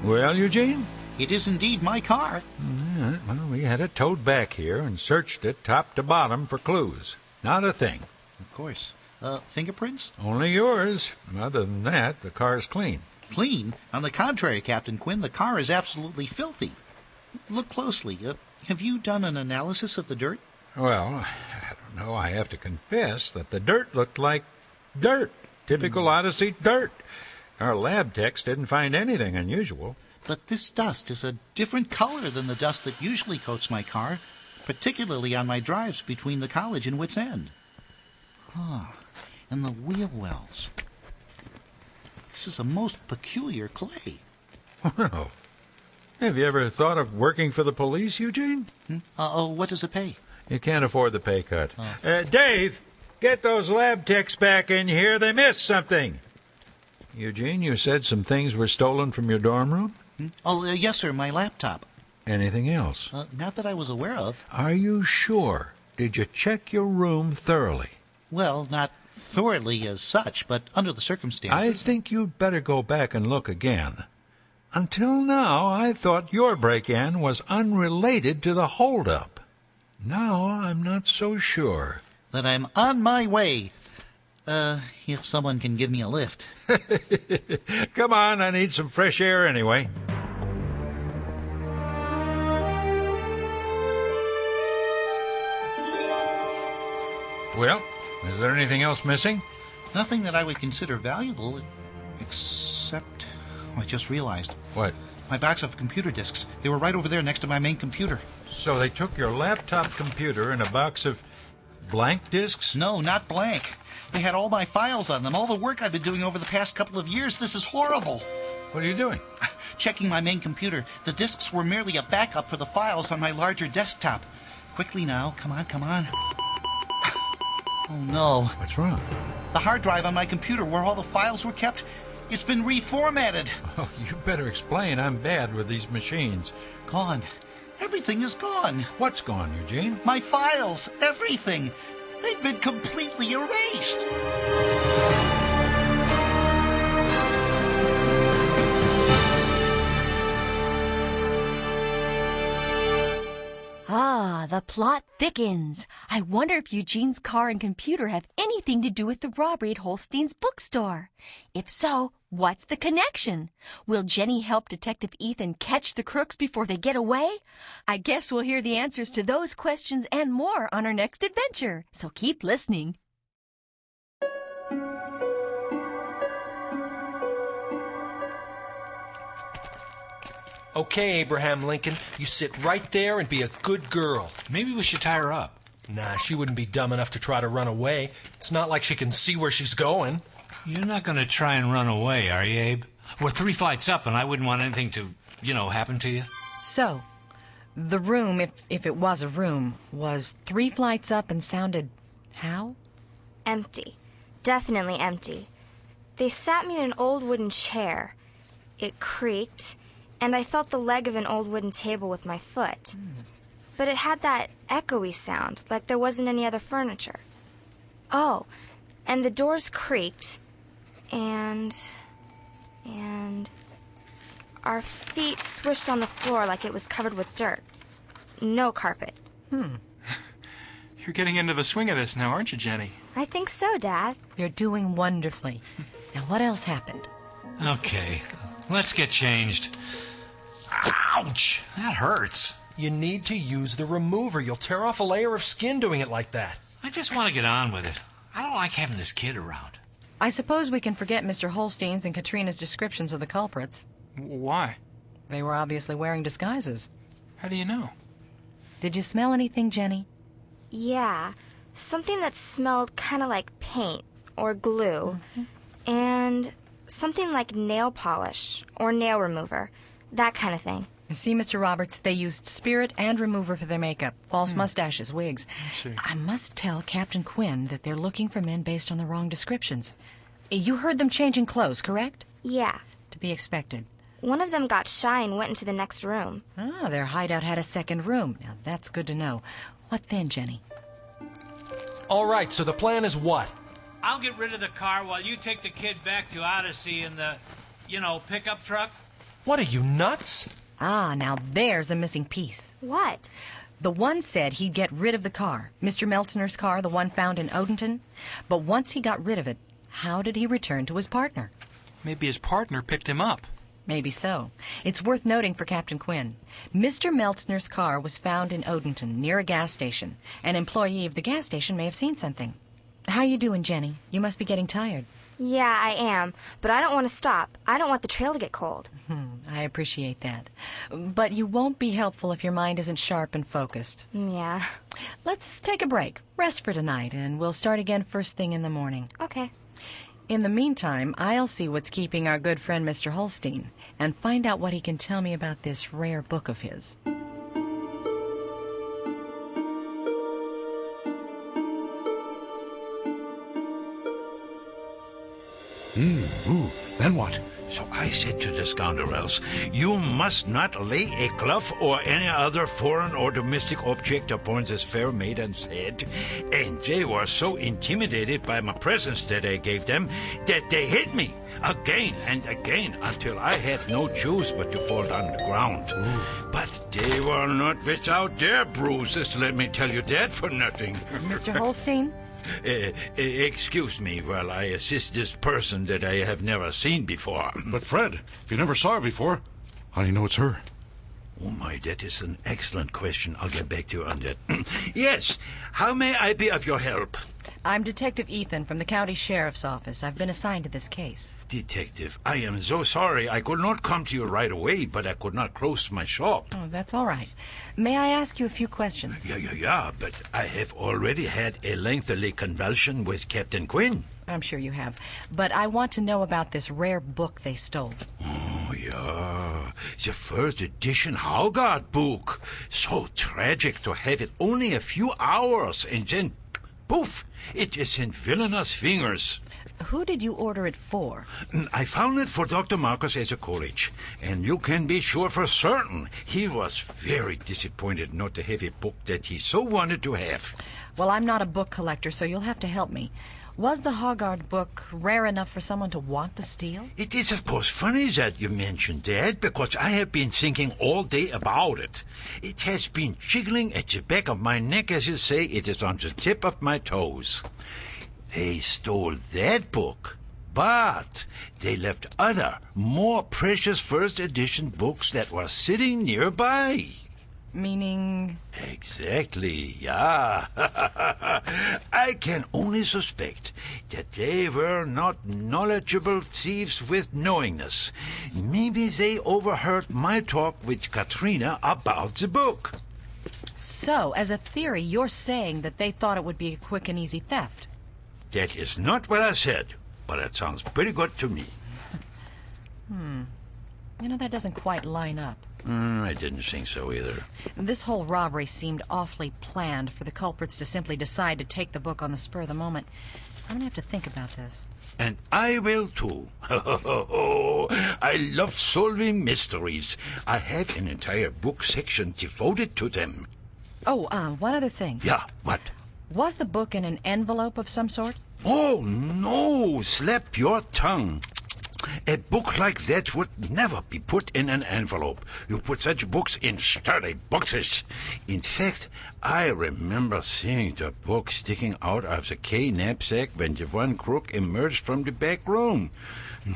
Well, Eugene? It is indeed my car. Well, we had it towed back here and searched it top to bottom for clues. Not a thing. Of course. Fingerprints? Only yours. Other than that, the car's clean. Clean? On the contrary, Captain Quinn, the car is absolutely filthy. Look closely. Have you done an analysis of the dirt? Well, I don't know. I have to confess that the dirt looked like dirt. Typical Odyssey dirt. Our lab techs didn't find anything unusual. But this dust is a different color than the dust that usually coats my car, particularly on my drives between the college and Wits End. And the wheel wells. This is a most peculiar clay. Well, have you ever thought of working for the police, Eugene? What does it pay? You can't afford the pay cut. Dave, get those lab techs back in here. They missed something. Eugene, you said some things were stolen from your dorm room? Yes, sir, my laptop. Anything else? Not that I was aware of. Are you sure? Did you check your room thoroughly? Well, not thoroughly as such, but under the circumstances. I think you'd better go back and look again. Until now, I thought your break-in was unrelated to the hold-up. Now I'm not so sure. Then I'm on my way. If someone can give me a lift. Come on, I need some fresh air anyway. Well, is there anything else missing? Nothing that I would consider valuable, except... I just realized. What? My box of computer disks. They were right over there next to my main computer. So they took your laptop computer and a box of blank disks? No, not blank. They had all my files on them, all the work I've been doing over the past couple of years. This is horrible. What are you doing? Checking my main computer. The disks were merely a backup for the files on my larger desktop. Quickly now. Come on, come on. Oh, no. What's wrong? The hard drive on my computer where all the files were kept, it's been reformatted. Oh, you better explain. I'm bad with these machines. Gone. Everything is gone. What's gone, Eugene? My files. Everything. They've been completely erased. Ah, the plot thickens. I wonder if Eugene's car and computer have anything to do with the robbery at Holstein's bookstore. If so, what's the connection? Will Jenny help Detective Ethan catch the crooks before they get away? I guess we'll hear the answers to those questions and more on our next adventure, so keep listening. Okay, Abraham Lincoln, you sit right there and be a good girl. Maybe we should tie her up. Nah, she wouldn't be dumb enough to try to run away. It's not like she can see where she's going. You're not going to try and run away, are you, Abe? We're 3 flights up, and I wouldn't want anything to, happen to you. So, the room, if it was a room, was 3 flights up and sounded how? Empty. Definitely empty. They sat me in an old wooden chair. It creaked, and I felt the leg of an old wooden table with my foot. But it had that echoey sound, like there wasn't any other furniture. Oh, and the doors creaked, and our feet swished on the floor like it was covered with dirt. No carpet. You're getting into the swing of this now, aren't you, Jenny? I think so, Dad. You're doing wonderfully. Now, what else happened? Okay, let's get changed. Ouch! That hurts. You need to use the remover. You'll tear off a layer of skin doing it like that. I just want to get on with it. I don't like having this kid around. I suppose we can forget Mr. Holstein's and Katrina's descriptions of the culprits. Why? They were obviously wearing disguises. How do you know? Did you smell anything, Jenny? Yeah, something that smelled kind of like paint or glue, and something like nail polish or nail remover, that kind of thing. You see, Mr. Roberts, they used spirit and remover for their makeup, false mustaches, wigs. I must tell Captain Quinn that they're looking for men based on the wrong descriptions. You heard them changing clothes, correct? Yeah. To be expected. One of them got shy and went into the next room. Ah, their hideout had a second room. Now, that's good to know. What then, Jenny? All right, so the plan is what? I'll get rid of the car while you take the kid back to Odyssey in the, pickup truck. What, are you nuts? Ah, now there's a missing piece. What? The one said he'd get rid of the car, Mr. Meltzner's car, the one found in Odenton. But once he got rid of it, how did he return to his partner? Maybe his partner picked him up. Maybe so. It's worth noting for Captain Quinn. Mr. Meltzner's car was found in Odenton, near a gas station. An employee of the gas station may have seen something. How you doing, Jenny? You must be getting tired. Yeah, I am, but I don't want to stop. I don't want the trail to get cold. I appreciate that. But you won't be helpful if your mind isn't sharp and focused. Yeah. Let's take a break, rest for tonight, and we'll start again first thing in the morning. Okay. In the meantime, I'll see what's keeping our good friend Mr. Holstein and find out what he can tell me about this rare book of his. Then what? So I said to the scoundrels, you must not lay a glove or any other foreign or domestic object upon this fair maiden's head. And they were so intimidated by my presence that I gave them that they hit me again and again until I had no choice but to fall on the ground. But they were not without their bruises, let me tell you that for nothing. Mr. Holstein? Excuse me while I assist this person that I have never seen before. But Fred, if you never saw her before, how do you know it's her? Oh my, that is an excellent question. I'll get back to you on that. Yes, how may I be of your help? I'm Detective Ethan from the County Sheriff's Office. I've been assigned to this case. Detective, I am so sorry. I could not come to you right away, but I could not close my shop. Oh, that's all right. May I ask you a few questions? Yeah, but I have already had a lengthy conversation with Captain Quinn. I'm sure you have. But I want to know about this rare book they stole. Oh, yeah. The first edition Haugard book. So tragic to have it only a few hours and then, poof, it is in villainous fingers. Who did you order it for? I found it for Dr. Marcus as a college, and you can be sure for certain he was very disappointed not to have a book that he so wanted to have. Well, I'm not a book collector, so you'll have to help me. Was the Haugard book rare enough for someone to want to steal? It is, of course, funny that you mentioned that, because I have been thinking all day about it. It has been jiggling at the back of my neck, as you say. It is on the tip of my toes. They stole that book, but they left other, more precious first edition books that were sitting nearby. Meaning? Exactly, yeah. I can only suspect that they were not knowledgeable thieves with knowingness. Maybe they overheard my talk with Katrina about the book. So, as a theory, you're saying that they thought it would be a quick and easy theft? That is not what I said, but it sounds pretty good to me. You know, that doesn't quite line up. I didn't think so either. This whole robbery seemed awfully planned for the culprits to simply decide to take the book on the spur of the moment. I'm gonna have to think about this. And I will too. I love solving mysteries. I have an entire book section devoted to them. Oh, one other thing. Yeah, what? Was the book in an envelope of some sort? Oh, no! Slap your tongue. A book like that would never be put in an envelope. You put such books in sturdy boxes. In fact, I remember seeing the book sticking out of the K knapsack when the one crook emerged from the back room.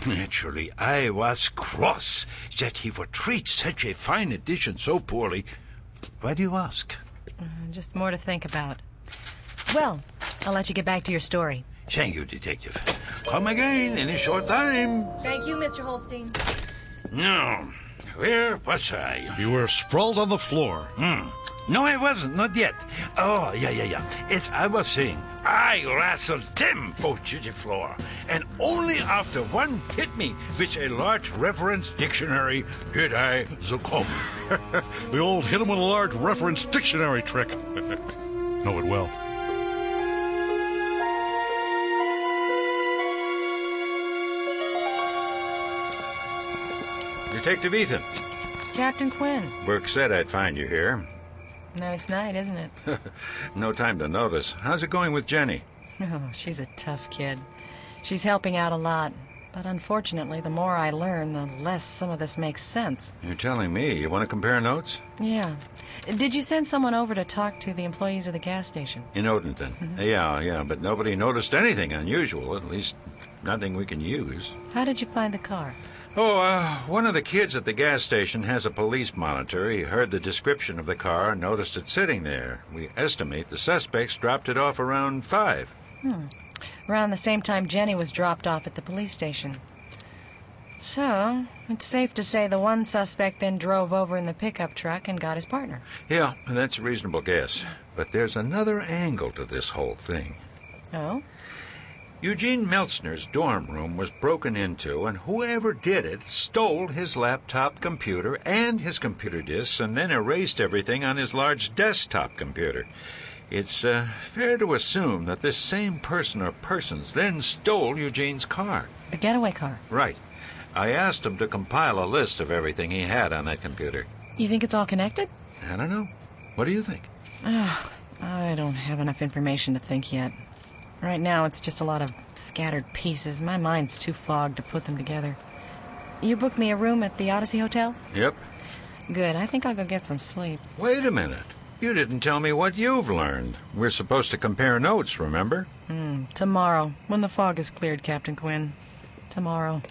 Naturally, I was cross that he would treat such a fine edition so poorly. Why do you ask? Just more to think about. Well, I'll let you get back to your story. Thank you, Detective. Come again in a short time. Thank you, Mr. Holstein. Now, where was I? You were sprawled on the floor. No, I wasn't, not yet. Oh, yeah. I was saying, I wrestled Tim both to the floor, and only after one hit me with a large reference dictionary did I succumb. The old hit him with a large reference dictionary trick. Know it well. Detective Ethan. Captain Quinn. Burke said I'd find you here. Nice night, isn't it? No time to notice. How's it going with Jenny? Oh, she's a tough kid. She's helping out a lot. But unfortunately, the more I learn, the less some of this makes sense. You're telling me. You want to compare notes? Yeah. Did you send someone over to talk to the employees of the gas station? In Odenton. Yeah, but nobody noticed anything unusual. At least, nothing we can use. How did you find the car? One of the kids at the gas station has a police monitor. He heard the description of the car and noticed it sitting there. We estimate the suspects dropped it off around 5. Around the same time Jenny was dropped off at the police station. So, it's safe to say the one suspect then drove over in the pickup truck and got his partner. Yeah, that's a reasonable guess. But there's another angle to this whole thing. Oh? Eugene Meltzner's dorm room was broken into, and whoever did it stole his laptop computer and his computer disks and then erased everything on his large desktop computer. It's fair to assume that this same person or persons then stole Eugene's car. The getaway car? Right. I asked him to compile a list of everything he had on that computer. You think it's all connected? I don't know. What do you think? I don't have enough information to think yet. Right now, it's just a lot of scattered pieces. My mind's too fogged to put them together. You booked me a room at the Odyssey Hotel? Yep. Good. I think I'll go get some sleep. Wait a minute. You didn't tell me what you've learned. We're supposed to compare notes, remember? Tomorrow, when the fog is cleared, Captain Quinn. Tomorrow.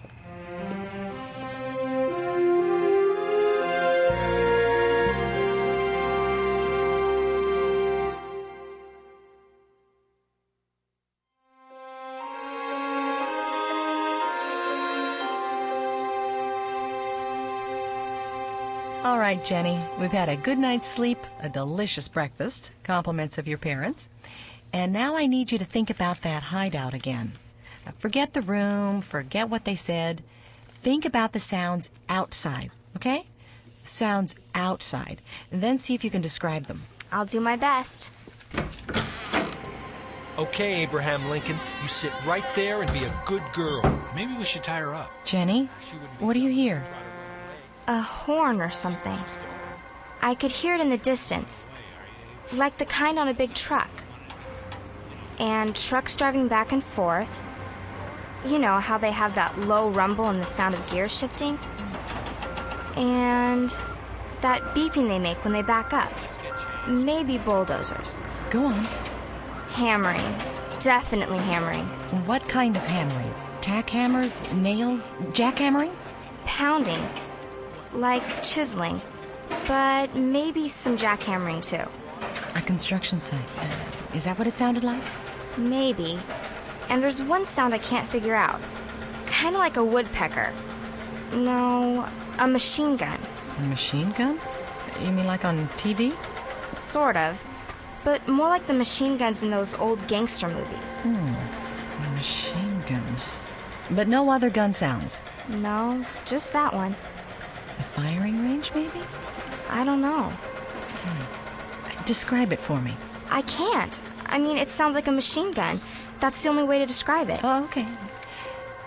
All right, Jenny, we've had a good night's sleep, a delicious breakfast, compliments of your parents, and now I need you to think about that hideout again. Now, forget the room, forget what they said. Think about the sounds outside, okay? Sounds outside, and then see if you can describe them. I'll do my best. Okay, Abraham Lincoln, you sit right there and be a good girl. Maybe we should tie her up. Jenny, what do you hear? A horn or something. I could hear it in the distance, like the kind on a big truck. And trucks driving back and forth. You know how they have that low rumble and the sound of gears shifting? And that beeping they make when they back up. Maybe bulldozers. Go on. Hammering. Definitely hammering. What kind of hammering? Tack hammers? Nails? Jackhammering? Pounding. Like chiseling. But maybe some jackhammering, too. A construction site. Is that what it sounded like? Maybe. And there's one sound I can't figure out. Kind of like a woodpecker. No, a machine gun. A machine gun? You mean like on TV? Sort of. But more like the machine guns in those old gangster movies. A machine gun. But no other gun sounds? No, just that one. A firing range, maybe? I don't know. Describe it for me. I can't. I mean, it sounds like a machine gun. That's the only way to describe it. Oh, okay.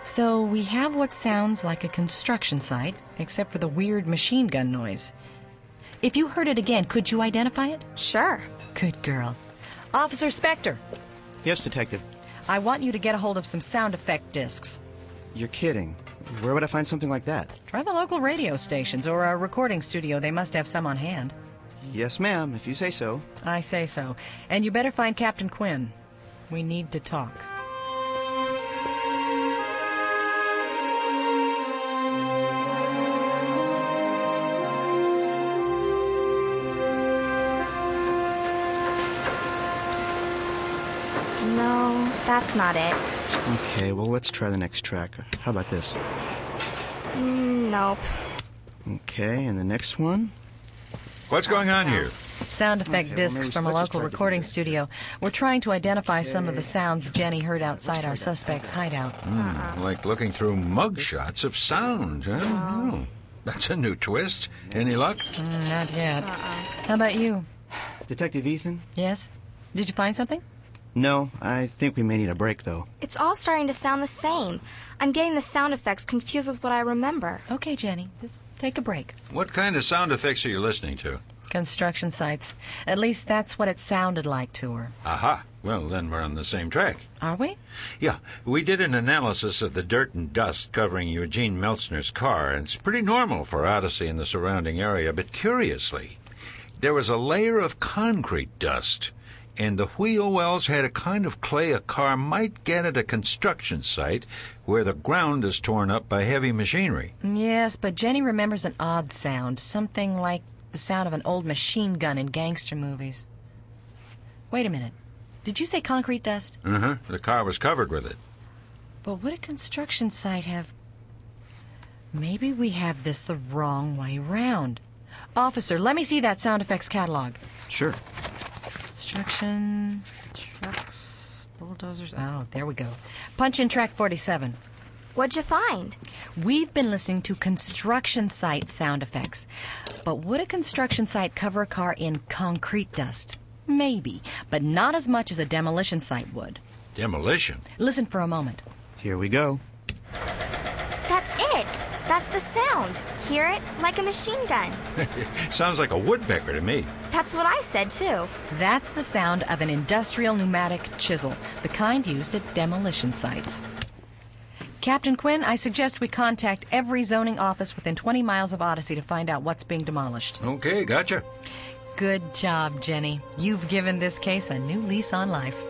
So we have what sounds like a construction site, except for the weird machine gun noise. If you heard it again, could you identify it? Sure. Good girl. Officer Spector. Yes, Detective. I want you to get a hold of some sound effect discs. You're kidding. Where would I find something like that? Try the local radio stations or a recording studio. They must have some on hand. Yes, ma'am, if you say so. I say so. And you better find Captain Quinn. We need to talk. No, that's not it. Okay, well, let's try the next track. How about this? Nope. Okay, and the next one? What's going on here? Sound effect discs from a local recording studio. We're trying to identify some of the sounds Jenny heard outside our suspect's hideout. Like looking through mug shots of sound, huh? Oh, that's a new twist. Any luck? Not yet. How about you? Detective Ethan? Yes? Did you find something? No, I think we may need a break, though. It's all starting to sound the same. I'm getting the sound effects confused with what I remember. Okay, Jenny, just take a break. What kind of sound effects are you listening to? Construction sites. At least that's what it sounded like to her. Aha. Well, then we're on the same track. Are we? Yeah. We did an analysis of the dirt and dust covering Eugene Meltzner's car, and it's pretty normal for Odyssey and the surrounding area, but curiously, there was a layer of concrete dust, and the wheel wells had a kind of clay a car might get at a construction site where the ground is torn up by heavy machinery. Yes, but Jenny remembers an odd sound, something like the sound of an old machine gun in gangster movies. Wait a minute. Did you say concrete dust? Uh-huh. The car was covered with it. But would a construction site have... Maybe we have this the wrong way round. Officer, let me see that sound effects catalog. Sure. Construction, trucks, bulldozers. Oh, there we go. Punch in track 47. What'd you find? We've been listening to construction site sound effects. But would a construction site cover a car in concrete dust? Maybe, but not as much as a demolition site would. Demolition? Listen for a moment. Here we go. That's it. That's the sound. Hear it? Like a machine gun. Sounds like a woodpecker to me. That's what I said, too. That's the sound of an industrial pneumatic chisel, the kind used at demolition sites. Captain Quinn, I suggest we contact every zoning office within 20 miles of Odyssey to find out what's being demolished. Okay, gotcha. Good job, Jenny. You've given this case a new lease on life.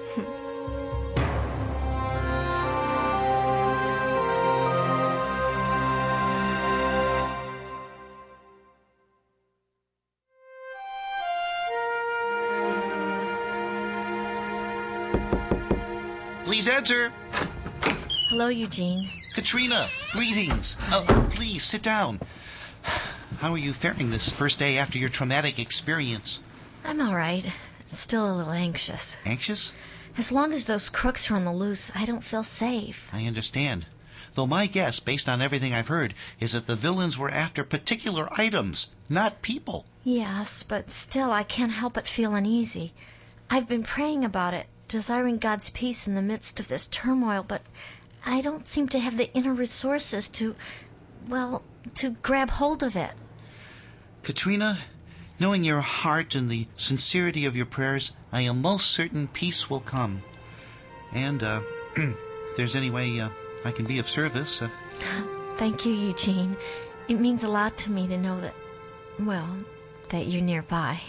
Please enter. Hello, Eugene. Katrina, greetings. Please, sit down. How are you faring this first day after your traumatic experience? I'm all right. Still a little anxious. Anxious? As long as those crooks are on the loose, I don't feel safe. I understand. Though my guess, based on everything I've heard, is that the villains were after particular items, not people. Yes, but still I can't help but feel uneasy. I've been praying about it, desiring God's peace in the midst of this turmoil, but I don't seem to have the inner resources to grab hold of it. Katrina, knowing your heart and the sincerity of your prayers, I am most certain peace will come. And, if there's any way I can be of service... Thank you, Eugene. It means a lot to me to know that, that you're nearby.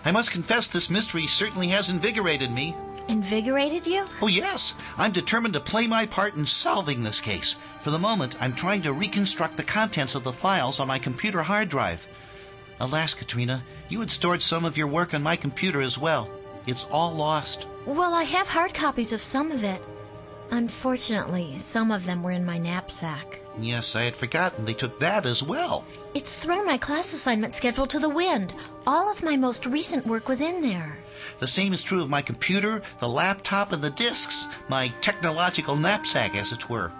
I must confess this mystery certainly has invigorated me. Invigorated you? Oh, yes. I'm determined to play my part in solving this case. For the moment, I'm trying to reconstruct the contents of the files on my computer hard drive. Alas, Katrina, you had stored some of your work on my computer as well. It's all lost. Well, I have hard copies of some of it. Unfortunately, some of them were in my knapsack. Yes, I had forgotten they took that as well. It's thrown my class assignment schedule to the wind. All of my most recent work was in there. The same is true of my computer, the laptop, and the discs. My technological knapsack, as it were.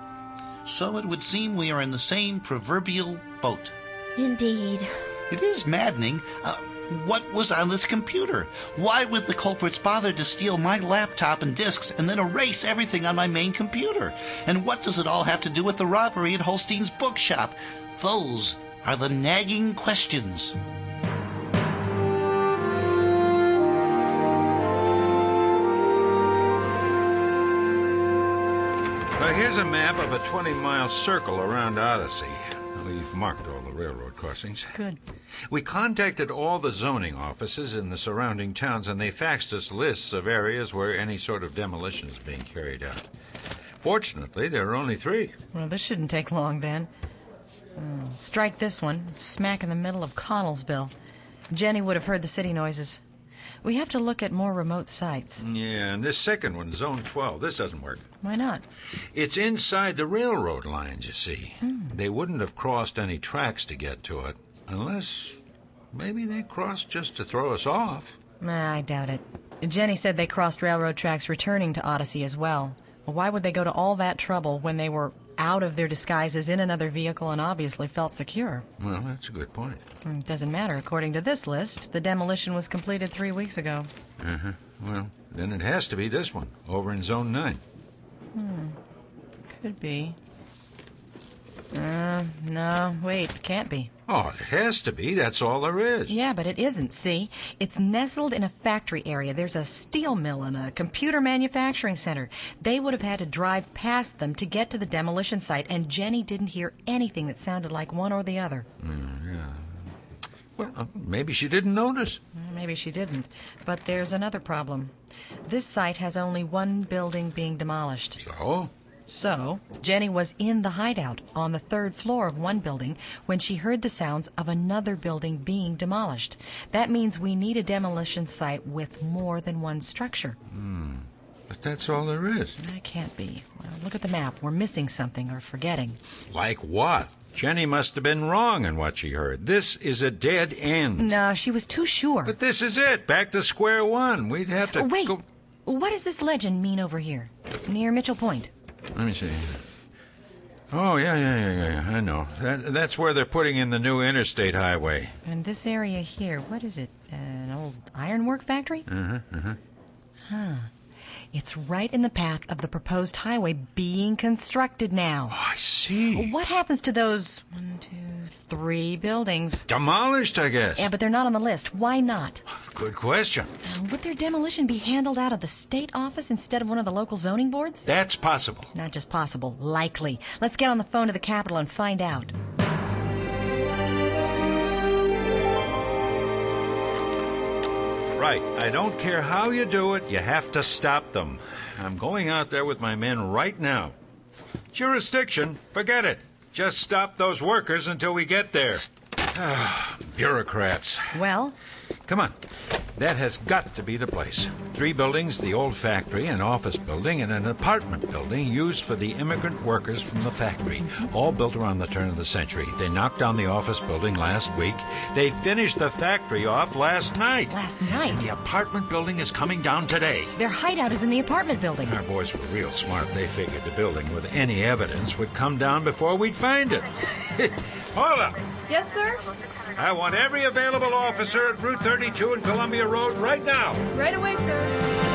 So it would seem we are in the same proverbial boat. Indeed. It is maddening. What was on this computer? Why would the culprits bother to steal my laptop and discs and then erase everything on my main computer? And what does it all have to do with the robbery at Holstein's bookshop? Those are the nagging questions. Well, here's a map of a 20-mile circle around Odyssey. We've marked all the railroad crossings. Good. We contacted all the zoning offices in the surrounding towns, and they faxed us lists of areas where any sort of demolition is being carried out. Fortunately, there are only 3. Well, this shouldn't take long, then. Strike this one. It's smack in the middle of Connellsville. Jenny would have heard the city noises. We have to look at more remote sites. Yeah, and this second one, Zone 12, this doesn't work. Why not? It's inside the railroad lines, you see. They wouldn't have crossed any tracks to get to it, unless maybe they crossed just to throw us off. Nah, I doubt it. Jenny said they crossed railroad tracks returning to Odyssey as well. Well, why would they go to all that trouble when they were out of their disguises in another vehicle and obviously felt secure? Well, that's a good point. It doesn't matter. According to this list, the demolition was completed 3 weeks ago. Well, then it has to be this one, over in Zone 9. Could be. No, wait, can't be. Oh, it has to be. That's all there is. Yeah, but it isn't, see? It's nestled in a factory area. There's a steel mill and a computer manufacturing center. They would have had to drive past them to get to the demolition site, and Jenny didn't hear anything that sounded like one or the other. Yeah. Well, maybe she didn't notice. Maybe she didn't. But there's another problem. This site has only one building being demolished. So, Jenny was in the hideout on the 3rd floor of one building when she heard the sounds of another building being demolished. That means we need a demolition site with more than one structure. But that's all there is. That can't be. Well, look at the map. We're missing something or forgetting. Like what? Jenny must have been wrong in what she heard. This is a dead end. No, she was too sure. But this is it. Back to square one. We'd have to Wait. go... What does this legend mean over here? Near Mitchell Point. Let me see. Oh, yeah. I know. That's where they're putting in the new interstate highway. And this area here, what is it? An old ironwork factory? Huh. It's right in the path of the proposed highway being constructed now. Oh, I see. What happens to those 1, 2, 3 buildings? Demolished, I guess. Yeah, but they're not on the list. Why not? Good question. Would their demolition be handled out of the state office instead of one of the local zoning boards? That's possible. Not just possible, likely. Let's get on the phone to the Capitol and find out. Right. I don't care how you do it, you have to stop them. I'm going out there with my men right now. Jurisdiction, forget it. Just stop those workers until we get there. Bureaucrats. Well? Come on. That has got to be the place. 3 buildings, the old factory, an office building, and an apartment building used for the immigrant workers from the factory, all built around the turn of the century. They knocked down the office building last week. They finished the factory off last night. Last night? And the apartment building is coming down today. Their hideout is in the apartment building. Our boys were real smart. They figured the building with any evidence would come down before we'd find it. Paula! Yes, sir? I want every available officer at Route 32 and Columbia Road right now. Right away, sir.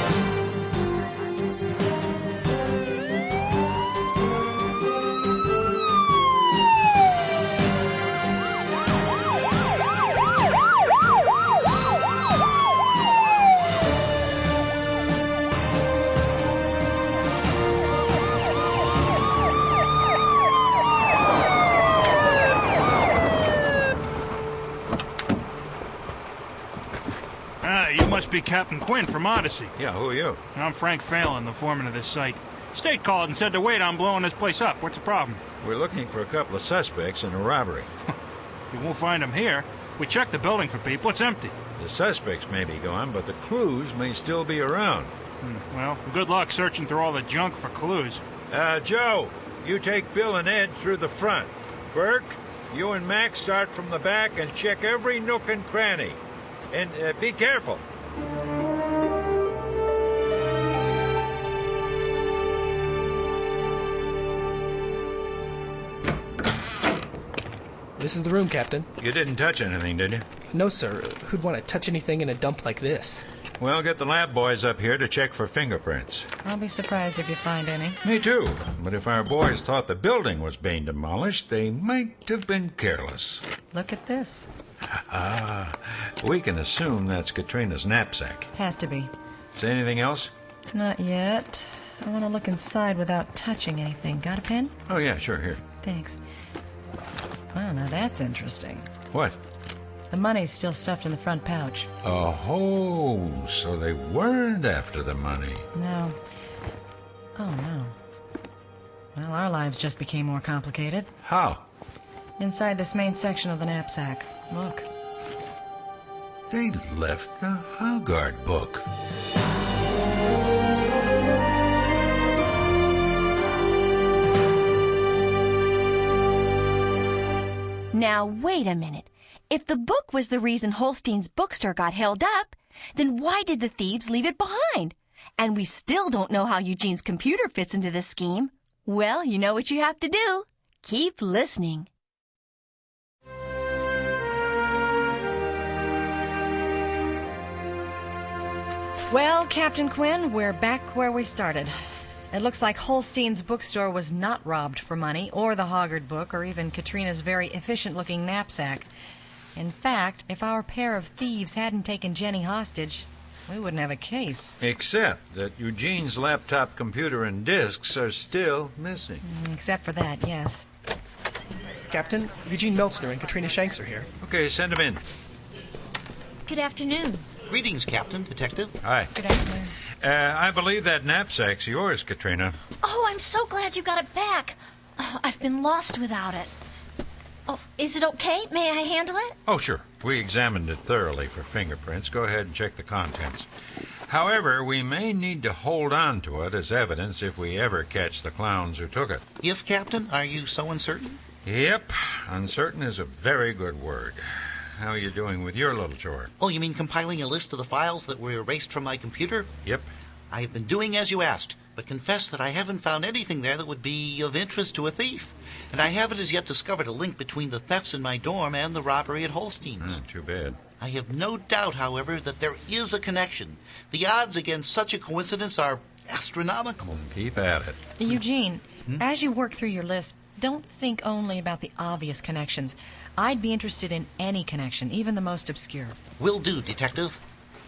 You must be Captain Quinn from Odyssey. Yeah, who are you? I'm Frank Phelan, the foreman of this site. State called and said to wait on blowing this place up. What's the problem? We're looking for a couple of suspects in a robbery. You won't find them here. We checked the building for people. It's empty. The suspects may be gone, but the clues may still be around. Well, good luck searching through all the junk for clues. Joe, you take Bill and Ed through the front. Burke, you and Max start from the back and check every nook and cranny. And be careful. This is the room, Captain. You didn't touch anything, did you? No, sir. Who'd want to touch anything in a dump like this? Well, get the lab boys up here to check for fingerprints. I'll be surprised if you find any. Me too. But if our boys thought the building was being demolished, they might have been careless. Look at this. We can assume that's Katrina's knapsack. Has to be. Say anything else? Not yet. I want to look inside without touching anything. Got a pen? Oh, yeah, sure, here. Thanks. Wow, now that's interesting. What? The money's still stuffed in the front pouch. Oh, so they weren't after the money. No. Oh, no. Well, our lives just became more complicated. How? Inside this main section of the knapsack. Look. They left the Hoggard book. Now, wait a minute. If the book was the reason Holstein's bookstore got held up, then why did the thieves leave it behind? And we still don't know how Eugene's computer fits into this scheme. Well, you know what you have to do. Keep listening. Well, Captain Quinn, we're back where we started. It looks like Holstein's bookstore was not robbed for money, or the Hoggard book, or even Katrina's very efficient-looking knapsack. In fact, if our pair of thieves hadn't taken Jenny hostage, we wouldn't have a case. Except that Eugene's laptop computer and disks are still missing. Except for that, yes. Captain, Eugene Meltzner and Katrina Shanks are here. Okay, send them in. Good afternoon. Greetings, Captain, Detective. Hi. Good afternoon. I believe that knapsack's yours, Katrina. Oh, I'm so glad you got it back. Oh, I've been lost without it. Oh, is it okay? May I handle it? Oh, sure. We examined it thoroughly for fingerprints. Go ahead and check the contents. However, we may need to hold on to it as evidence if we ever catch the clowns who took it. If, Captain, are you so uncertain? Yep. Uncertain is a very good word. How are you doing with your little chore? Oh, you mean compiling a list of the files that were erased from my computer? Yep. I have been doing as you asked, but confess that I haven't found anything there that would be of interest to a thief. And I haven't as yet discovered a link between the thefts in my dorm and the robbery at Holstein's. Too bad. I have no doubt, however, that there is a connection. The odds against such a coincidence are astronomical. Keep at it. Eugene, as you work through your list, don't think only about the obvious connections. I'd be interested in any connection, even the most obscure. Will do, Detective.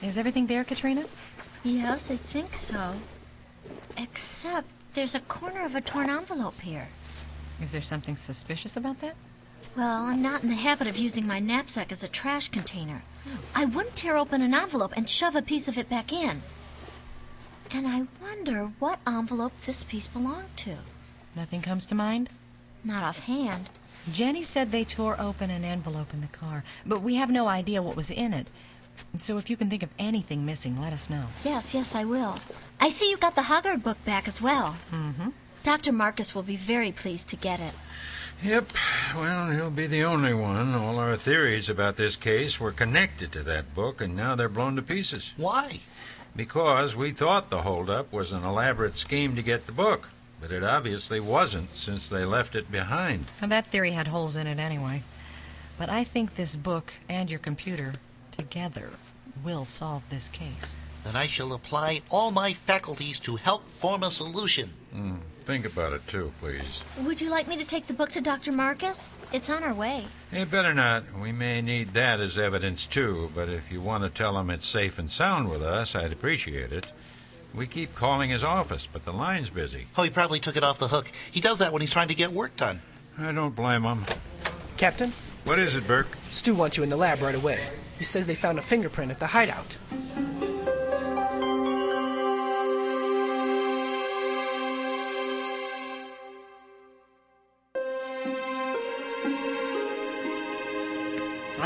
Is everything there, Katrina? Yes, I think so. Except there's a corner of a torn envelope here. Is there something suspicious about that? Well, I'm not in the habit of using my knapsack as a trash container. I wouldn't tear open an envelope and shove a piece of it back in. And I wonder what envelope this piece belonged to. Nothing comes to mind? Not offhand. Jenny said they tore open an envelope in the car, but we have no idea what was in it. So if you can think of anything missing, let us know. Yes, I will. I see you got the Hoggard book back as well. Mm-hmm. Dr. Marcus will be very pleased to get it. Yep. Well, he'll be the only one. All our theories about this case were connected to that book, and now they're blown to pieces. Why? Because we thought the holdup was an elaborate scheme to get the book. But it obviously wasn't, since they left it behind. Well, that theory had holes in it anyway. But I think this book and your computer, together, will solve this case. Then I shall apply all my faculties to help form a solution. Think about it, too, please. Would you like me to take the book to Dr. Marcus? It's on our way. Hey, better not. We may need that as evidence, too. But if you want to tell him it's safe and sound with us, I'd appreciate it. We keep calling his office, but the line's busy. Oh, he probably took it off the hook. He does that when he's trying to get work done. I don't blame him. Captain? What is it, Burke? Stu wants you in the lab right away. He says they found a fingerprint at the hideout.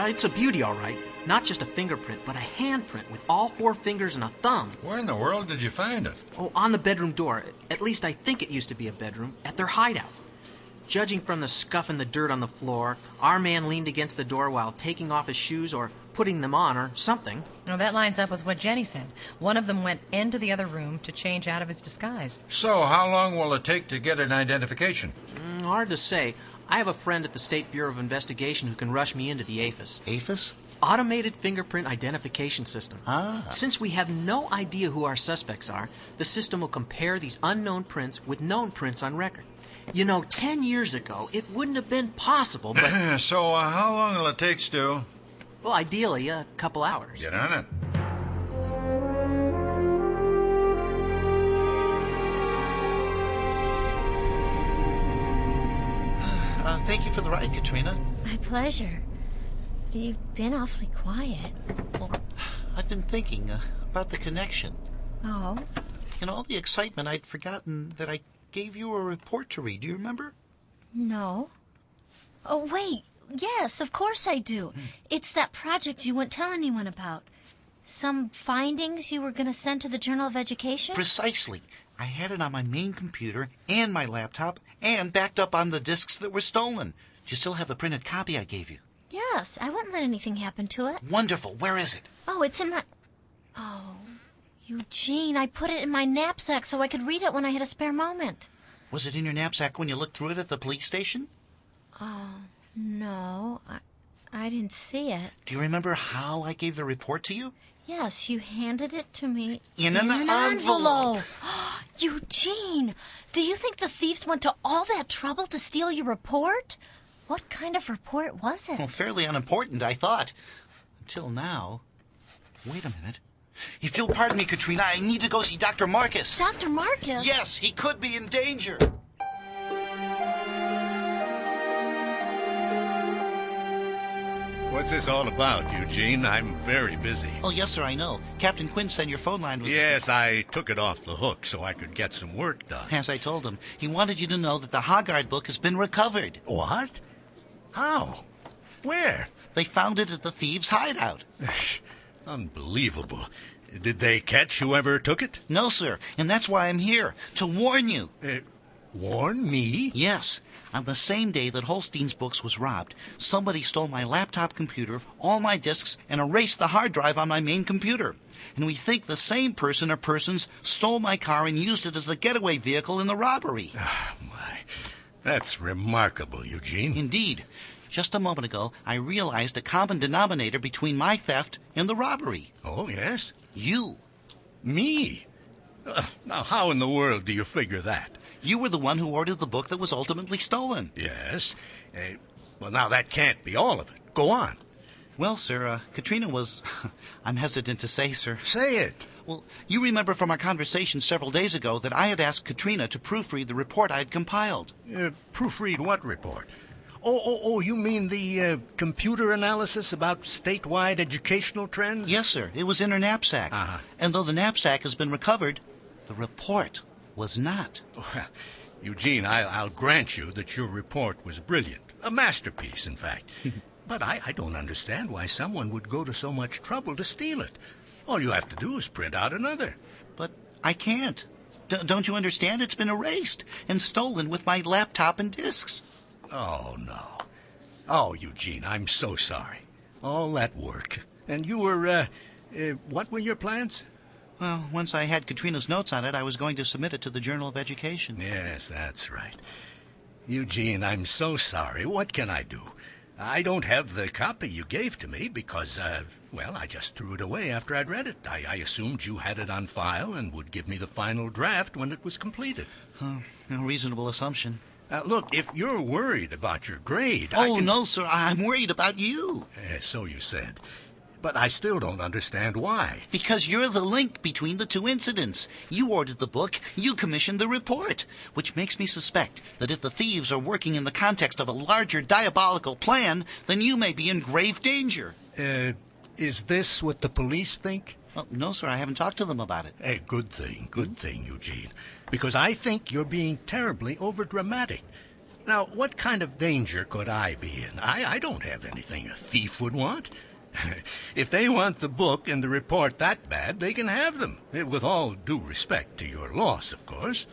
It's a beauty, all right. Not just a fingerprint, but a handprint with all 4 fingers and a thumb. Where in the world did you find it? Oh, on the bedroom door. At least I think it used to be a bedroom, at their hideout. Judging from the scuff and the dirt on the floor, our man leaned against the door while taking off his shoes or putting them on or something. Now, that lines up with what Jenny said. One of them went into the other room to change out of his disguise. So, how long will it take to get an identification? Hard to say. I have a friend at the State Bureau of Investigation who can rush me into the AFIS. AFIS? Automated Fingerprint Identification System. Ah. Since we have no idea who our suspects are, the system will compare these unknown prints with known prints on record. You know, 10 years ago, it wouldn't have been possible, but... So, how long will it take, Stu? Well, ideally, a couple hours. Get on it. Thank you for the ride, Katrina. My pleasure. You've been awfully quiet. Well, I've been thinking about the connection. Oh? In all the excitement, I'd forgotten that I gave you a report to read. Do you remember? No. Oh, wait. yes, of course I do. It's that project you wouldn't tell anyone about. Some findings you were going to send to the Journal of Education? Precisely. I had it on my main computer and my laptop and backed up on the discs that were stolen. Do you still have the printed copy I gave you? Yes, I wouldn't let anything happen to it. Wonderful. Where is it? Oh, it's in my... Oh, Eugene, I put it in my knapsack so I could read it when I had a spare moment. Was it in your knapsack when you looked through it at the police station? Oh, no, I didn't see it. Do you remember how I gave the report to you? Yes, you handed it to me in an envelope. Eugene, do you think the thieves went to all that trouble to steal your report? What kind of report was it? Well, fairly unimportant, I thought. Until now. Wait a minute. If you'll pardon me, Katrina, I need to go see Dr. Marcus. Dr. Marcus? Yes, he could be in danger. What's this all about, Eugene? I'm very busy. Oh, yes, sir, I know. Captain Quinn said your phone line was... Yes, I took it off the hook so I could get some work done. As I told him, he wanted you to know that the Hoggard book has been recovered. What? How? Where? They found it at the thieves' hideout. Unbelievable. Did they catch whoever took it? No, sir, and that's why I'm here, to warn you. Warn me? Yes. On the same day that Holstein's books was robbed, somebody stole my laptop computer, all my discs, and erased the hard drive on my main computer. And we think the same person or persons stole my car and used it as the getaway vehicle in the robbery. My, that's remarkable, Eugene. Indeed. Just a moment ago, I realized a common denominator between my theft and the robbery. Oh, yes? You. Me? Now, how in the world do you figure that? You were the one who ordered the book that was ultimately stolen. Yes. Well, now, that can't be all of it. Go on. Well, sir, Katrina was... I'm hesitant to say, sir. Say it. Well, you remember from our conversation several days ago that I had asked Katrina to proofread the report I had compiled. Proofread what report? Oh, you mean the computer analysis about statewide educational trends? Yes, sir. It was in her knapsack. Uh-huh. And though the knapsack has been recovered, the report was not. Well, Eugene, I'll grant you that your report was brilliant. A masterpiece, in fact. But I don't understand why someone would go to so much trouble to steal it. All you have to do is print out another. But I can't. Don't you understand? It's been erased and stolen with my laptop and discs. Oh, no. Oh, Eugene, I'm so sorry. All that work. And you were, what were your plans? Well, once I had Katrina's notes on it, I was going to submit it to the Journal of Education. Yes, that's right. Eugene, I'm so sorry. What can I do? I don't have the copy you gave to me because, I just threw it away after I'd read it. I assumed you had it on file and would give me the final draft when it was completed. A reasonable assumption. Look, if you're worried about your grade... No, sir, I'm worried about you. So you said. But I still don't understand why. Because you're the link between the two incidents. You ordered the book, you commissioned the report, which makes me suspect that if the thieves are working in the context of a larger diabolical plan, then you may be in grave danger. Is this what the police think? No, sir, I haven't talked to them about it. Hey, good thing, Eugene. Because I think you're being terribly overdramatic. Now, what kind of danger could I be in? I don't have anything a thief would want. If they want the book and the report that bad, they can have them. With all due respect to your loss, of course.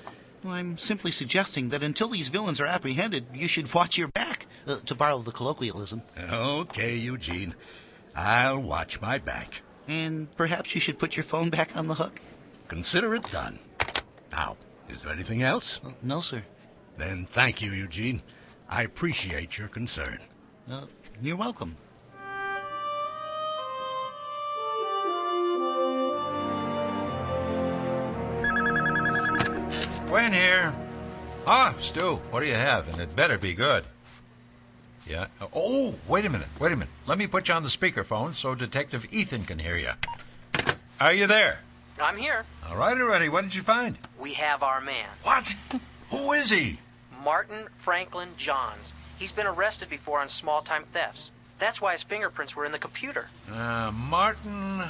Well, I'm simply suggesting that until these villains are apprehended, you should watch your back, to borrow the colloquialism. Okay, Eugene. I'll watch my back. And perhaps you should put your phone back on the hook? Consider it done. Now, is there anything else? No, sir. Then thank you, Eugene. I appreciate your concern. You're welcome. Gwen here. Ah, Stu, what do you have? And it better be good. Yeah. Oh, wait a minute. Let me put you on the speakerphone so Detective Ethan can hear you. Are you there? I'm here. All right, already. What did you find? We have our man. What? Who is he? Martin Franklin Johns. He's been arrested before on small-time thefts. That's why his fingerprints were in the computer. Martin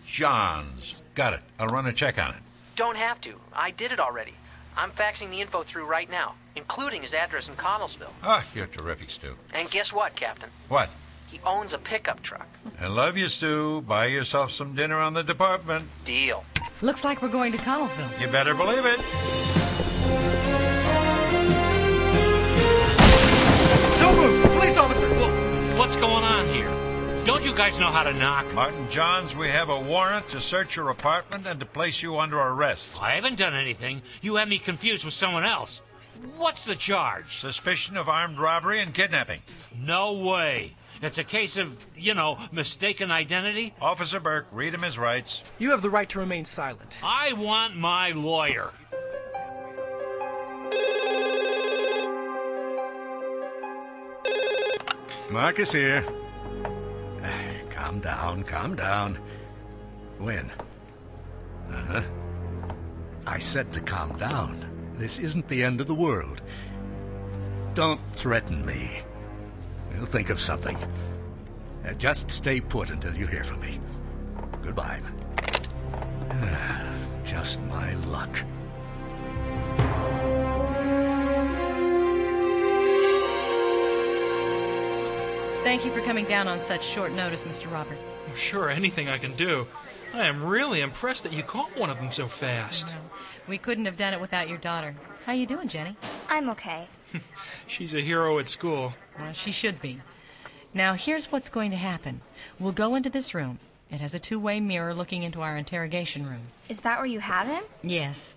Johns. Got it. I'll run a check on it. Don't have to. I did it already. I'm faxing the info through right now, including his address in Connellsville. Ah, you're terrific, Stu. And guess what, Captain? What? He owns a pickup truck. I love you, Stu. Buy yourself some dinner on the department. Deal. Looks like we're going to Connellsville. You better believe it. Don't move! Police officer! What's going on here? Don't you guys know how to knock? Martin Johns, we have a warrant to search your apartment and to place you under arrest. I haven't done anything. You have me confused with someone else. What's the charge? Suspicion of armed robbery and kidnapping. No way. It's a case of, mistaken identity. Officer Burke, read him his rights. You have the right to remain silent. I want my lawyer. Marcus here. Calm down. When? Uh-huh. I said to calm down. This isn't the end of the world. Don't threaten me. We'll think of something. Just stay put until you hear from me. Goodbye. Just my luck. Thank you for coming down on such short notice, Mr. Roberts. Sure, anything I can do. I am really impressed that you caught one of them so fast. We couldn't have done it without your daughter. How you doing, Jenny? I'm okay. She's a hero at school. Well, she should be. Now, here's what's going to happen. We'll go into this room. It has a two-way mirror looking into our interrogation room. Is that where you have him? Yes.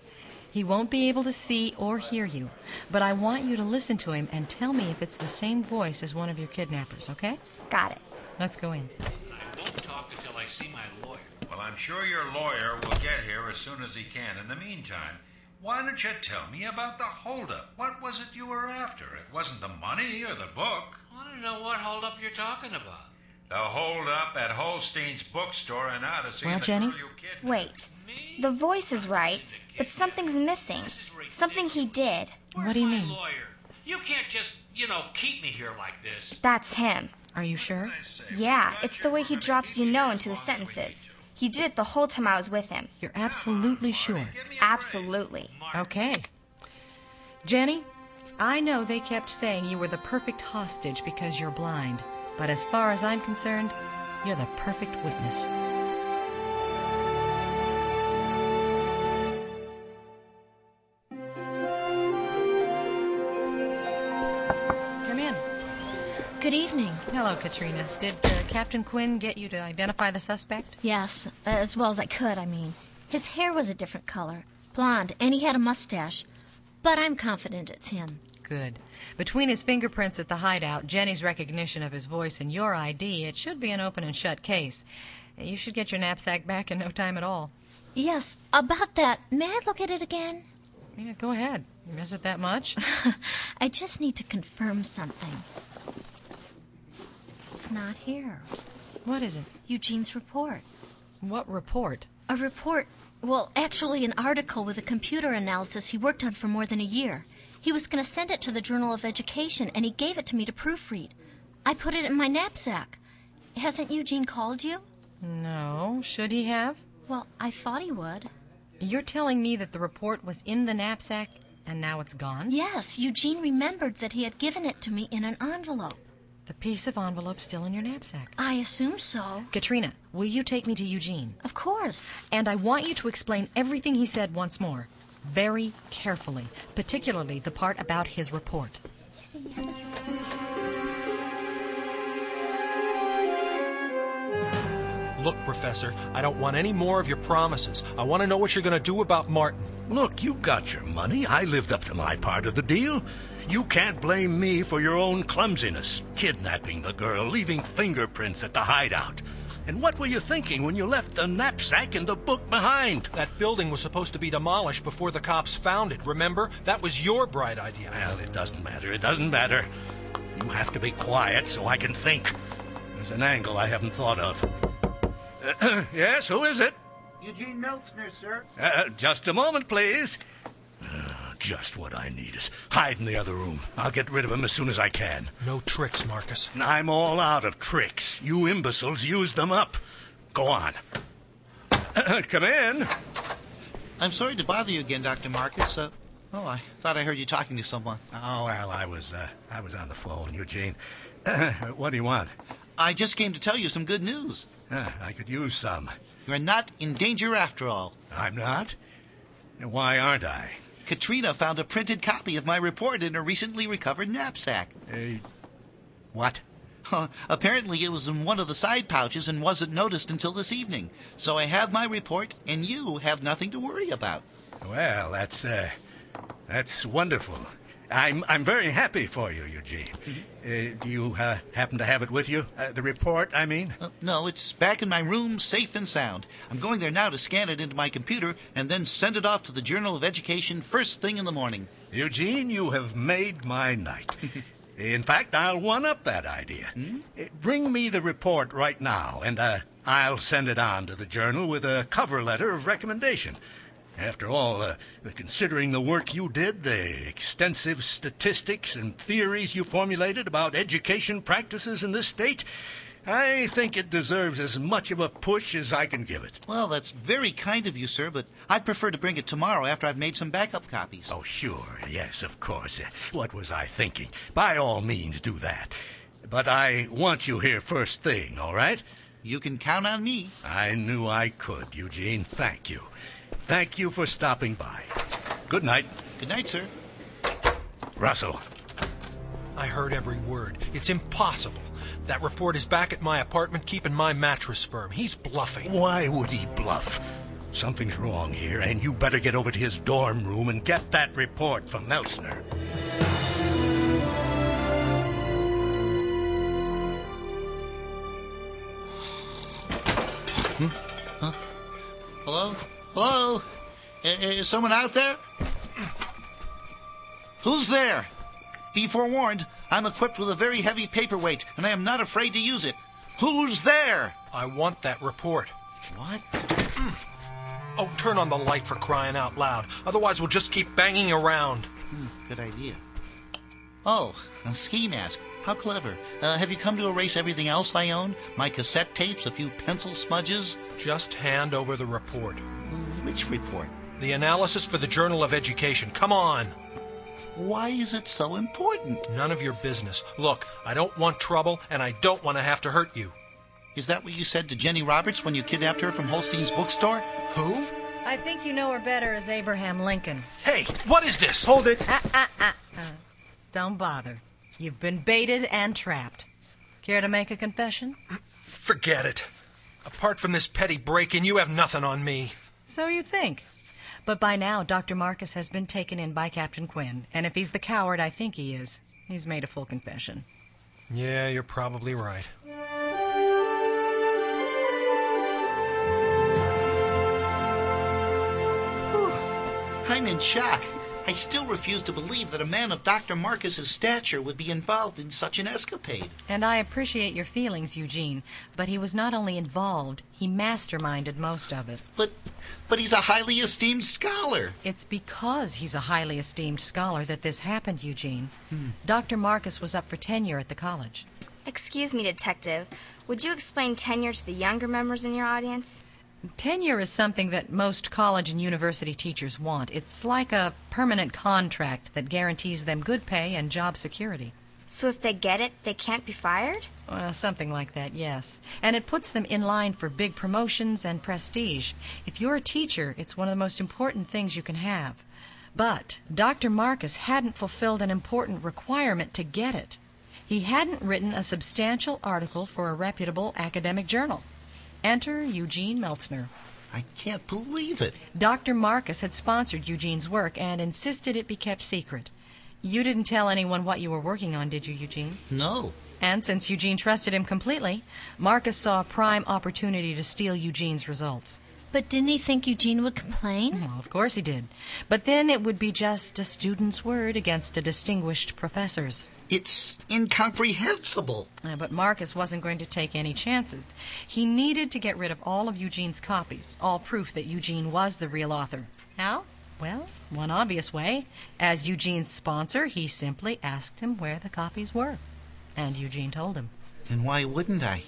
He won't be able to see or hear you, but I want you to listen to him and tell me if it's the same voice as one of your kidnappers, okay? Got it. Let's go in. I won't talk until I see my lawyer. Well, I'm sure your lawyer will get here as soon as he can. In the meantime, why don't you tell me about the holdup? What was it you were after? It wasn't the money or the book. I want to know what holdup you're talking about. The holdup at Holstein's bookstore in Odyssey. Well, Jenny? Wait. The voice is right, but something's missing. Something he did. What do you mean? Lawyer. You can't just, keep me here like this. That's him. Are you sure? Yeah, it's the way he drops into his sentences. He did it the whole time I was with him. You're absolutely sure? Absolutely. Okay. Jenny, I know they kept saying you were the perfect hostage because you're blind. But as far as I'm concerned, you're the perfect witness. Come in. Good evening. Hello, Katrina. Did Captain Quinn get you to identify the suspect? Yes, as well as I could, I mean. His hair was a different color, blonde, and he had a mustache. But I'm confident it's him. Good. Between his fingerprints at the hideout, Jenny's recognition of his voice, and your ID, it should be an open and shut case. You should get your knapsack back in no time at all. Yes, about that, may I look at it again? Yeah, go ahead. You miss it that much? I just need to confirm something. It's not here. What is it? Eugene's report. What report? A report. Well, actually an article with a computer analysis he worked on for more than a year. He was going to send it to the Journal of Education, and he gave it to me to proofread. I put it in my knapsack. Hasn't Eugene called you? No. Should he have? Well, I thought he would. You're telling me that the report was in the knapsack, and now it's gone? Yes, Eugene remembered that he had given it to me in an envelope. The piece of envelope still in your knapsack? I assume so. Katrina, will you take me to Eugene? Of course. And I want you to explain everything he said once more. Very carefully, particularly the part about his report. Look, Professor, I don't want any more of your promises. I want to know what you're going to do about Martin. Look, you got your money. I lived up to my part of the deal. You can't blame me for your own clumsiness. Kidnapping the girl, leaving fingerprints at the hideout. And what were you thinking when you left the knapsack and the book behind? That building was supposed to be demolished before the cops found it, remember? That was your bright idea. Well, it doesn't matter. It doesn't matter. You have to be quiet so I can think. There's an angle I haven't thought of. Yes, who is it? Eugene Meltzner, sir. Just a moment, please. Just what I needed. Hide in the other room. I'll get rid of him as soon as I can. No tricks, Marcus. I'm all out of tricks. You imbeciles used them up. Go on. Come in. I'm sorry to bother you again, Dr. Marcus. Oh, I thought I heard you talking to someone. Oh, well, I was on the phone, Eugene. What do you want? I just came to tell you some good news. I could use some. You're not in danger after all. I'm not? Why aren't I? Katrina found a printed copy of my report in a recently recovered knapsack. What? Apparently it was in one of the side pouches and wasn't noticed until this evening. So I have my report, and you have nothing to worry about. Well, that's wonderful. I'm very happy for you, Eugene. Do you happen to have it with you? The report, I mean? No, it's back in my room, safe and sound. I'm going there now to scan it into my computer and then send it off to the Journal of Education first thing in the morning. Eugene, you have made my night. In fact, I'll one-up that idea. Bring me the report right now, and I'll send it on to the Journal with a cover letter of recommendation. After all, considering the work you did, the extensive statistics and theories you formulated about education practices in this state, I think it deserves as much of a push as I can give it. Well, that's very kind of you, sir, but I'd prefer to bring it tomorrow after I've made some backup copies. Oh, sure. Yes, of course. What was I thinking? By all means, do that. But I want you here first thing, all right? You can count on me. I knew I could, Eugene. Thank you. Thank you for stopping by. Good night. Good night, sir. Russell. I heard every word. It's impossible. That report is back at my apartment keeping my mattress firm. He's bluffing. Why would he bluff? Something's wrong here, and you better get over to his dorm room and get that report from Meltzner. Hello? Hello? Is someone out there? Who's there? Be forewarned, I'm equipped with a very heavy paperweight, and I am not afraid to use it. Who's there? I want that report. What? Oh, turn on the light for crying out loud. Otherwise, we'll just keep banging around. Good idea. Oh, a ski mask. How clever. Have you come to erase everything else I own? My cassette tapes, a few pencil smudges? Just hand over the report. Which report? The analysis for the Journal of Education. Come on. Why is it so important? None of your business. Look, I don't want trouble, and I don't want to have to hurt you. Is that what you said to Jenny Roberts when you kidnapped her from Holstein's bookstore? Who? I think you know her better as Abraham Lincoln. Hey, what is this? Hold it. Don't bother. You've been baited and trapped. Care to make a confession? Forget it. Apart from this petty break-in, you have nothing on me. So you think. But by now, Dr. Marcus has been taken in by Captain Quinn, and if he's the coward I think he is, he's made a full confession. Yeah, you're probably right. I'm in shock. I still refuse to believe that a man of Dr. Marcus's stature would be involved in such an escapade. And I appreciate your feelings, Eugene, but he was not only involved, he masterminded most of it. But he's a highly esteemed scholar. It's because he's a highly esteemed scholar that this happened, Eugene. Dr. Marcus was up for tenure at the college. Excuse me, Detective. Would you explain tenure to the younger members in your audience? Tenure is something that most college and university teachers want. It's like a permanent contract that guarantees them good pay and job security. So if they get it, they can't be fired? Well, something like that, yes. And it puts them in line for big promotions and prestige. If you're a teacher, it's one of the most important things you can have. But Dr. Marcus hadn't fulfilled an important requirement to get it. He hadn't written a substantial article for a reputable academic journal. Enter Eugene Meltzner. I can't believe it. Dr. Marcus had sponsored Eugene's work and insisted it be kept secret. You didn't tell anyone what you were working on, did you, Eugene? No. And since Eugene trusted him completely, Marcus saw a prime opportunity to steal Eugene's results. But didn't he think Eugene would complain? Well, of course he did. But then it would be just a student's word against a distinguished professor's. It's incomprehensible. But Marcus wasn't going to take any chances. He needed to get rid of all of Eugene's copies, all proof that Eugene was the real author. How? Well, one obvious way. As Eugene's sponsor, he simply asked him where the copies were. And Eugene told him. And why wouldn't I?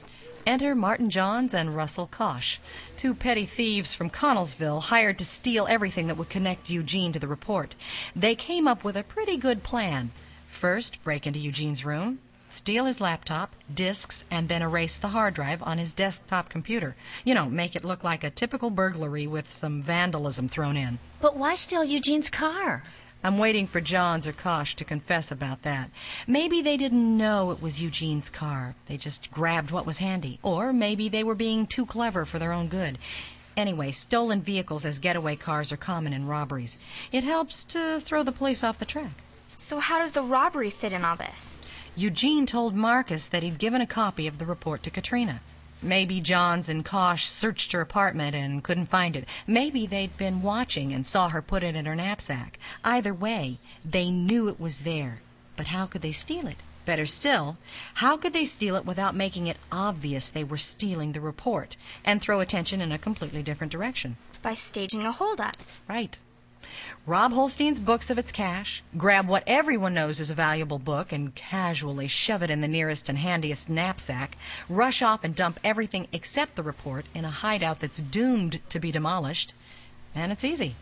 Enter Martin Johns and Russell Kosh, two petty thieves from Connellsville hired to steal everything that would connect Eugene to the report. They came up with a pretty good plan. First, break into Eugene's room, steal his laptop, disks, and then erase the hard drive on his desktop computer. You know, make it look like a typical burglary with some vandalism thrown in. But why steal Eugene's car? I'm waiting for Johns or Kosh to confess about that. Maybe they didn't know it was Eugene's car. They just grabbed what was handy. Or maybe they were being too clever for their own good. Anyway, stolen vehicles as getaway cars are common in robberies. It helps to throw the police off the track. So how does the robbery fit in all this? Eugene told Marcus that he'd given a copy of the report to Katrina. Maybe Johns and Kosh searched her apartment and couldn't find it. Maybe they'd been watching and saw her put it in her knapsack. Either way, they knew it was there. But how could they steal it? Better still, how could they steal it without making it obvious they were stealing the report and throw attention in a completely different direction? By staging a holdup. Right. Rob Holstein's books of its cash, grab what everyone knows is a valuable book and casually shove it in the nearest and handiest knapsack, rush off and dump everything except the report in a hideout that's doomed to be demolished. And it's easy.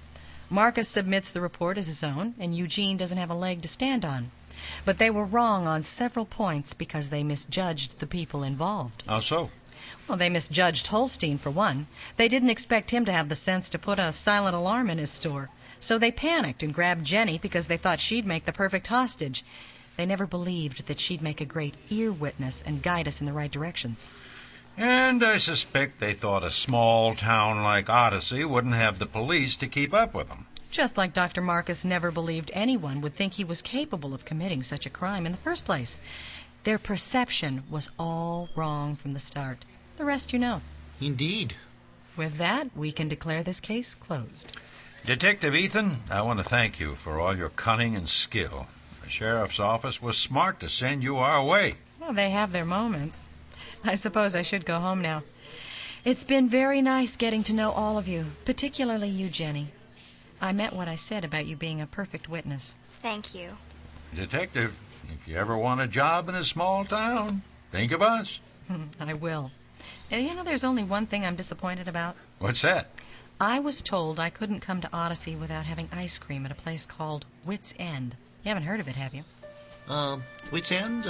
Marcus submits the report as his own, and Eugene doesn't have a leg to stand on. But they were wrong on several points because they misjudged the people involved. How so? Well, they misjudged Holstein, for one. They didn't expect him to have the sense to put a silent alarm in his store. So they panicked and grabbed Jenny because they thought she'd make the perfect hostage. They never believed that she'd make a great ear witness and guide us in the right directions. And I suspect they thought a small town like Odyssey wouldn't have the police to keep up with them. Just like Dr. Marcus never believed anyone would think he was capable of committing such a crime in the first place. Their perception was all wrong from the start. The rest you know. Indeed. With that, we can declare this case closed. Detective Ethan, I want to thank you for all your cunning and skill. The sheriff's office was smart to send you our way. Well, they have their moments. I suppose I should go home now. It's been very nice getting to know all of you, particularly you, Jenny. I meant what I said about you being a perfect witness. Thank you. Detective, if you ever want a job in a small town, think of us. I will. You know, there's only one thing I'm disappointed about. What's that? I was told I couldn't come to Odyssey without having ice cream at a place called Wits End. You haven't heard of it, have you? Wits End?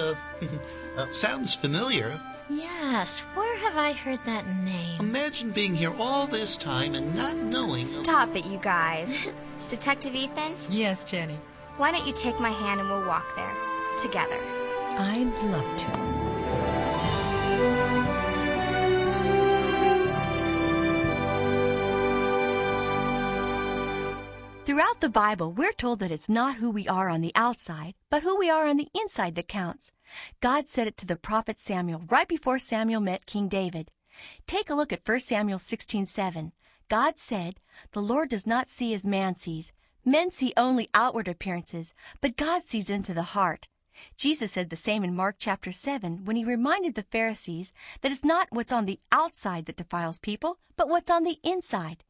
Sounds familiar. Yes, where have I heard that name? Imagine being here all this time and not knowing... Stop it, you guys. Detective Ethan? Yes, Jenny? Why don't you take my hand and we'll walk there, together? I'd love to. Throughout the Bible, we're told that it's not who we are on the outside, but who we are on the inside that counts. God said it to the prophet Samuel right before Samuel met King David. Take a look at 1 Samuel 16:7. God said, "The Lord does not see as man sees. Men see only outward appearances, but God sees into the heart." Jesus said the same in Mark chapter 7 when he reminded the Pharisees that it's not what's on the outside that defiles people, but what's on the inside.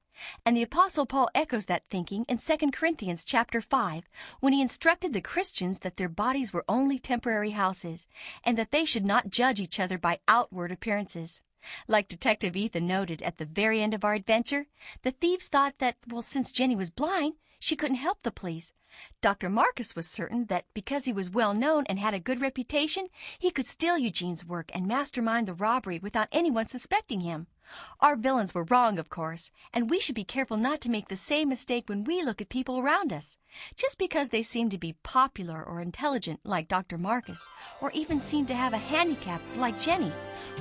And the Apostle Paul echoes that thinking in 2 Corinthians chapter 5 when he instructed the Christians that their bodies were only temporary houses and that they should not judge each other by outward appearances. Like Detective Ethan noted at the very end of our adventure, the thieves thought that, well, since Jenny was blind, she couldn't help the police. Dr. Marcus was certain that because he was well known and had a good reputation, he could steal Eugene's work and mastermind the robbery without anyone suspecting him. Our villains were wrong, of course, and we should be careful not to make the same mistake when we look at people around us. Just because they seem to be popular or intelligent, like Dr. Marcus, or even seem to have a handicap, like Jenny,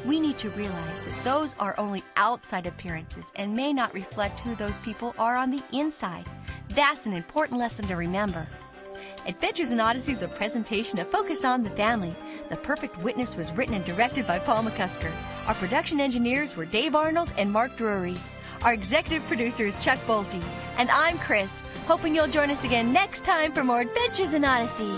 we need to realize that those are only outside appearances and may not reflect who those people are on the inside. That's an important lesson to remember. Adventures in Odyssey is a presentation of Focus on the Family. The Perfect Witness was written and directed by Paul McCusker. Our production engineers were Dave Arnold and Mark Drury. Our executive producer is Chuck Bolte. And I'm Chris, hoping you'll join us again next time for more Adventures in Odyssey.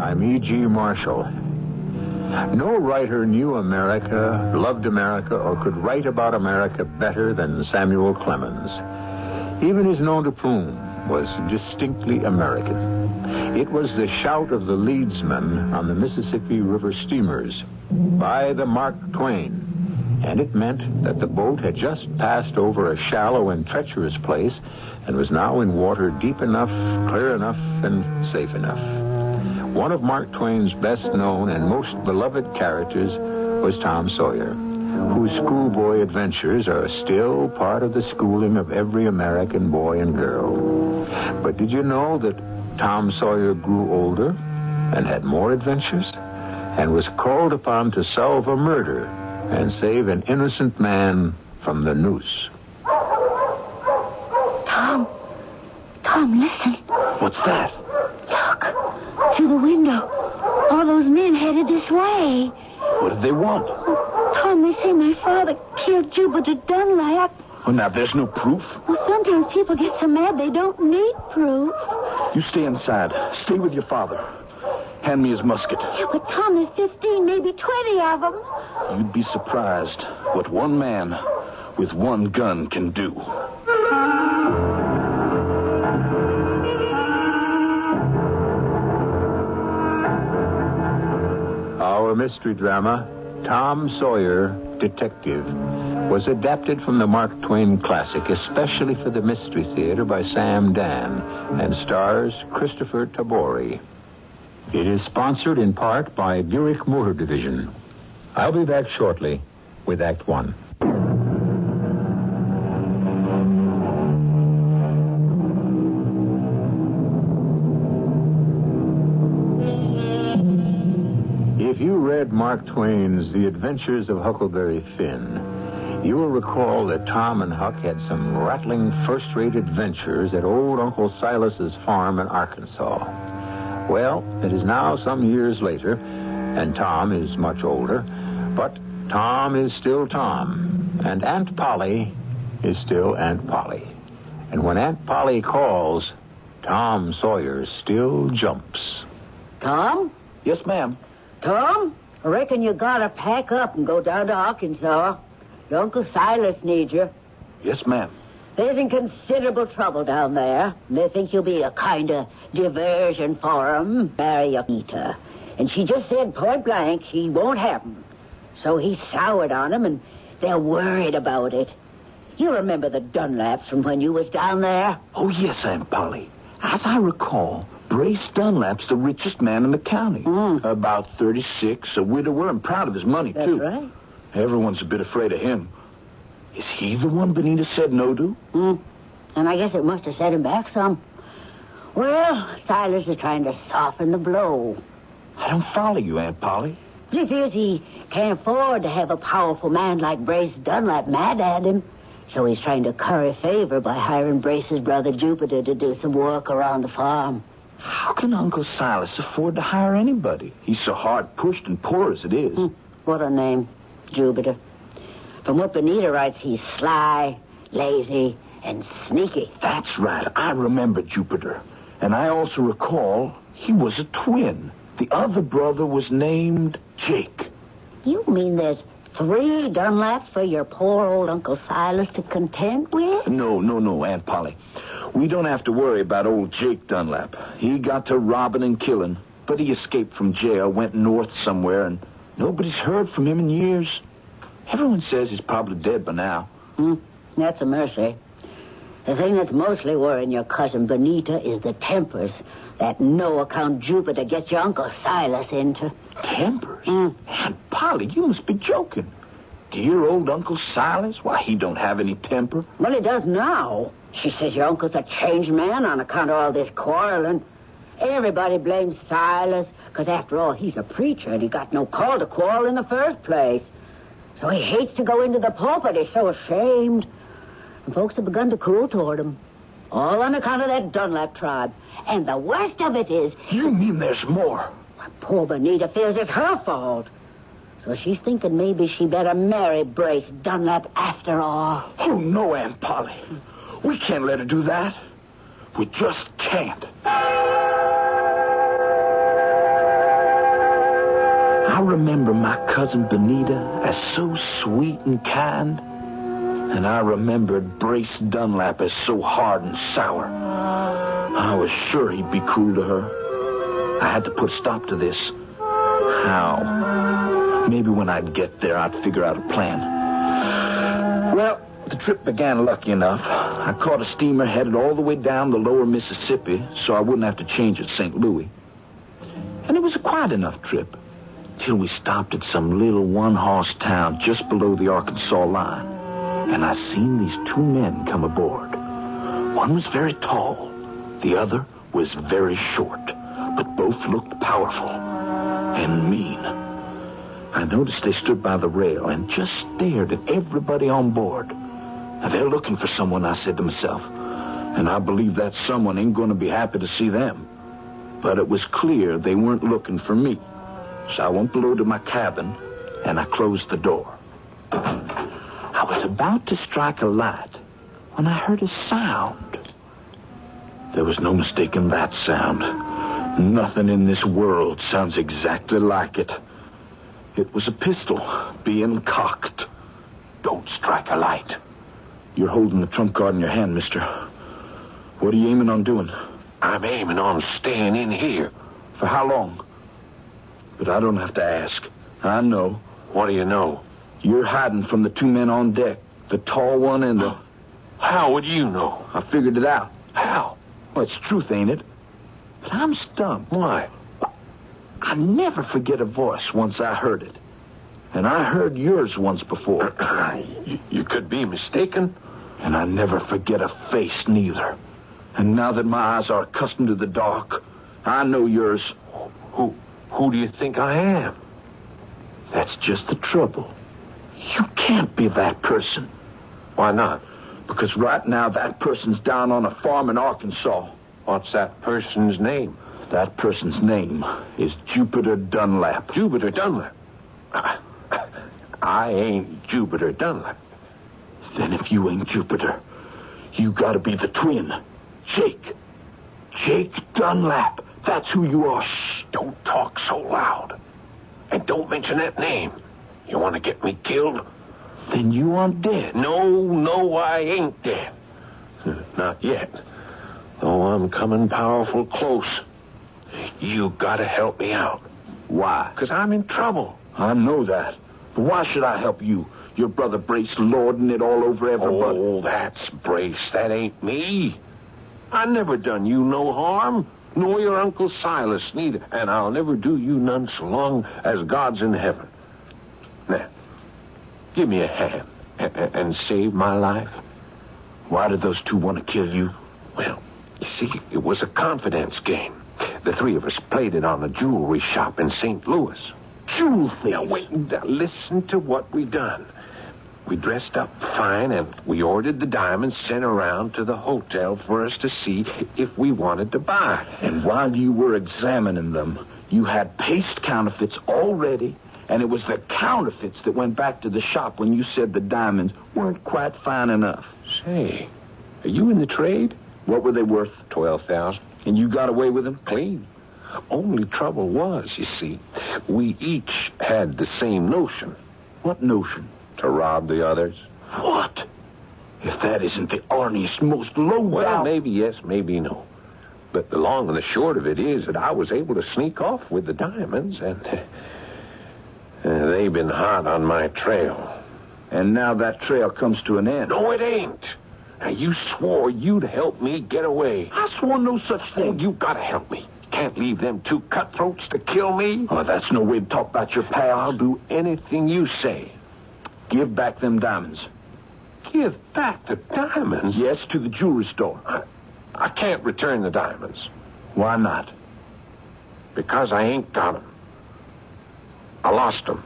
I'm E.G. Marshall. No writer knew America, loved America, or could write about America better than Samuel Clemens. Even his nom de plume was distinctly American. It was the shout of the leadsman on the Mississippi River steamers, "By the Mark Twain." And it meant that the boat had just passed over a shallow and treacherous place and was now in water deep enough, clear enough, and safe enough. One of Mark Twain's best known and most beloved characters was Tom Sawyer, whose schoolboy adventures are still part of the schooling of every American boy and girl. But did you know that Tom Sawyer grew older and had more adventures and was called upon to solve a murder and save an innocent man from the noose? Tom, listen. What's that? Look, through the window. All those men headed this way. What do they want? Tom, they say my father killed Jupiter Dunlap. Well, now, there's no proof. Well, sometimes people get so mad they don't need proof. You stay inside. Stay with your father. Hand me his musket. Yeah, but Tom, there's 15, maybe 20 of them. You'd be surprised what one man with one gun can do. Our mystery drama, Tom Sawyer, Detective, was adapted from the Mark Twain classic, especially for the Mystery Theater by Sam Dan, and stars Christopher Tabori. It is sponsored in part by Buick Motor Division. I'll be back shortly with Act One. If you read Mark Twain's The Adventures of Huckleberry Finn, you will recall that Tom and Huck had some rattling first-rate adventures at old Uncle Silas's farm in Arkansas. Well, it is now some years later, and Tom is much older, but Tom is still Tom, and Aunt Polly is still Aunt Polly. And when Aunt Polly calls, Tom Sawyer still jumps. Tom? Yes, ma'am. Tom, I reckon you gotta pack up and go down to Arkansas. Your Uncle Silas needs you. Yes, ma'am. There's in considerable trouble down there. They think you'll be a kind of diversion for 'em. Marry Anita. And she just said point blank she won't have 'em. So he soured on 'em, and they're worried about it. You remember the Dunlaps from when you was down there? Oh, yes, Aunt Polly. As I recall, Brace Dunlap's the richest man in the county. About 36, a widower, and proud of his money, too. That's right. Everyone's a bit afraid of him. Is he the one Benita said no to? And I guess it must have set him back some. Well, Silas is trying to soften the blow. I don't follow you, Aunt Polly. He feels he can't afford to have a powerful man like Brace Dunlap mad at him. So he's trying to curry favor by hiring Brace's brother Jupiter to do some work around the farm. How can Uncle Silas afford to hire anybody? He's so hard-pushed and poor as it is. What a name, Jupiter. From what Benita writes, he's sly, lazy, and sneaky. That's right. I remember Jupiter. And I also recall he was a twin. The other brother was named Jake. You mean there's 3 Dunlaps for your poor old Uncle Silas to contend with? No, Aunt Polly. We don't have to worry about old Jake Dunlap. He got to robbing and killing, but he escaped from jail, went north somewhere, and nobody's heard from him in years. Everyone says he's probably dead by now. That's a mercy. The thing that's mostly worrying your cousin Benita is the tempers that no-account Jupiter gets your Uncle Silas into. Tempers? Aunt Polly, you must be joking. Dear old Uncle Silas? Why, he don't have any temper. Well, he does now. She says your uncle's a changed man on account of all this quarreling. Everybody blames Silas, because after all, he's a preacher and he got no call to quarrel in the first place. So he hates to go into the pulpit. He's so ashamed. And folks have begun to cool toward him. All on account of that Dunlap tribe. And the worst of it is... You mean there's more? Poor Benita feels it's her fault. So she's thinking maybe she better marry Brace Dunlap after all. Oh, no, Aunt Polly. We can't let her do that. We just can't. remember my cousin Benita as so sweet and kind. And I remembered Brace Dunlap as so hard and sour. I was sure he'd be cool to her. I had to put a stop to this. How? Maybe when I'd get there, I'd figure out a plan. Well, the trip began lucky enough. I caught a steamer headed all the way down the lower Mississippi, so I wouldn't have to change at St. Louis. And it was a quiet enough trip, till we stopped at some little one-horse town just below the Arkansas line. And I seen these two men come aboard. One was very tall. The other was very short. But both looked powerful and mean. I noticed they stood by the rail and just stared at everybody on board. Now, they're looking for someone, I said to myself. And I believe that someone ain't going to be happy to see them. But it was clear they weren't looking for me. So I went below to my cabin, and I closed the door. I was about to strike a light when I heard a sound. There was no mistaking that sound. Nothing in this world sounds exactly like it. It was a pistol being cocked. Don't strike a light. You're holding the trump card in your hand, mister. What are you aiming on doing? I'm aiming on staying in here. For how long? But I don't have to ask. I know. What do you know? You're hiding from the two men on deck. The tall one and the... How would you know? I figured it out. How? Well, it's truth, ain't it? But I'm stumped. Why? I never forget a voice once I heard it. And I heard yours once before. You could be mistaken. And I never forget a face, neither. And now that my eyes are accustomed to the dark, I know yours. Who do you think I am? That's just the trouble. You can't be that person. Why not? Because right now that person's down on a farm in Arkansas. What's that person's name? That person's name is Jupiter Dunlap. Jupiter Dunlap? I ain't Jupiter Dunlap. Then if you ain't Jupiter, you gotta be the twin. Jake Dunlap. That's who you are. Shh, don't talk so loud. And don't mention that name. You want to get me killed? Then you aren't dead. No, I ain't dead. Not yet. Though I'm coming powerful close. You gotta help me out. Why? 'Cause I'm in trouble. I know that. But why should I help you? Your brother Brace lording it all over everybody. Oh, that's Brace. That ain't me. I never done you no harm. Nor your Uncle Silas neither. And I'll never do you none so long as God's in heaven. Now, give me a hand and save my life. Why did those two want to kill you? Well, you see, it was a confidence game. The three of us played it on a jewelry shop in St. Louis. Jewel thieves? Now, wait, listen to what we done. We dressed up fine, and we ordered the diamonds sent around to the hotel for us to see if we wanted to buy. And while you were examining them, you had paste counterfeits all ready, and it was the counterfeits that went back to the shop when you said the diamonds weren't quite fine enough. Say, are you in the trade? What were they worth? $12,000. And you got away with them? Clean. Only trouble was, you see, we each had the same notion. What notion? To rob the others. What? If that isn't the orniest, most low-down... Well, maybe yes, maybe no. But the long and the short of it is that I was able to sneak off with the diamonds, and they've been hot on my trail. And now that trail comes to an end. No, it ain't. Now, you swore you'd help me get away. I swore no such thing. Oh, you gotta help me. Can't leave them two cutthroats to kill me. Oh, that's no way to talk about your pal. I'll do anything you say. Give back them diamonds. Give back the diamonds? Yes, to the jewelry store. I can't return the diamonds. Why not? Because I ain't got them. I lost them.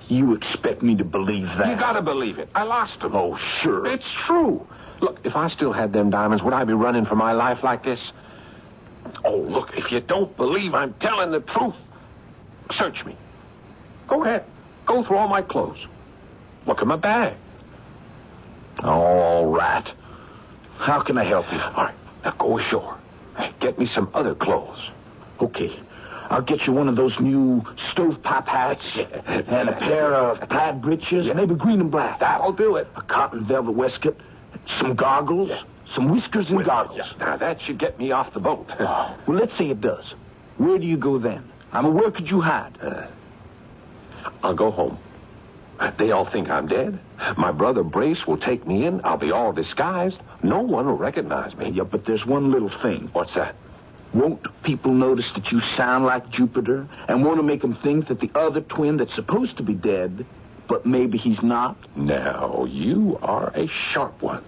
You expect me to believe that? You gotta believe it. I lost them. Oh, sure. It's true. Look, if I still had them diamonds, would I be running for my life like this? Oh, look, if you don't believe I'm telling the truth, search me. Go ahead. Go through all my clothes. Look at my bag. All right. How can I help you? All right, now go ashore. Get me some other clothes. Okay. I'll get you one of those new stovepipe hats and a pair of plaid breeches, maybe green and black. That'll do it. A cotton velvet waistcoat, some goggles, some whiskers and goggles. Now, that should get me off the boat. Well, let's say it does. Where do you go then? Where could you hide? I'll go home. They all think I'm dead. My brother Brace will take me in. I'll be all disguised. No one will recognize me. Yeah, but there's one little thing. What's that? Won't people notice that you sound like Jupiter and want to make them think that the other twin that's supposed to be dead, but maybe he's not? Now, you are a sharp one.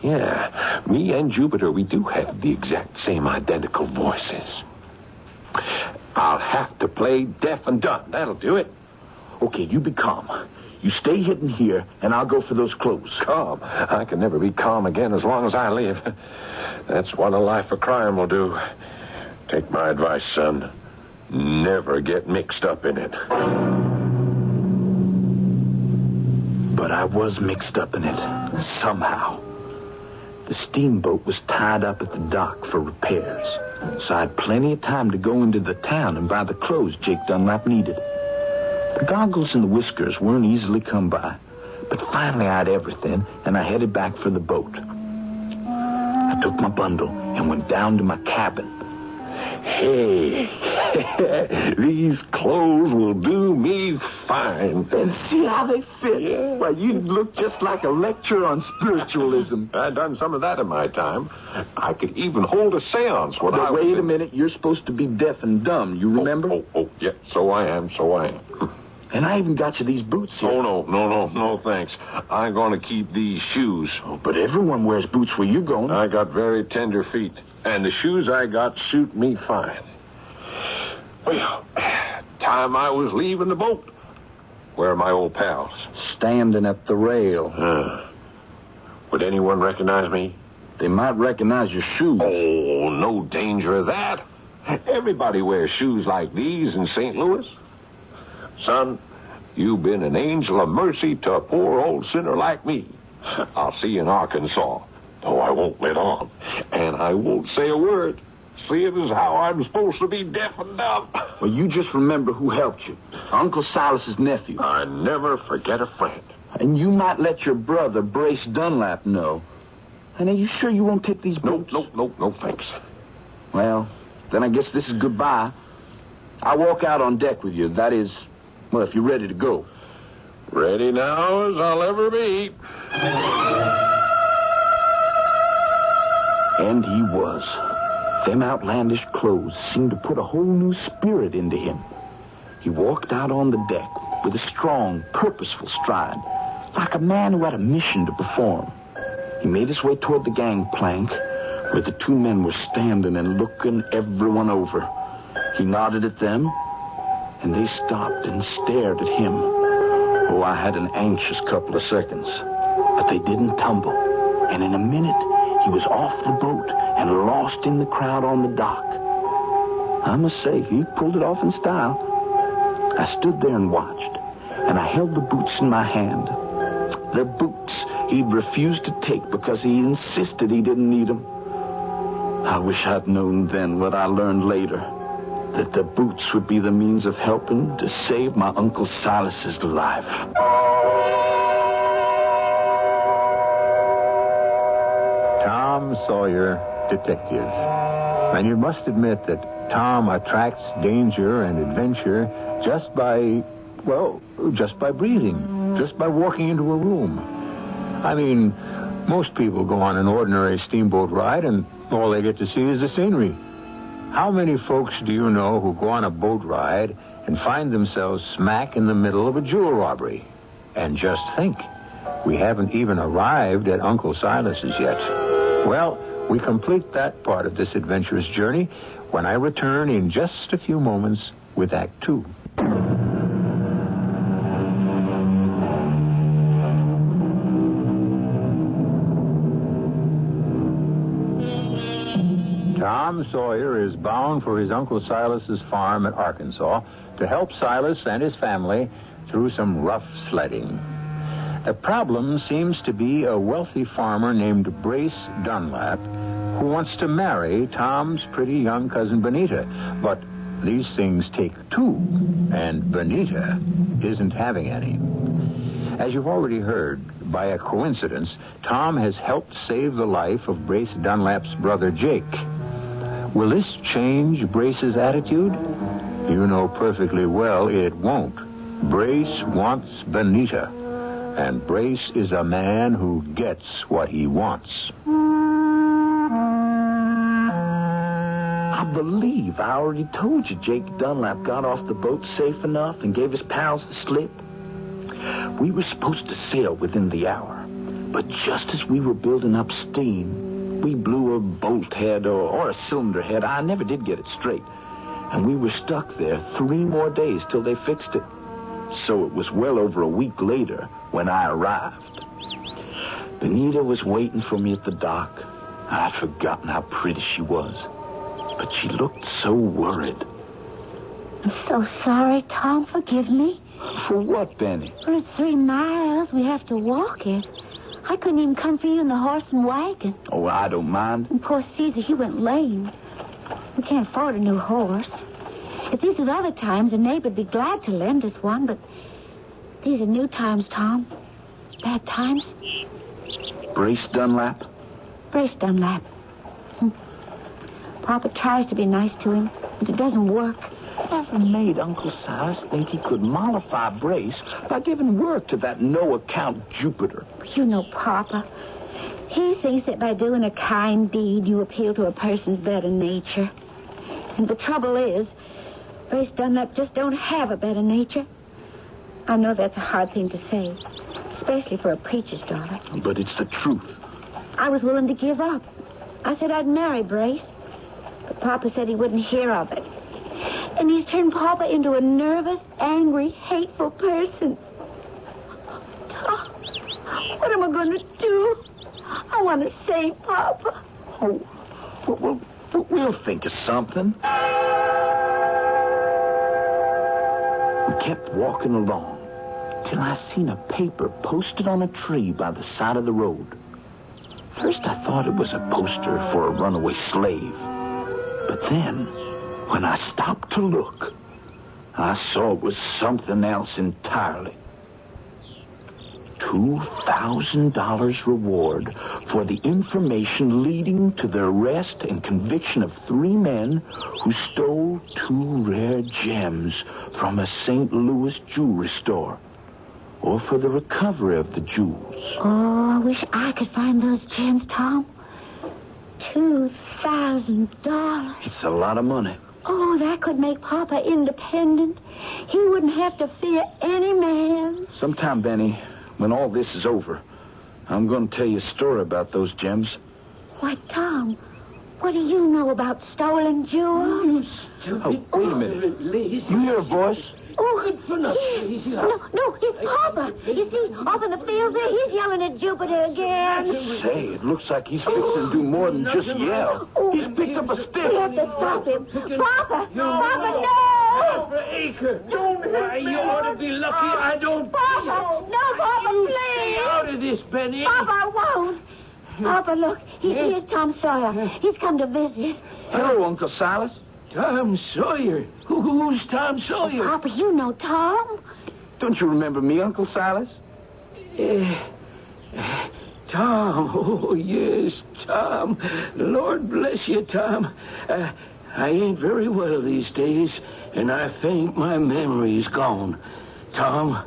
Yeah, me and Jupiter, we do have the exact same identical voices. I'll have to play deaf and dumb. That'll do it. Okay, you be calm. You stay hidden here, and I'll go for those clothes. Calm? I can never be calm again as long as I live. That's what a life of crime will do. Take my advice, son. Never get mixed up in it. But I was mixed up in it, somehow. The steamboat was tied up at the dock for repairs, so I had plenty of time to go into the town and buy the clothes Jake Dunlap needed. The goggles and the whiskers weren't easily come by, but finally I had everything, and I headed back for the boat. I took my bundle and went down to my cabin. Hey, these clothes will do me fine. And see how they fit. Yeah. Why, you look just like a lecture on spiritualism. I've done some of that in my time. I could even hold a seance when I was... Wait a minute, you're supposed to be deaf and dumb, you remember? Oh, yeah, so I am. And I even got you these boots here. Oh, no, thanks. I'm going to keep these shoes. Oh, but everyone wears boots where you're going. I got very tender feet, and the shoes I got suit me fine. Well, time I was leaving the boat. Where are my old pals? Standing at the rail. Would anyone recognize me? They might recognize your shoes. Oh, no danger of that. Everybody wears shoes like these in St. Louis. Son, you've been an angel of mercy to a poor old sinner like me. I'll see you in Arkansas, though I won't let on. And I won't say a word, seeing as how I'm supposed to be deaf and dumb. Well, you just remember who helped you. Uncle Silas's nephew. I never forget a friend. And you might let your brother, Brace Dunlap, know. And are you sure you won't take these boots? No, thanks. Well, then I guess this is goodbye. I'll walk out on deck with you. That is... well, if you're ready to go. Ready now as I'll ever be. And he was. Them outlandish clothes seemed to put a whole new spirit into him. He walked out on the deck with a strong, purposeful stride, like a man who had a mission to perform. He made his way toward the gangplank, where the two men were standing and looking everyone over. He nodded at them, and they stopped and stared at him. Oh, I had an anxious couple of seconds. But they didn't tumble. And in a minute, he was off the boat and lost in the crowd on the dock. I must say, he pulled it off in style. I stood there and watched, and I held the boots in my hand. The boots he'd refused to take because he insisted he didn't need them. I wish I'd known then what I learned later, that the boots would be the means of helping to save my Uncle Silas's life. Tom Sawyer, detective. And you must admit that Tom attracts danger and adventure just by breathing, just by walking into a room. I mean, most people go on an ordinary steamboat ride and all they get to see is the scenery. How many folks do you know who go on a boat ride and find themselves smack in the middle of a jewel robbery? And just think, we haven't even arrived at Uncle Silas's yet. Well, we complete that part of this adventurous journey when I return in just a few moments with Act 2. Tom Sawyer is bound for his Uncle Silas's farm at Arkansas to help Silas and his family through some rough sledding. The problem seems to be a wealthy farmer named Brace Dunlap who wants to marry Tom's pretty young cousin Benita. But these things take two, and Benita isn't having any. As you've already heard, by a coincidence, Tom has helped save the life of Brace Dunlap's brother Jake. Will this change Brace's attitude? You know perfectly well it won't. Brace wants Benita, and Brace is a man who gets what he wants. I believe I already told you Jake Dunlap got off the boat safe enough and gave his pals the slip. We were supposed to sail within the hour, but just as we were building up steam, we blew a bolt head or a cylinder head. I never did get it straight. And we were stuck there 3 more days till they fixed it. So it was well over a week later when I arrived. Benita was waiting for me at the dock. I'd forgotten how pretty she was, but she looked so worried. I'm so sorry, Tom. Forgive me. For what, Benny? For 3 miles, we have to walk it. I couldn't even come for you in the horse and wagon. Oh, I don't mind. And poor Caesar, he went lame. We can't afford a new horse. If these were other times, a neighbor'd be glad to lend us one, but these are new times, Tom. Bad times. Brace Dunlap? Brace Dunlap. Papa tries to be nice to him, but it doesn't work. Never made Uncle Silas think he could mollify Brace by giving work to that no-account Jupiter. You know Papa. He thinks that by doing a kind deed, you appeal to a person's better nature. And the trouble is, Brace Dunlap just don't have a better nature. I know that's a hard thing to say, especially for a preacher's daughter. But it's the truth. I was willing to give up. I said I'd marry Brace, but Papa said he wouldn't hear of it. And he's turned Papa into a nervous, angry, hateful person. Tom, what am I going to do? I want to save Papa. Oh, we'll think of something. We kept walking along till I seen a paper posted on a tree by the side of the road. First I thought it was a poster for a runaway slave. But then, when I stopped to look, I saw it was something else entirely. $2,000 reward for the information leading to the arrest and conviction of 3 men who stole 2 rare gems from a St. Louis jewelry store, or for the recovery of the jewels. Oh, I wish I could find those gems, Tom. $2,000. It's a lot of money. Oh, that could make Papa independent. He wouldn't have to fear any man. Sometime, Benny, when all this is over, I'm going to tell you a story about those gems. Why, Tom, what do you know about stolen jewels? Oh, wait a minute. You hear a voice? Oh, good for nothing. No, it's Papa. You see, off in the fields there, he's yelling at Jupiter again. Say, it looks like he's fixing to do more than just yell. He's picked up a stick. We have to stop him. Papa! Papa, no! Acre. Don't hit me. You ought to be lucky I don't... Papa! No, Papa, please! Stay out of this, Benny. Papa, I won't. Papa, look. Here's Tom Sawyer. He's come to visit. Hello, Uncle Silas. Tom Sawyer? Who's Tom Sawyer? Papa, you know Tom. Don't you remember me, Uncle Silas? Tom. Oh, yes, Tom. Lord bless you, Tom. I ain't very well these days, and I think my memory's gone. Tom,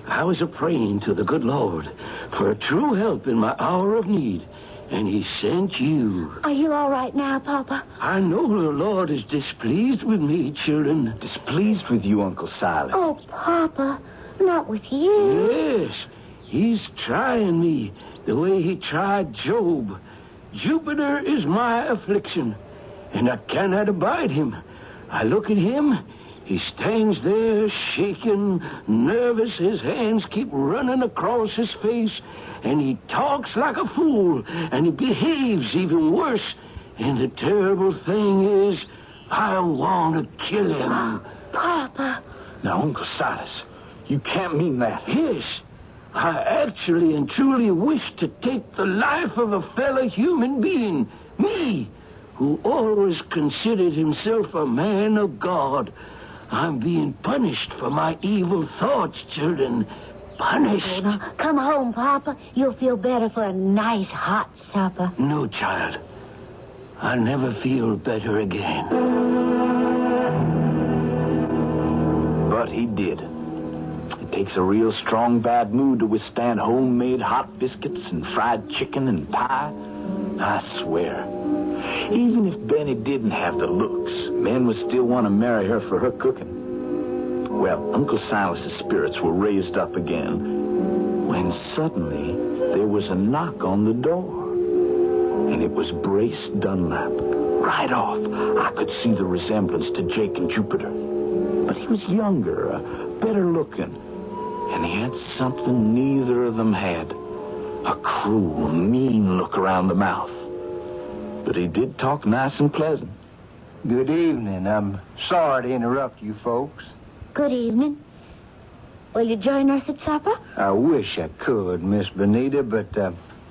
I was a-praying to the good Lord for a true help in my hour of need, and he sent you. Are you all right now, Papa? I know the Lord is displeased with me, children. Displeased with you, Uncle Silas? Oh, Papa, not with you. Yes, he's trying me the way he tried Job. Jupiter is my affliction, and I cannot abide him. I look at him. He stands there shaking, nervous. His hands keep running across his face, and he talks like a fool, and he behaves even worse. And the terrible thing is, I want to kill him. Papa. Now, Uncle Silas, you can't mean that. Yes. I actually and truly wish to take the life of a fellow human being. Me, who always considered himself a man of God. I'm being punished for my evil thoughts, children. Punished. Now, come home, Papa. You'll feel better for a nice hot supper. No, child. I'll never feel better again. But he did. It takes a real strong bad mood to withstand homemade hot biscuits and fried chicken and pie. I swear. Even if Benny didn't have the looks, men would still want to marry her for her cooking. Well, Uncle Silas's spirits were raised up again when suddenly there was a knock on the door. And it was Brace Dunlap. Right off, I could see the resemblance to Jake and Jupiter. But he was younger, better looking. And he had something neither of them had. A cruel, mean look around the mouth. But he did talk nice and pleasant. Good evening. I'm sorry to interrupt you folks. Good evening. Will you join us at supper? I wish I could, Miss Benita, but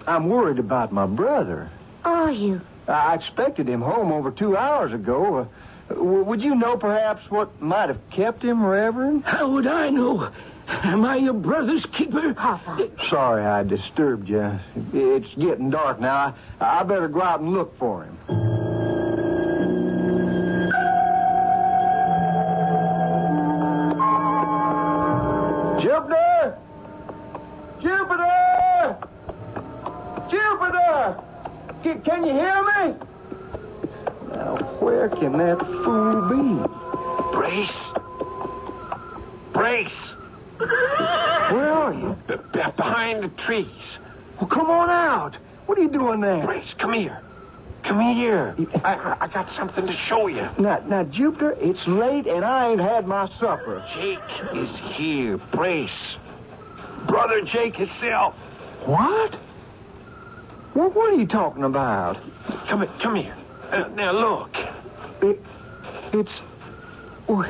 I'm worried about my brother. Are you? I expected him home over 2 hours ago. Would you know perhaps what might have kept him, Reverend? How would I know? Am I your brother's keeper? Papa. Sorry I disturbed you. It's getting dark now. I better go out and look for him. Jupiter! Jupiter! Jupiter! Can you hear me? Now, where can that fool be? Brace! Brace! Where are you? Behind the trees. Well, come on out. What are you doing there? Brace, come here. Come here. I got something to show you. Now, Jupiter, it's late and I ain't had my supper. Jake is here. Brace. Brother Jake himself. What? What are you talking about? Come here. Now, look. It's... Oh,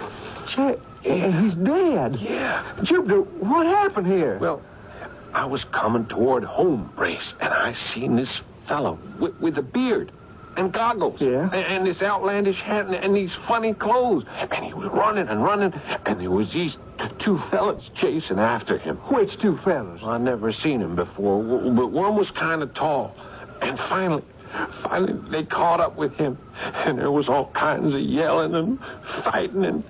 Jake, he's dead. Yeah. Jupiter, what happened here? Well, I was coming toward home, Brace, and I seen this fellow with a beard and goggles. Yeah. And this outlandish hat and these funny clothes. And he was running and running, and there was these two fellas chasing after him. Which two fellas? I never seen him before, but one was kind of tall. And finally, they caught up with him, and there was all kinds of yelling and fighting, and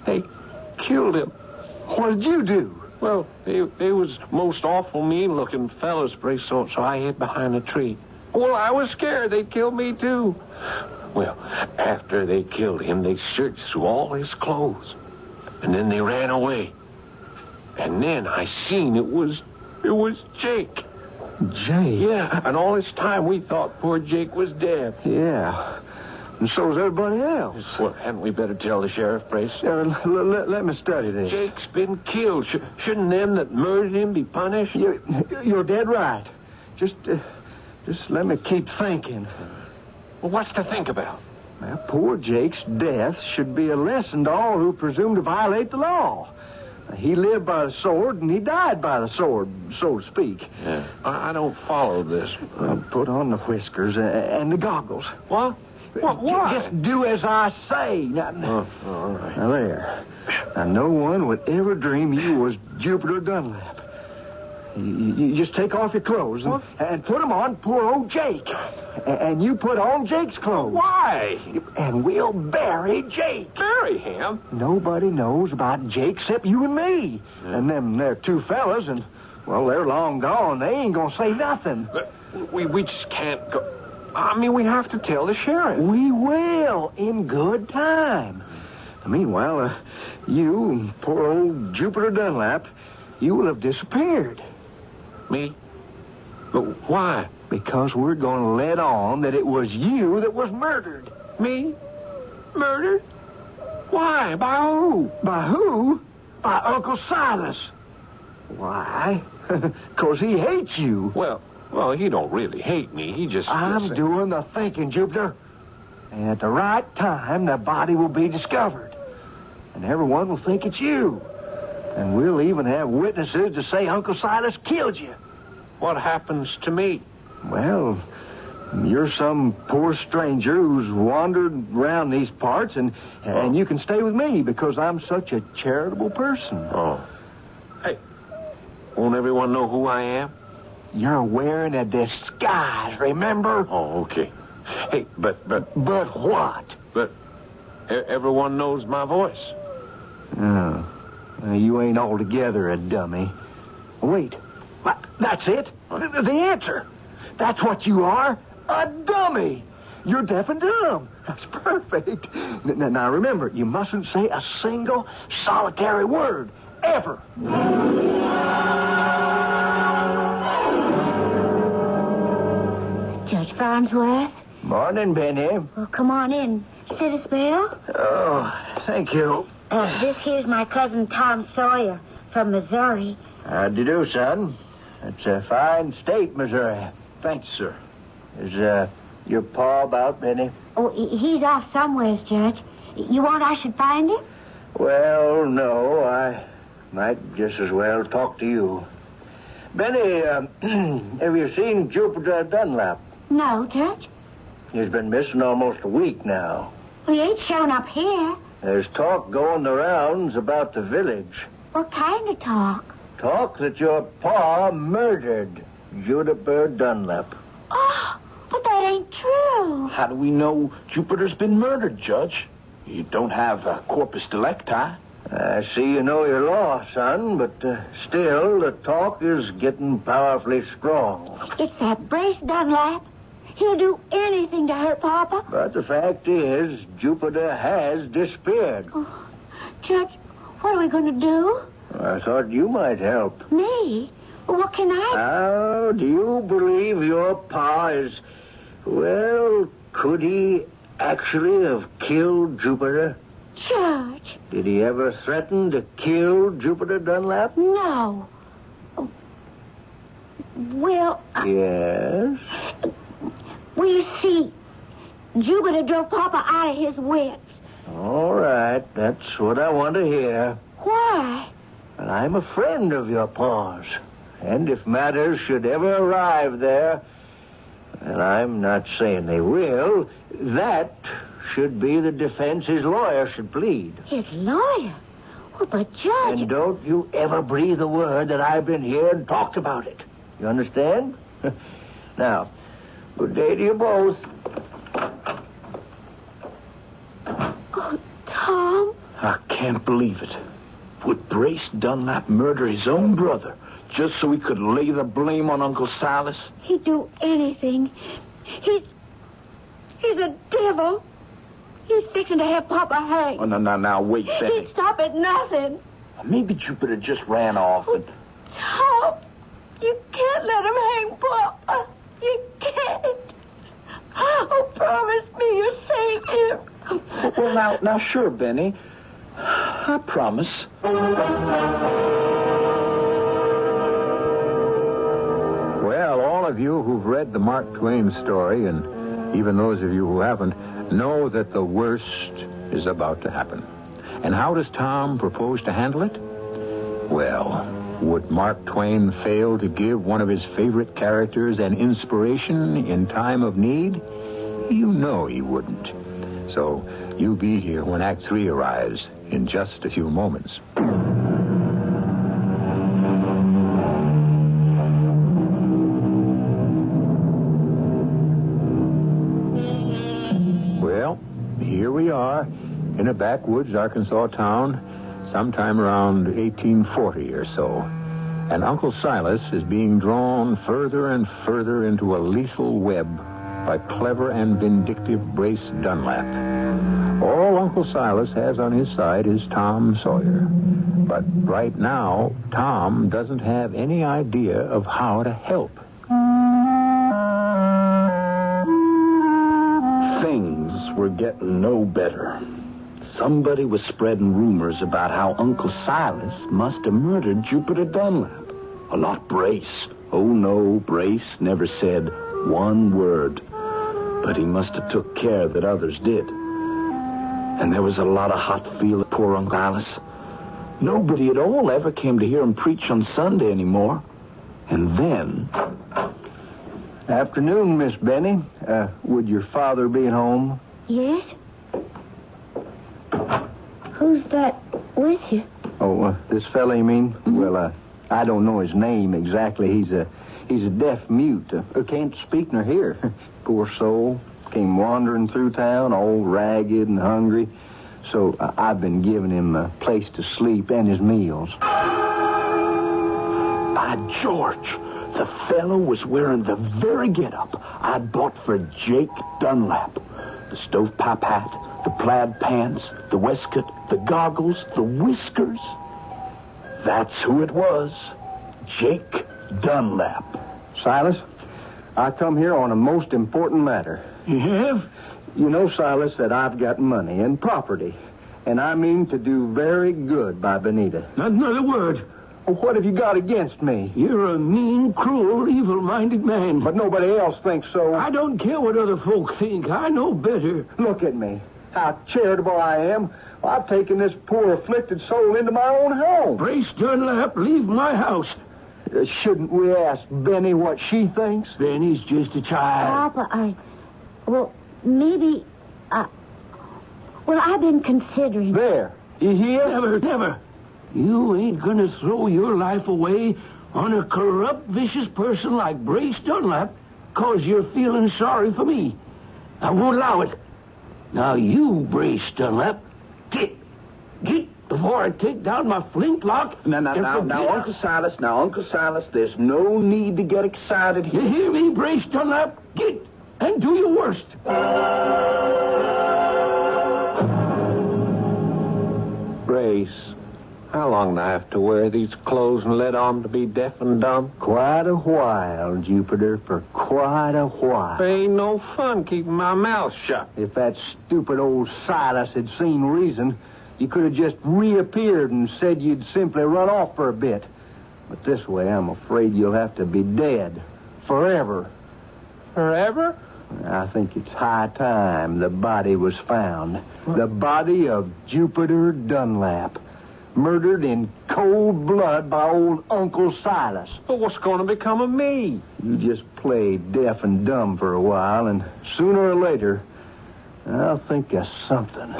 they killed him. What did you do? Well, they was most awful mean-looking fellas, Brace, so I hid behind a tree. Well, I was scared they'd kill me, too. Well, after they killed him, they searched through all his clothes, and then they ran away. And then I seen it was Jake. Jake? Yeah, and all this time we thought poor Jake was dead. Yeah, and so is everybody else. Well, hadn't we better tell the sheriff, Brace? Let me study this. Jake's been killed. Shouldn't them that murdered him be punished? You're dead right. Just let me keep thinking. Well, what's to think about? Well, poor Jake's death should be a lesson to all who presume to violate the law. He lived by the sword, and he died by the sword, so to speak. Yeah, I don't follow this. Put on the whiskers and the goggles. What? What? Just do as I say. Now, all right. Now, there. Now, no one would ever dream you was Jupiter Dunlap. You just take off your clothes and put them on poor old Jake. And you put on Jake's clothes. Why? And we'll bury Jake. Bury him? Nobody knows about Jake except you and me. Yeah. And them there two fellas, and, well, they're long gone. They ain't gonna say nothing. But we just can't go. I mean, we have to tell the sheriff. We will, in good time. Meanwhile, you, poor old Jupiter Dunlap, you will have disappeared. Me? But why? Because we're going to let on that it was you that was murdered. Me? Murdered? Why? By who? By who? By Uncle Silas. Why? Because he hates you. Well, he don't really hate me. He just... I'm doing the thinking, Jupiter. And at the right time, the body will be discovered. And everyone will think it's you. And we'll even have witnesses to say Uncle Silas killed you. What happens to me? Well, You're some poor stranger who's wandered around these parts, and you can stay with me because I'm such a charitable person. Oh. Hey, won't everyone know who I am? You're wearing a disguise, remember? Oh, okay. Hey, but what? But everyone knows my voice. Oh, you ain't altogether a dummy. Wait, that's it. The answer. That's what you are. A dummy. You're deaf and dumb. That's perfect. Now remember, you mustn't say a single solitary word. Ever. Judge Farnsworth? Morning, Benny. Well, come on in. Sit a spell. Oh, thank you. This here's my cousin Tom Sawyer from Missouri. How'd you do, son? It's a fine state, Missouri. Thanks, sir. Is your pa about, Benny? Oh, he's off somewheres, Judge. You want I should find him? Well, no. I might just as well talk to you. Benny, have you seen Jupiter Dunlap? No, Judge. He's been missing almost a week now. He ain't shown up here. There's talk going the rounds about the village. What kind of talk? Talk that your pa murdered Jupiter Dunlap. Oh, but that ain't true. How do we know Jupiter's been murdered, Judge? You don't have a corpus delicti. I see you know your law, son, but still, the talk is getting powerfully strong. It's that Brace Dunlap. He'll do anything to hurt Papa. But the fact is, Jupiter has disappeared. Oh, Judge, what are we going to do? I thought you might help. Me? What can I... How do you believe your pa is... Well, could he actually have killed Jupiter? Judge. Did he ever threaten to kill Jupiter Dunlap? No. Well... Yes? Well, you see, Jupiter drove Papa out of his wits. All right, that's what I want to hear. Why? Well, I'm a friend of your pa's. And if matters should ever arrive there, and I'm not saying they will, that should be the defense his lawyer should plead. His lawyer? Well, but Judge... And don't you ever breathe a word that I've been here and talked about it. You understand? Now, good day to you both. Oh, Tom? I can't believe it. Would Brace Dunlap murder his own brother just so he could lay the blame on Uncle Silas? He'd do anything. He's a devil. He's fixing to have Papa hanged. Oh, now, wait, Betty. He'd stop at nothing. Maybe Jupiter just ran off and... Tom, you can't let him hang Papa. You can't. Oh, promise me you'll save him. Well, now, sure, Benny. I promise. Well, all of you who've read the Mark Twain story, and even those of you who haven't, know that the worst is about to happen. And how does Tom propose to handle it? Well, would Mark Twain fail to give one of his favorite characters an inspiration in time of need? You know he wouldn't. So you'll be here when Act 3 arrives in just a few moments. Well, here we are in a backwoods Arkansas town sometime around 1840 or so. And Uncle Silas is being drawn further and further into a lethal web by clever and vindictive Brace Dunlap. All Uncle Silas has on his side is Tom Sawyer. But right now, Tom doesn't have any idea of how to help. Things were getting no better. Somebody was spreading rumors about how Uncle Silas must have murdered Jupiter Dunlap. Not Brace. Oh, no, Brace never said one word. But he must have took care that others did. And there was a lot of hot feeling for poor Uncle Silas. Nobody at all ever came to hear him preach on Sunday anymore. And then... Afternoon, Miss Benny. Would your father be at home? Yes? Who's that with you? Oh, this fella, you mean? Well, I don't know his name exactly. He's a deaf mute. Can't speak nor hear. Poor soul. Came wandering through town, all ragged and hungry. So I've been giving him a place to sleep and his meals. By George, the fellow was wearing the very get-up I'd bought for Jake Dunlap. The stovepipe hat, the plaid pants, the waistcoat, the goggles, the whiskers. That's who it was. Jake Dunlap. Silas, I come here on a most important matter. You have? You know, Silas, that I've got money and property, and I mean to do very good by Benita. Not another word. Well, what have you got against me? You're a mean, cruel, evil-minded man. But nobody else thinks so. I don't care what other folk think. I know better. Look at me. How charitable I am. I've taken this poor, afflicted soul into my own home. Brace Dunlap, leave my house. Shouldn't we ask Benny what she thinks? Benny's just a child. Papa, well, maybe, well, I've been considering. There. You hear? Never. You ain't gonna throw your life away on a corrupt, vicious person like Brace Dunlap 'cause you're feeling sorry for me. I won't allow it. Now you, Brace Dunlap, get before I take down my flintlock. Now, Uncle Silas, there's no need to get excited here. You hear me, Brace Dunlap? Get and do your worst. Brace, how long do I have to wear these clothes and let on to be deaf and dumb? Quite a while, Jupiter, for quite a while. There ain't no fun keeping my mouth shut. If that stupid old Silas had seen reason, you could have just reappeared and said you'd simply run off for a bit. But this way, I'm afraid you'll have to be dead. Forever. Forever? I think it's high time the body was found. The body of Jupiter Dunlap. Murdered in cold blood by old Uncle Silas. But what's going to become of me? You just play deaf and dumb for a while, and sooner or later, I'll think of something.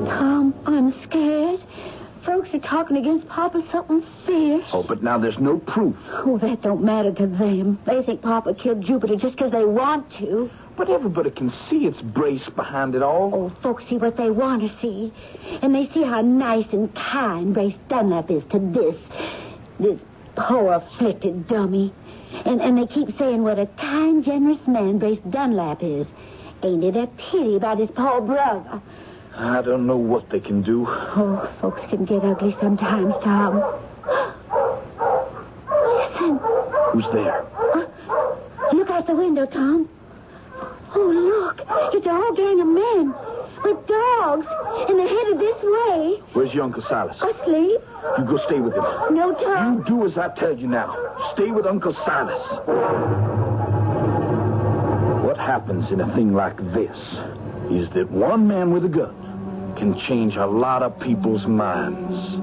Tom, I'm scared. Folks are talking against Papa something fierce. Oh, but now there's no proof. Oh, that don't matter to them. They think Papa killed Jupiter just 'cause they want to. But everybody can see it's Brace behind it all. Oh, folks see what they want to see. And they see how nice and kind Brace Dunlap is to this poor afflicted dummy. And they keep saying what a kind, generous man Brace Dunlap is. Ain't it a pity about his poor brother? I don't know what they can do. Oh, folks can get ugly sometimes, Tom. Listen. Who's there? Look out the window, Tom. Oh, look. It's a whole gang of men with dogs, and they're headed this way. Where's your Uncle Silas? Asleep. You go stay with him. No, Tom. You do as I tell you now. Stay with Uncle Silas. What happens in a thing like this is that one man with a gun can change a lot of people's minds.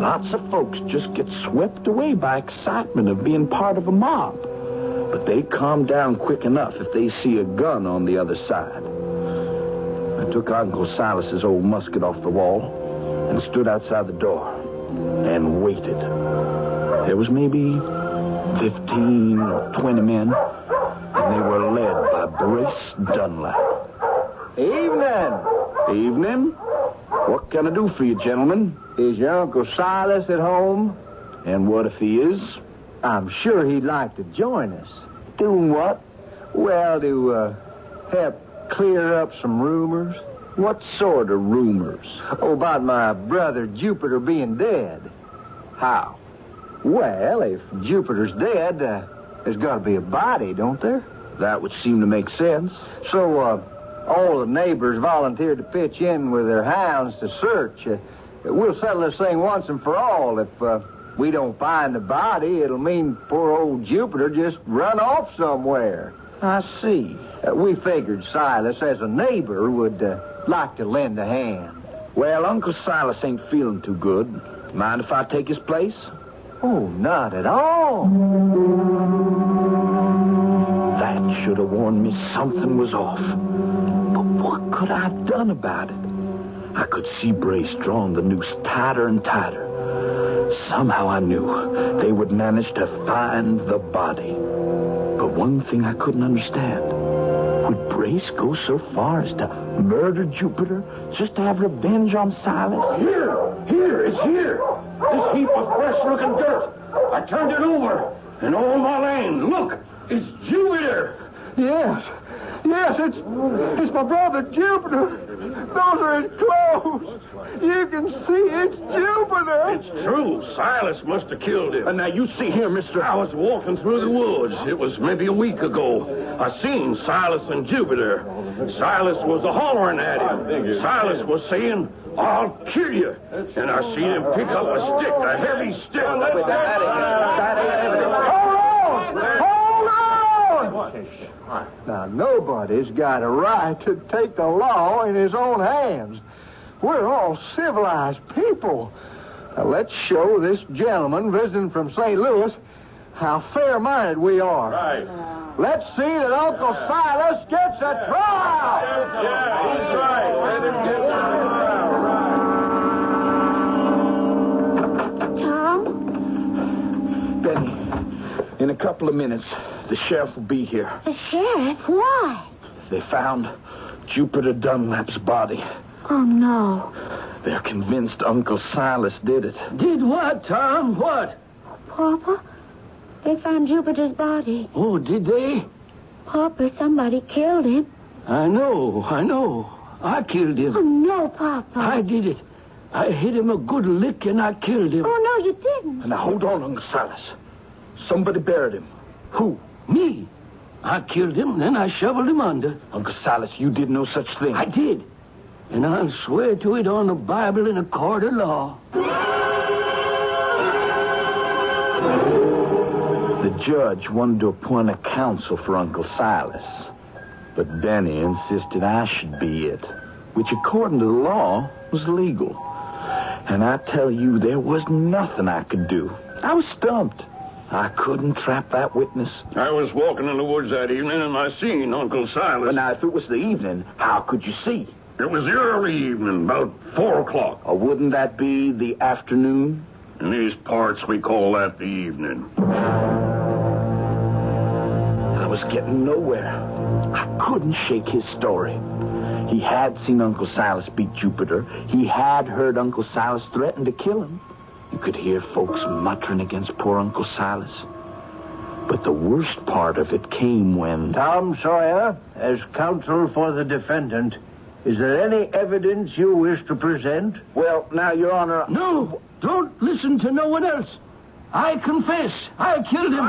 Lots of folks just get swept away by excitement of being part of a mob. But they calm down quick enough if they see a gun on the other side. I took Uncle Silas's old musket off the wall and stood outside the door and waited. There was maybe 15 or 20 men, and they were led by Brace Dunlap. Evening. Evening. What can I do for you, gentlemen? Is your Uncle Silas at home? And what if he is? I'm sure he'd like to join us. Doing what? Well, to help clear up some rumors. What sort of rumors? Oh, about my brother Jupiter being dead. How? Well, if Jupiter's dead, there's got to be a body, don't there? That would seem to make sense. So, all the neighbors volunteered to pitch in with their hounds to search. We'll settle this thing once and for all. If we don't find the body, it'll mean poor old Jupiter just run off somewhere. I see. We figured Silas, as a neighbor, would like to lend a hand. Well, Uncle Silas ain't feeling too good. Mind if I take his place? Oh, not at all. That should have warned me something was off. But what could I have done about it? I could see Brace drawing the noose tighter and tighter. Somehow I knew they would manage to find the body. But one thing I couldn't understand. Would Brace go so far as to murder Jupiter just to have revenge on Silas? Here, it's here. This heap of fresh-looking dirt. I turned it over, and all my land. Look, it's Jupiter. Yes, it's my brother Jupiter. Those are his clothes. You can see it's Jupiter. It's true. Silas must have killed him. And now you see here, mister. I was walking through the woods. It was maybe a week ago. I seen Silas and Jupiter. Silas was a-hollering at him. Silas was saying, "I'll kill you." And I seen him pick up a stick, a heavy stick. Hold on! Now, nobody's got a right to take the law in his own hands. We're all civilized people. Now, let's show this gentleman visiting from St. Louis how fair-minded we are. Right. Let's see that Uncle Silas gets a trial. Yeah, he's right. Let him get a trial. Tom? Benny, in a couple of minutes, the sheriff will be here. The sheriff? Why? They found Jupiter Dunlap's body. Oh, no. They're convinced Uncle Silas did it. Did what, Tom? What? Papa, they found Jupiter's body. Oh, did they? Papa, somebody killed him. I know. I killed him. Oh, no, Papa. I did it. I hit him a good lick and I killed him. Oh, no, you didn't. Now, hold on, Uncle Silas. Somebody buried him. Who? Me. I killed him, then I shoveled him under. Uncle Silas, you did no such thing. I did. And I'll swear to it on the Bible in a court of law. The judge wanted to appoint a counsel for Uncle Silas. But Benny insisted I should be it, which according to the law was legal. And I tell you, there was nothing I could do. I was stumped. I couldn't trap that witness. I was walking in the woods that evening, and I seen Uncle Silas. But now, if it was the evening, how could you see? It was the early evening, about 4 o'clock. Or wouldn't that be the afternoon? In these parts, we call that the evening. I was getting nowhere. I couldn't shake his story. He had seen Uncle Silas beat Jupiter. He had heard Uncle Silas threaten to kill him. You could hear folks muttering against poor Uncle Silas. But the worst part of it came when... Tom Sawyer, as counsel for the defendant, is there any evidence you wish to present? Well, now, Your Honor... No, don't listen to no one else. I confess, I killed him.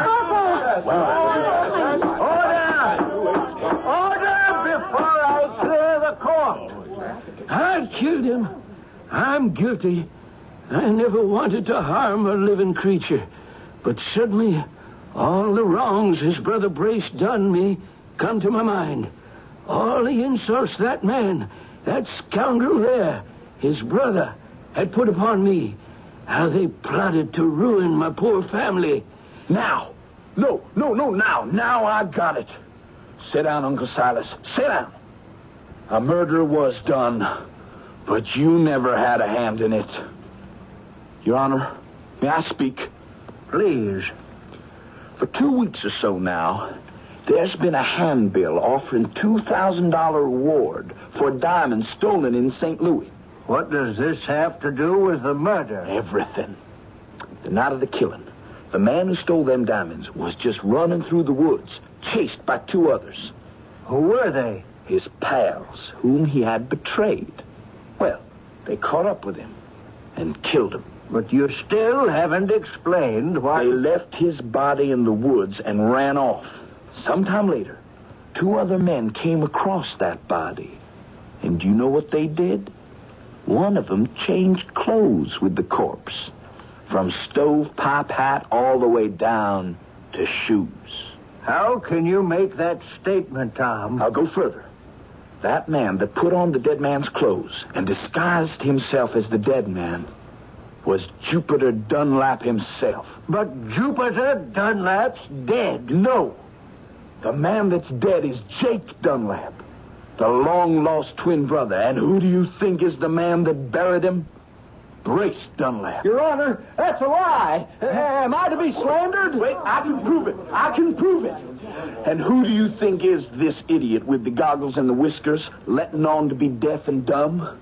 Order before I clear the court. I killed him. I'm guilty. I never wanted to harm a living creature. But suddenly, all the wrongs his brother Brace done me come to my mind. All the insults that man, that scoundrel there, his brother, had put upon me. How they plotted to ruin my poor family. Now I got it. Sit down, Uncle Silas. Sit down. A murder was done, but you never had a hand in it. Your Honor, may I speak? Please. For 2 weeks or so now, there's been a handbill offering $2,000 reward for diamonds stolen in St. Louis. What does this have to do with the murder? Everything. The night of the killing, the man who stole them diamonds was just running through the woods, chased by 2 others. Who were they? His pals, whom he had betrayed. Well, they caught up with him and killed him. But you still haven't explained why... They left his body in the woods and ran off. Sometime later, 2 other men came across that body. And do you know what they did? One of them changed clothes with the corpse. From stovepipe hat all the way down to shoes. How can you make that statement, Tom? I'll go further. That man that put on the dead man's clothes and disguised himself as the dead man was Jupiter Dunlap himself. But Jupiter Dunlap's dead. No. The man that's dead is Jake Dunlap, the long-lost twin brother. And who do you think is the man that buried him? Brace Dunlap. Your Honor, that's a lie. Am I to be slandered? Wait, I can prove it. I can prove it. And who do you think is this idiot with the goggles and the whiskers, letting on to be deaf and dumb?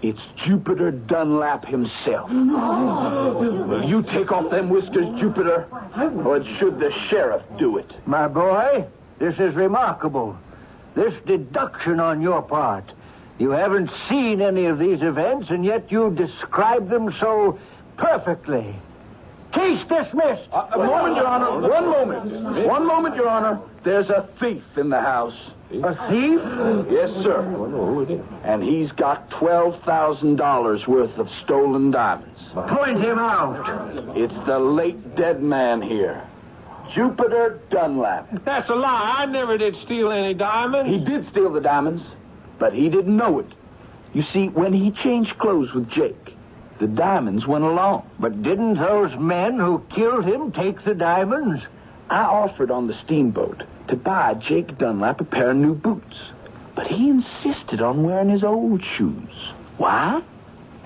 It's Jupiter Dunlap himself. Will you take off them whiskers, Jupiter? Or should the sheriff do it? My boy, this is remarkable. This deduction on your part. You haven't seen any of these events, and yet you describe them so perfectly. Case dismissed. A moment, Your Honor. One moment. One moment, Your Honor. There's a thief in the house. A thief? Yes, sir. And he's got $12,000 worth of stolen diamonds. Point him out. It's the late dead man here, Jupiter Dunlap. That's a lie. I never did steal any diamonds. He did steal the diamonds, but he didn't know it. You see, when he changed clothes with Jake, the diamonds went along. But didn't those men who killed him take the diamonds? I offered on the steamboat to buy Jake Dunlap a pair of new boots, but he insisted on wearing his old shoes. Why?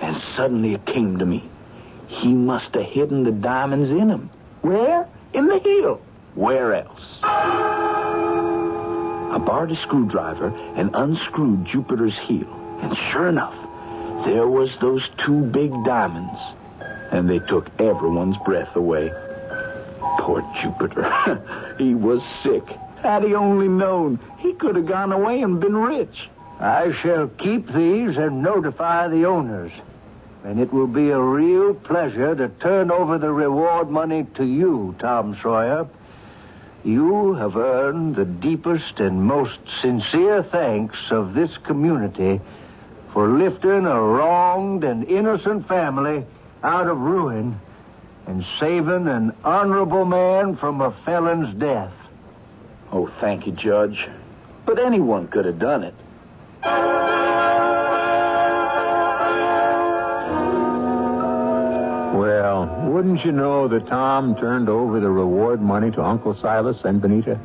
And suddenly it came to me. He must have hidden the diamonds in him. Where? In the heel. Where else? I borrowed a screwdriver and unscrewed Jupiter's heel. And sure enough, there was those two big diamonds. And they took everyone's breath away. Poor Jupiter. He was sick. Had he only known, he could have gone away and been rich. I shall keep these and notify the owners. And it will be a real pleasure to turn over the reward money to you, Tom Sawyer. You have earned the deepest and most sincere thanks of this community for lifting a wronged and innocent family out of ruin and saving an honorable man from a felon's death. Oh, thank you, Judge. But anyone could have done it. Well, wouldn't you know that Tom turned over the reward money to Uncle Silas and Benita?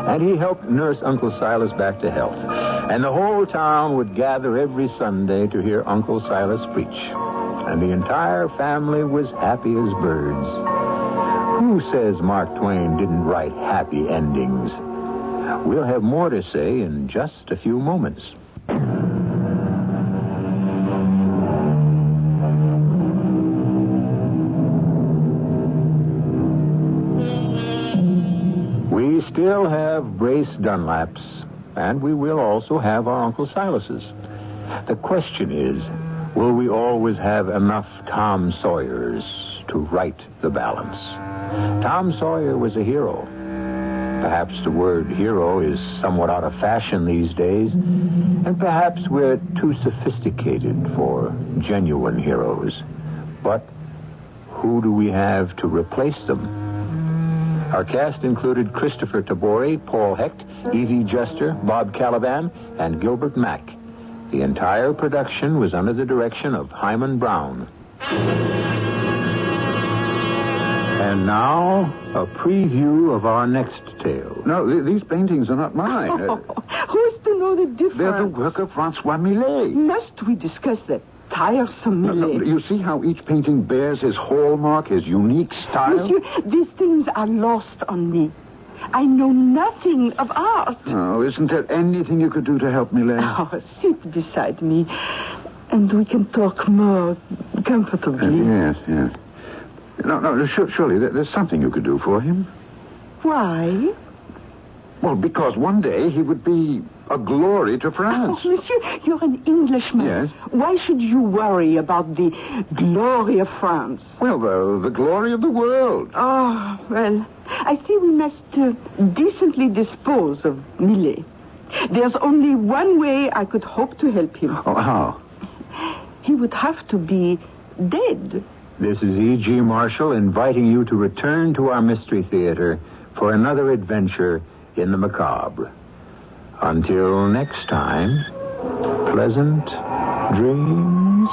And he helped nurse Uncle Silas back to health. And the whole town would gather every Sunday to hear Uncle Silas preach. And the entire family was happy as birds. Who says Mark Twain didn't write happy endings? We'll have more to say in just a few moments. We still have Brace Dunlaps, and we will also have our Uncle Silas's. The question is, will we always have enough Tom Sawyers to right the balance? Tom Sawyer was a hero. Perhaps the word hero is somewhat out of fashion these days, and perhaps we're too sophisticated for genuine heroes. But who do we have to replace them? Our cast included Christopher Tabori, Paul Hecht, Evie Juster, Bob Caliban, and Gilbert Mack. The entire production was under the direction of Hyman Brown. And now, a preview of our next tale. No, these paintings are not mine. Who's to know the difference? They're the work of Francois Millet. Must we discuss that tiresome Millet? No, you see how each painting bears his hallmark, his unique style? Monsieur, these things are lost on me. I know nothing of art. Oh, isn't there anything you could do to help Millet? Oh, sit beside me, and we can talk more comfortably. Yes. No, surely there's something you could do for him. Why? Well, because one day he would be a glory to France. Oh, monsieur, you're an Englishman. Yes. Why should you worry about the glory of France? Well, the glory of the world. Oh, well, I see we must decently dispose of Millet. There's only one way I could hope to help him. Oh, how? He would have to be dead. This is E.G. Marshall inviting you to return to our Mystery Theater for another adventure in the macabre. Until next time, pleasant dreams.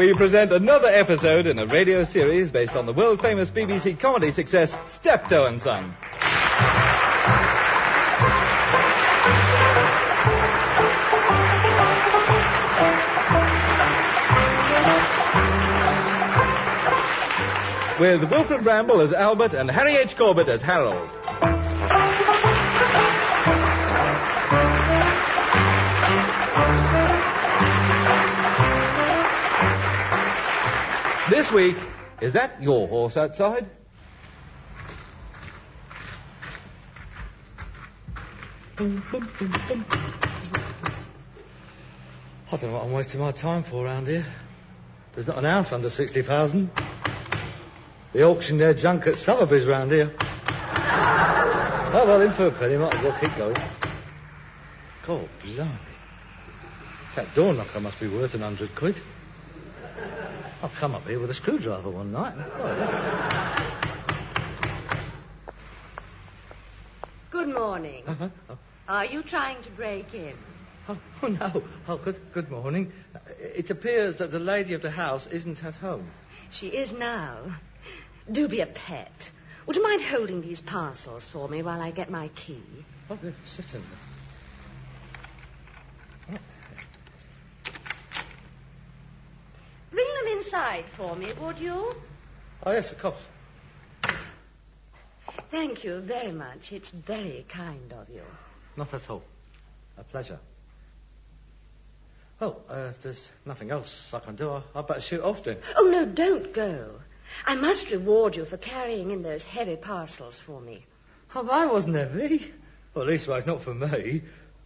we present another episode in a radio series based on the world-famous BBC comedy success Steptoe and Son. With Wilfred Bramble as Albert and Harry H. Corbett as Harold. This week, is that your horse outside? I don't know what I'm wasting my time for around here. There's not an house under 60,000. They auction their junk at Sotheby's round here. Oh, well, in for a penny, might as well keep going. God, blimey. That door knocker must be worth £100. I've come up here with a screwdriver one night. Good morning. Are you trying to break in? Oh, no. Oh, good morning. It appears that the lady of the house isn't at home. She is now. Do be a pet. Would you mind holding these parcels for me while I get my key? Oh, yes, certainly. Oh. Bring them inside for me, would you? Oh, yes, of course. Thank you very much. It's very kind of you. Not at all. A pleasure. Oh, if there's nothing else I can do, I'd better shoot off then. Oh, no, don't go. I must reward you for carrying in those heavy parcels for me. Oh, I wasn't heavy. Well, at least it's not for me. I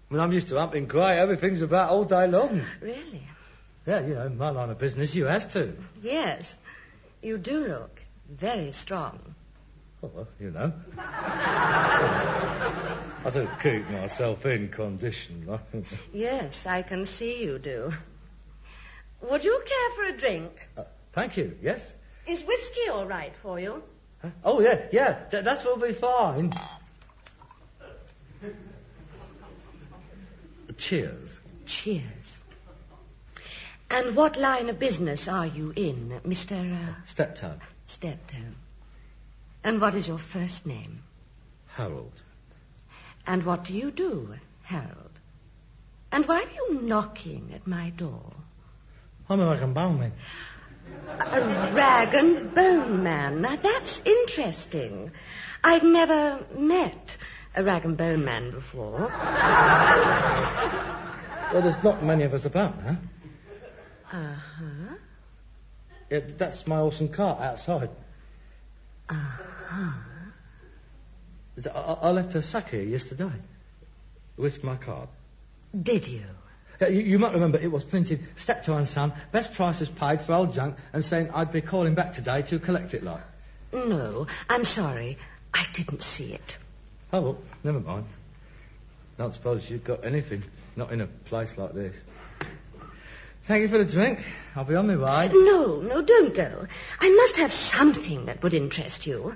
mean, I'm used to humping grey. Everything's about all day long. Really? Yeah, you know, in my line of business, you has to. Yes. You do look very strong. Oh, well, you know. I do keep myself in condition. Yes, I can see you do. Would you care for a drink? Thank you, yes. Is whiskey all right for you? Oh, yeah, that will be fine. Cheers. Cheers. And what line of business are you in, Mr. Steptoe. Steptoe. And what is your first name? Harold. And what do you do, Harold? And why are you knocking at my door? I'm a rag and bone man. A rag and bone man. Now, that's interesting. I've never met a rag and bone man before. Well, there's not many of us about, huh? Uh-huh. Yeah, that's my horse and cart outside. Uh-huh. I left a sack here yesterday with my card. Did you? You might remember it was printed Steptoe and Son, best prices paid for old junk, and saying I'd be calling back today to collect it, like. No, I'm sorry. I didn't see it. Oh, well, never mind. Don't suppose you've got anything, not in a place like this. Thank you for the drink. I'll be on my way. No, don't go. I must have something that would interest you.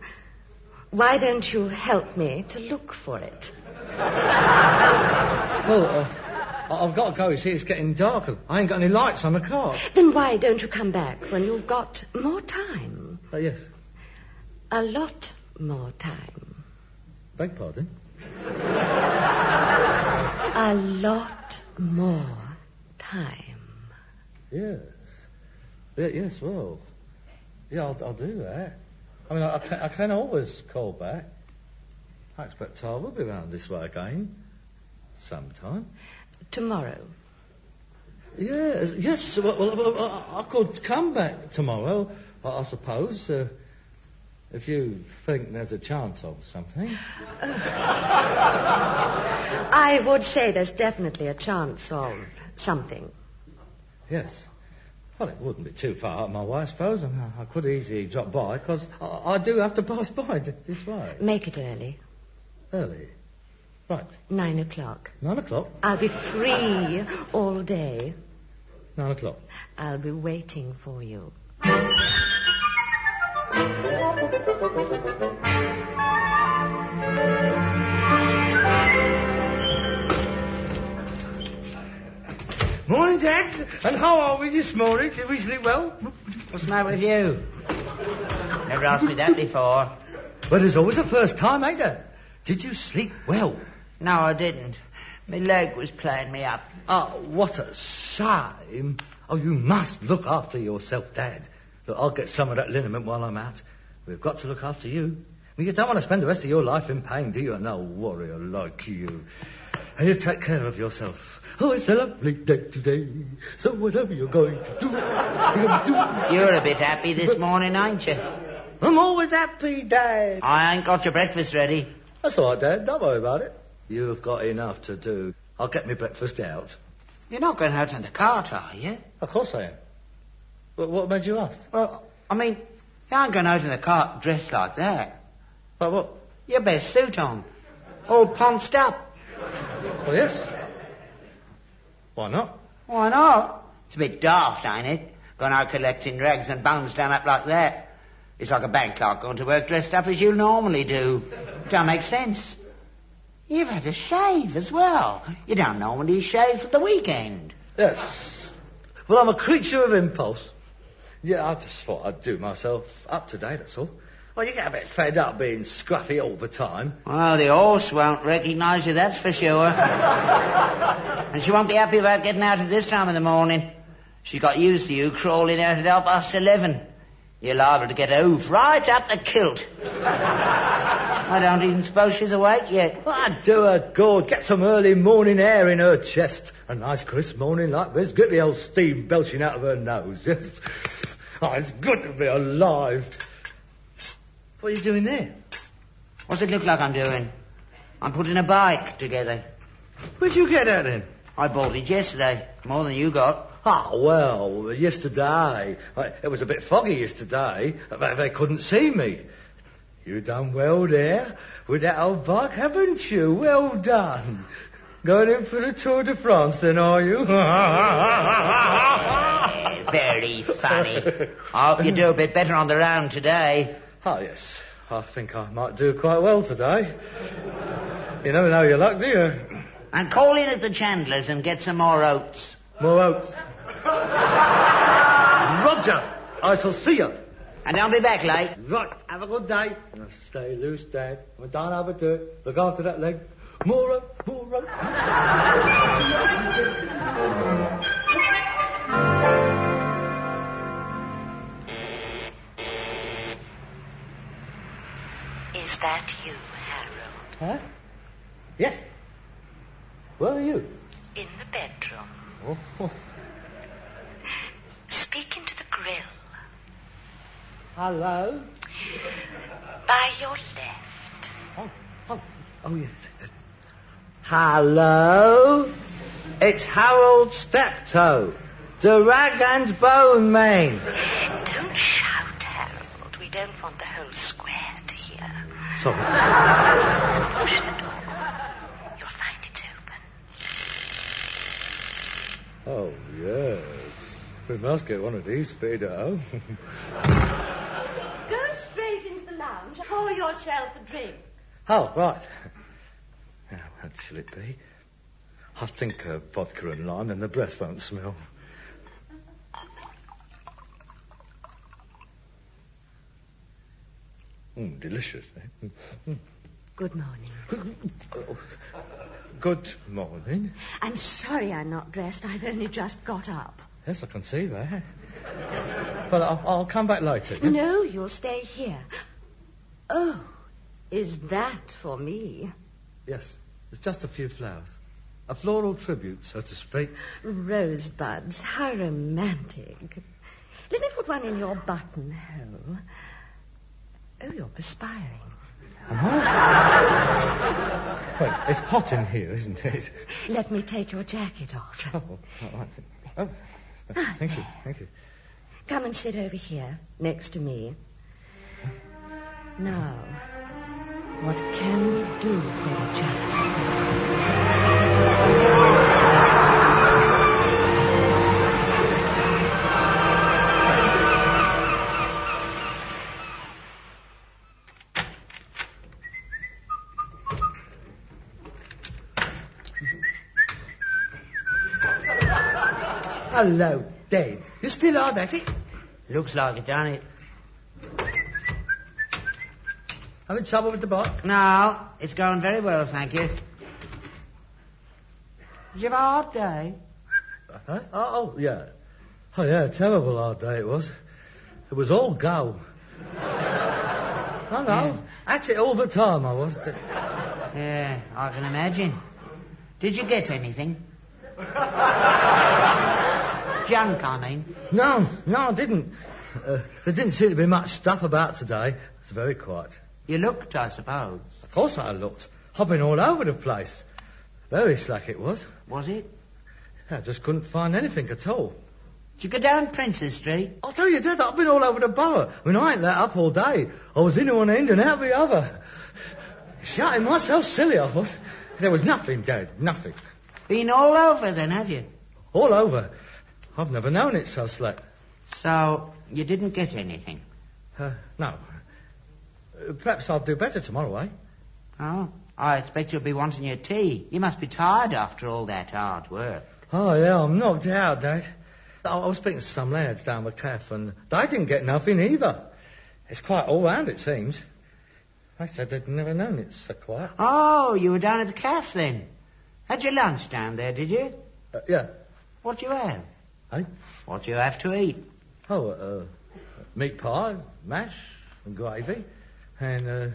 Why don't you help me to look for it? Well, I've got to go. You see, it's getting darker. I ain't got any lights on the car. Then why don't you come back when you've got more time? Yes. A lot more time. Beg pardon? A lot more time. Yes. Yes, well. Yeah, I'll do that. I mean, I can always call back. I expect I will be round this way again. Sometime. Tomorrow? Yes. Well, I could come back tomorrow, I suppose, if you think there's a chance of something. I would say there's definitely a chance of something. Yes. Well, it wouldn't be too far out my way, I suppose, and I could easily drop by, because I do have to pass by this way. Make it early. Early? Right. 9 o'clock. 9 o'clock? I'll be free all day. 9 o'clock. I'll be waiting for you. Morning, Dad. And how are we this morning? Did we sleep well? What's the matter with you? Never asked me that before. Well, there's always a first time, ain't there? Did you sleep well? No, I didn't. My leg was playing me up. Oh, what a shame. Oh, you must look after yourself, Dad. Look, I'll get some of that liniment while I'm out. We've got to look after you. I mean, you don't want to spend the rest of your life in pain, do you? No warrior like you. And you take care of yourself. Oh, it's a lovely day today. So whatever you're going to do, You're a bit happy this morning, ain't you? I'm always happy, Dad. I ain't got your breakfast ready. That's all right, Dad. Don't worry about it. You've got enough to do. I'll get my breakfast out. You're not going out in the cart, are you? Of course I am. What made you ask? Well, I mean, you ain't going out in the cart dressed like that. But what? Your best suit on. All ponced up. Oh, yes. Why not? Why not? It's a bit daft, ain't it? Going out collecting rags and bones done up like that. It's like a bank clerk going to work dressed up as you normally do. Don't make sense. You've had a shave as well. You don't normally shave for the weekend. Yes. Well, I'm a creature of impulse. Yeah, I just thought I'd do myself up today, that's all. Well, you get a bit fed up being scruffy all the time. Well, the horse won't recognise you, that's for sure. And she won't be happy about getting out at this time of the morning. She got used to you crawling out at 11:30. You're liable to get a hoof right up the kilt. I don't even suppose she's awake yet. Well, I'd do her good. Get some early morning air in her chest. A nice crisp morning like this. Get the old steam belching out of her nose. Yes. Oh, it's good to be alive. What are you doing there? What's it look like I'm doing? I'm putting a bike together. Where'd you get that then? I bought it yesterday. More than you got. Oh, well, yesterday. It was a bit foggy yesterday. They couldn't see me. You done well there with that old bike, haven't you? Well done. Going in for the Tour de France then, are you? Very funny. I hope you do a bit better on the round today. Oh, yes. I think I might do quite well today. You never know your luck, do you? And call in at the Chandlers and get some more oats. More oats? Roger! I shall see you. And don't be back late. Right. Have a good day. Now stay loose, Dad. Don't overdo it. Look after that leg. More oats, more oats. Is that you, Harold? Huh? Yes. Where are you? In the bedroom. Oh. Speak into the grill. Hello? By your left. Oh, yes. Hello? It's Harold Steptoe, the rag and bone man. Don't shout, Harold. We don't want the whole square to hear. Sorry. Push the door. You'll find it's open. Oh, yes. We must get one of these fitted at home. Go straight into the lounge. Pour yourself a drink. Oh, right. Now, what shall it be? I think vodka and lime, then the breath won't smell. Delicious, eh? Good morning. Good morning. I'm sorry I'm not dressed. I've only just got up. Yes, I can see that. But I'll come back later. Yeah? No, you'll stay here. Oh, is that for me? Yes, it's just a few flowers. A floral tribute, so to speak. Rosebuds, how romantic. Let me put one in your buttonhole. Oh, you're perspiring. Am I? Wait, it's hot in here, isn't it? Let me take your jacket off. Thank you, thank you. Come and sit over here, next to me. Now, what can we do for each Hello, Dad. You still hard at it? Looks like it, don't it? Having trouble with the bike? No, it's going very well, thank you. Did you have a hard day? Huh? Oh, yeah. Oh, yeah, a terrible hard day it was. It was all go. I know. At it all the time, I was. Yeah, I can imagine. Did you get anything? Junk, I mean. No, I didn't. There didn't seem to be much stuff about today. It's very quiet. You looked, I suppose. Of course I looked. I've been all over the place. Very slack it was. Was it? I just couldn't find anything at all. Did you go down Princess Street? I'll tell you, Dad, I've been all over the borough. I mean, I ain't let up all day. I was in one end and out the other. Shouting myself silly, I was. There was nothing, Dad, nothing. Been all over then, have you? All over. I've never known it so slack. So, you didn't get anything? No. Perhaps I'll do better tomorrow, eh? Oh, I expect you'll be wanting your tea. You must be tired after all that hard work. Oh, yeah, I'm knocked out, Dad. I was speaking to some lads down the cafe, and they didn't get nothing either. It's quite all round, it seems. They said they'd never known it so quiet. Oh, you were down at the cafe then? Had your lunch down there, did you? Yeah. What do you have? Eh? What do you have to eat? Oh, meat pie, mash, and gravy, and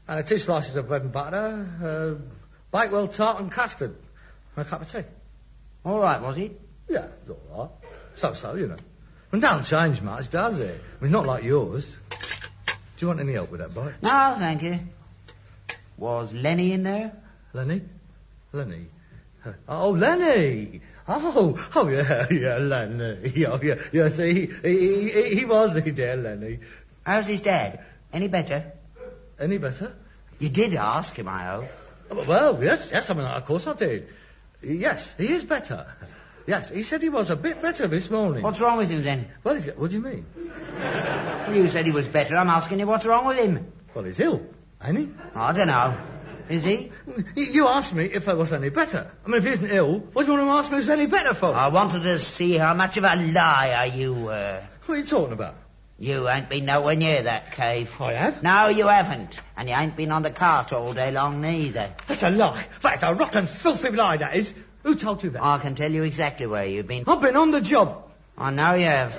2 slices of bread and butter, Bakewell tart and custard, and a cup of tea. All right, was it? Yeah, it's all right. So, you know. And don't change much, does it? I mean, not like yours. Do you want any help with that bike? No, thank you. Was Lenny in there? Lenny? Oh, Lenny! Oh, yeah, Lenny. Oh, yeah, see, he was there, Lenny. How's his dad? Any better? Any better? You did ask him, I hope. Well, yes, I mean, of course I did. Yes, he is better. Yes, he said he was a bit better this morning. What's wrong with him, then? Well, what do you mean? Well, you said he was better. I'm asking you what's wrong with him. Well, he's ill, ain't he? I don't know. Is he? You asked me if I was any better. I mean, if he isn't ill, what do you want to ask me if he's any better for? I wanted to see how much of a liar you were. What are you talking about? You ain't been nowhere near that cave. I have? No, you haven't. And you ain't been on the cart all day long, neither. That's a lie. That's a rotten, filthy lie, that is. Who told you that? I can tell you exactly where you've been. I've been on the job. I know you have.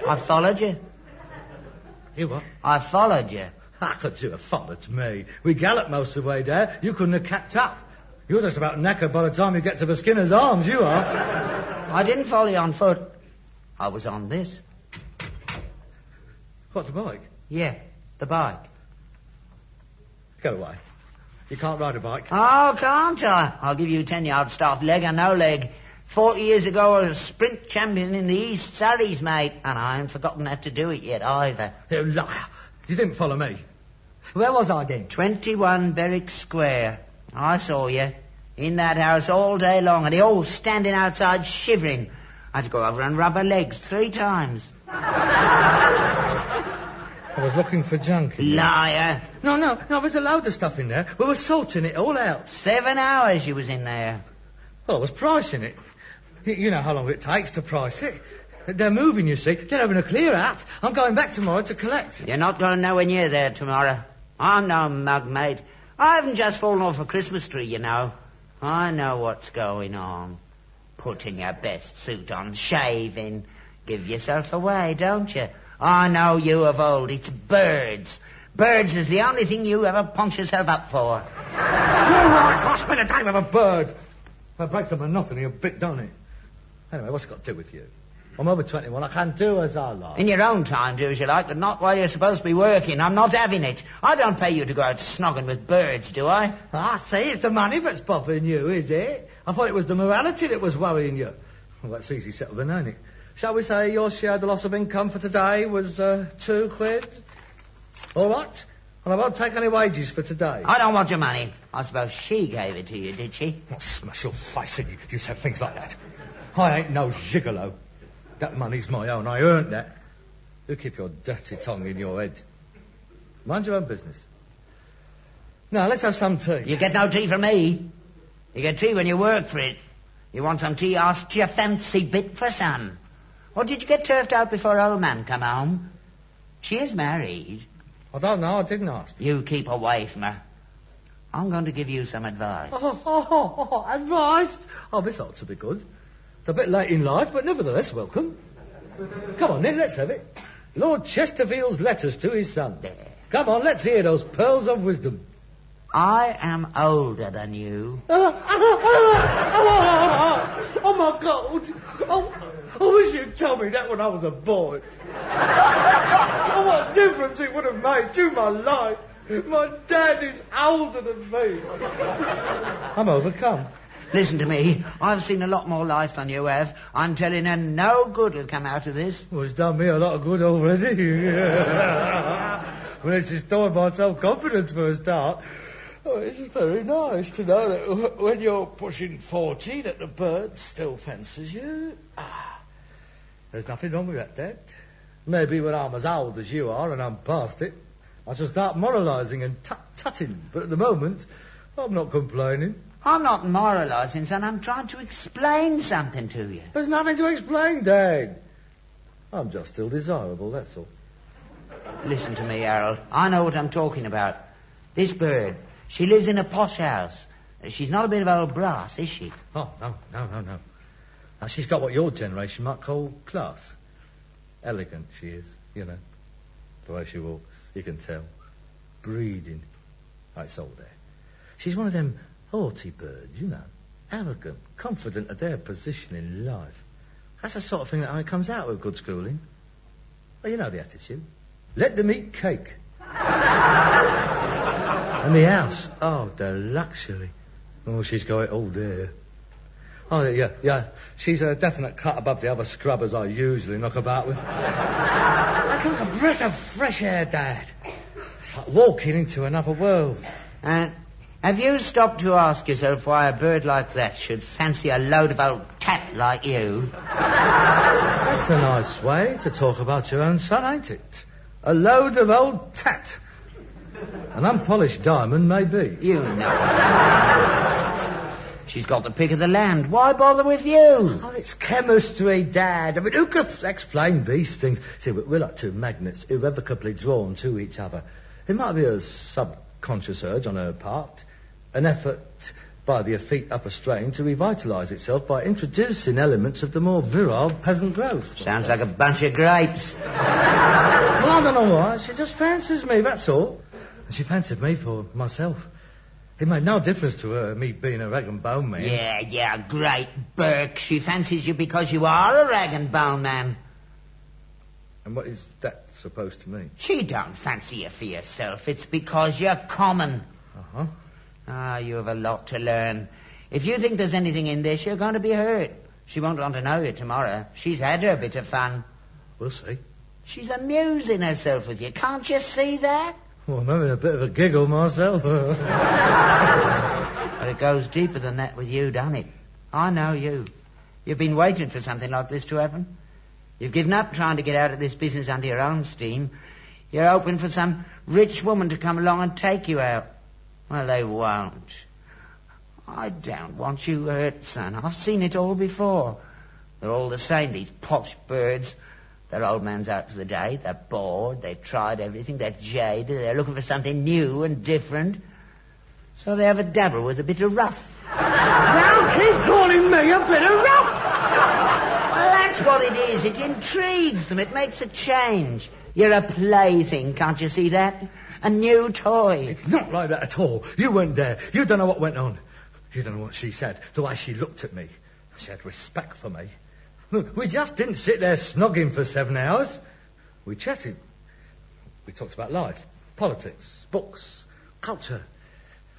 I followed you. You what? I followed you. How could you have followed me? We galloped most of the way there. You couldn't have kept up. You're just about knackered by the time you get to the Skinner's Arms, you are. I didn't follow you on foot. I was on this. What, the bike? Yeah, the bike. Go away. You can't ride a bike. Oh, can't I? I'll give you 10 yards start, leg or no leg. 40 years ago, I was a sprint champion in the East Surreys, mate, and I haven't forgotten how to do it yet either. You liar. You didn't follow me. Where was I then? 21 Berwick Square. I saw you. In that house all day long, and they all standing outside shivering. I had to go over and rub her legs 3 times. I was looking for junk. Liar. No, there's a load of stuff in there. We were sorting it all out. 7 hours you was in there. Well, I was pricing it. You know how long it takes to price it. They're moving, you see. They're having a clear out. I'm going back tomorrow to collect. You're not going nowhere near there tomorrow. I'm no mug, mate. I haven't just fallen off a Christmas tree, you know. I know what's going on. Putting your best suit on, shaving. Give yourself away, don't you? I know you of old. It's birds. Birds is the only thing you ever punch yourself up for. You're right. I spend a day with a bird. That breaks the monotony a bit, don't it? Anyway, what's it got to do with you? I'm over 21. I can do as I like. In your own time, do as you like, but not while you're supposed to be working. I'm not having it. I don't pay you to go out snogging with birds, do I? I see. It's the money that's bothering you, is it? I thought it was the morality that was worrying you. Well, that's easy settled, then, ain't it? Shall we say your share of the loss of income for today was £2? All right? And I won't take any wages for today. I don't want your money. I suppose she gave it to you, did she? I'll smash your face in you said things like that. I ain't no gigolo. That money's my own. I earned that. You keep your dirty tongue in your head. Mind your own business. Now, let's have some tea. You get no tea from me. You get tea when you work for it. You want some tea? Asked your fancy bit for some. Or did you get turfed out before old man come home? She is married. I don't know. I didn't ask. You keep away from her. I'm going to give you some advice. Advice? Oh, this ought to be good. It's a bit late in life, but nevertheless welcome. Come on, then, let's have it. Lord Chesterfield's letters to his son. There. Come on, let's hear those pearls of wisdom. I am older than you. Oh, my God. I wish you'd told me that when I was a boy. Oh, what difference it would have made to my life. My dad is older than me. I'm overcome. Listen to me. I've seen a lot more life than you have. I'm telling you, no good will come out of this. Well, it's done me a lot of good already. Well, it's restored my self-confidence for a start. Oh, it's very nice to know that when you're pushing 40 that the bird still fancies you. There's nothing wrong with that, Dad. Maybe when I'm as old as you are and I'm past it, I shall start moralising and tutting. But at the moment, I'm not complaining. I'm not moralising, son. I'm trying to explain something to you. There's nothing to explain, Dad. I'm just still desirable, that's all. Listen to me, Harold. I know what I'm talking about. This bird, she lives in a posh house. She's not a bit of old brass, is she? Oh, no. Now, she's got what your generation might call class. Elegant, she is, you know. The way she walks, you can tell. Breeding. It's all there. She's one of them haughty birds, you know. Arrogant, confident of their position in life. That's the sort of thing that only comes out with good schooling. Well, you know the attitude. Let them eat cake. And the house. Oh, the luxury. Oh, she's got it all there. Oh, yeah. She's a definite cut above the other scrubbers I usually knock about with. That's like a breath of fresh air, Dad. It's like walking into another world. Have you stopped to ask yourself why a bird like that should fancy a load of old tat like you? That's a nice way to talk about your own son, ain't it? A load of old tat. An unpolished diamond, maybe. You know. She's got the pick of the land. Why bother with you? Oh, it's chemistry, Dad. I mean, who could explain these things? See, we're like two magnets irrevocably drawn to each other. It might be a subconscious urge on her part, an effort by the effete upper strain to revitalise itself by introducing elements of the more virile peasant growth. Sounds like a bunch of grapes. Well, I don't know why. She just fancies me, that's all. And she fancied me for myself. It made no difference to her, me being a rag and bone man. Yeah, great Burke. She fancies you because you are a rag and bone man. And what is that supposed to mean? She don't fancy you for yourself. It's because you're common. Uh-huh. You have a lot to learn. If you think there's anything in this, you're going to be hurt. She won't want to know you tomorrow. She's had her bit of fun. We'll see. She's amusing herself with you. Can't you see that? Well, I'm having a bit of a giggle myself. But it goes deeper than that with you, doesn't it? I know you. You've been waiting for something like this to happen. You've given up trying to get out of this business under your own steam. You're hoping for some rich woman to come along and take you out. Well, they won't. I don't want you hurt, son. I've seen it all before. They're all the same, these posh birds. Their old man's out for the day. They're bored. They've tried everything. They're jaded. They're looking for something new and different. So they have a dabble with a bit of rough. Don't keep calling me a bit of rough! Well, that's what it is. It intrigues them. It makes a change. You're a plaything, can't you see that? A new toy. It's not like that at all. You weren't there. You don't know what went on. You don't know what she said. The way she looked at me. She had respect for me. We just didn't sit there snogging for 7 hours. We chatted. We talked about life, politics, books, culture.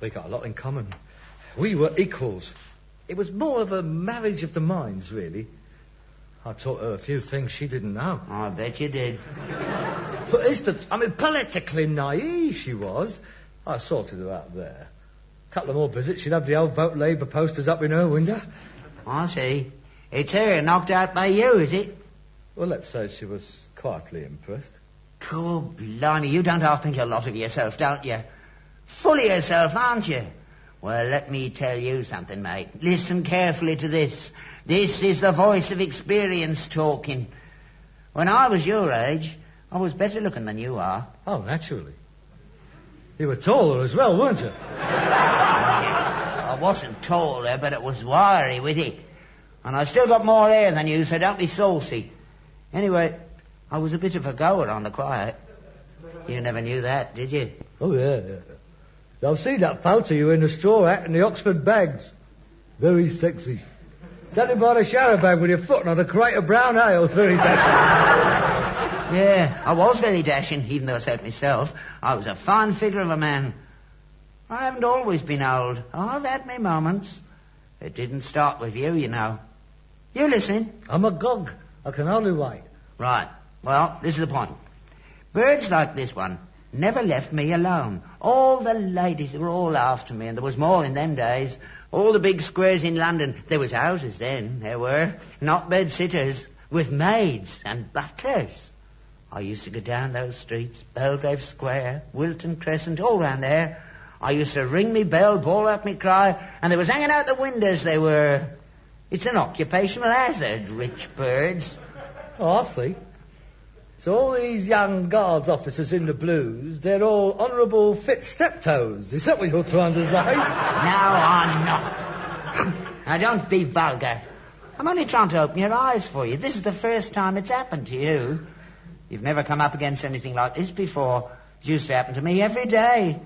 We got a lot in common. We were equals. It was more of a marriage of the minds, really. I taught her a few things she didn't know. I bet you did. For instance, politically naive she was. I sorted her out there. A couple of more visits, she'd have the old Vote Labour posters up in her window. I see. It's her knocked out by you, is it? Well, let's say she was quietly impressed. Cool, blimey, you don't half think a lot of yourself, don't you? Full of yourself, aren't you? Well, let me tell you something, mate. Listen carefully to this. This is the voice of experience talking. When I was your age, I was better looking than you are. Oh, naturally. You were taller as well, weren't you? I wasn't taller, but it was wiry with it. And I still got more hair than you, so don't be saucy. Anyway, I was a bit of a goer on the quiet. You never knew that, did you? Oh, yeah. I've seen that photo of you in the straw hat and the Oxford bags. Very sexy. Standing by the shower bag with your foot on a crate of brown ale. Very dashing. Yeah, I was very dashing, even though I said it myself. I was a fine figure of a man. I haven't always been old. I've had my moments. It didn't start with you, you know. You listening? I'm agog. I can hardly wait. Right. Well, this is the point. Birds like this one never left me alone. All the ladies were all after me, and there was more in them days. All the big squares in London, there was houses then, there were. Not bed-sitters, with maids and butlers. I used to go down those streets, Belgrave Square, Wilton Crescent, all round there. I used to ring me bell, bawl out me cry, and they was hanging out the windows, they were. It's an occupational hazard, rich birds. Oh, I see. So all these young guards officers in the blues, they're all honourable fit steptoes. Is that what you're trying to say? No, I'm not. Now, don't be vulgar. I'm only trying to open your eyes for you. This is the first time it's happened to you. You've never come up against anything like this before. It used to happen to me every day.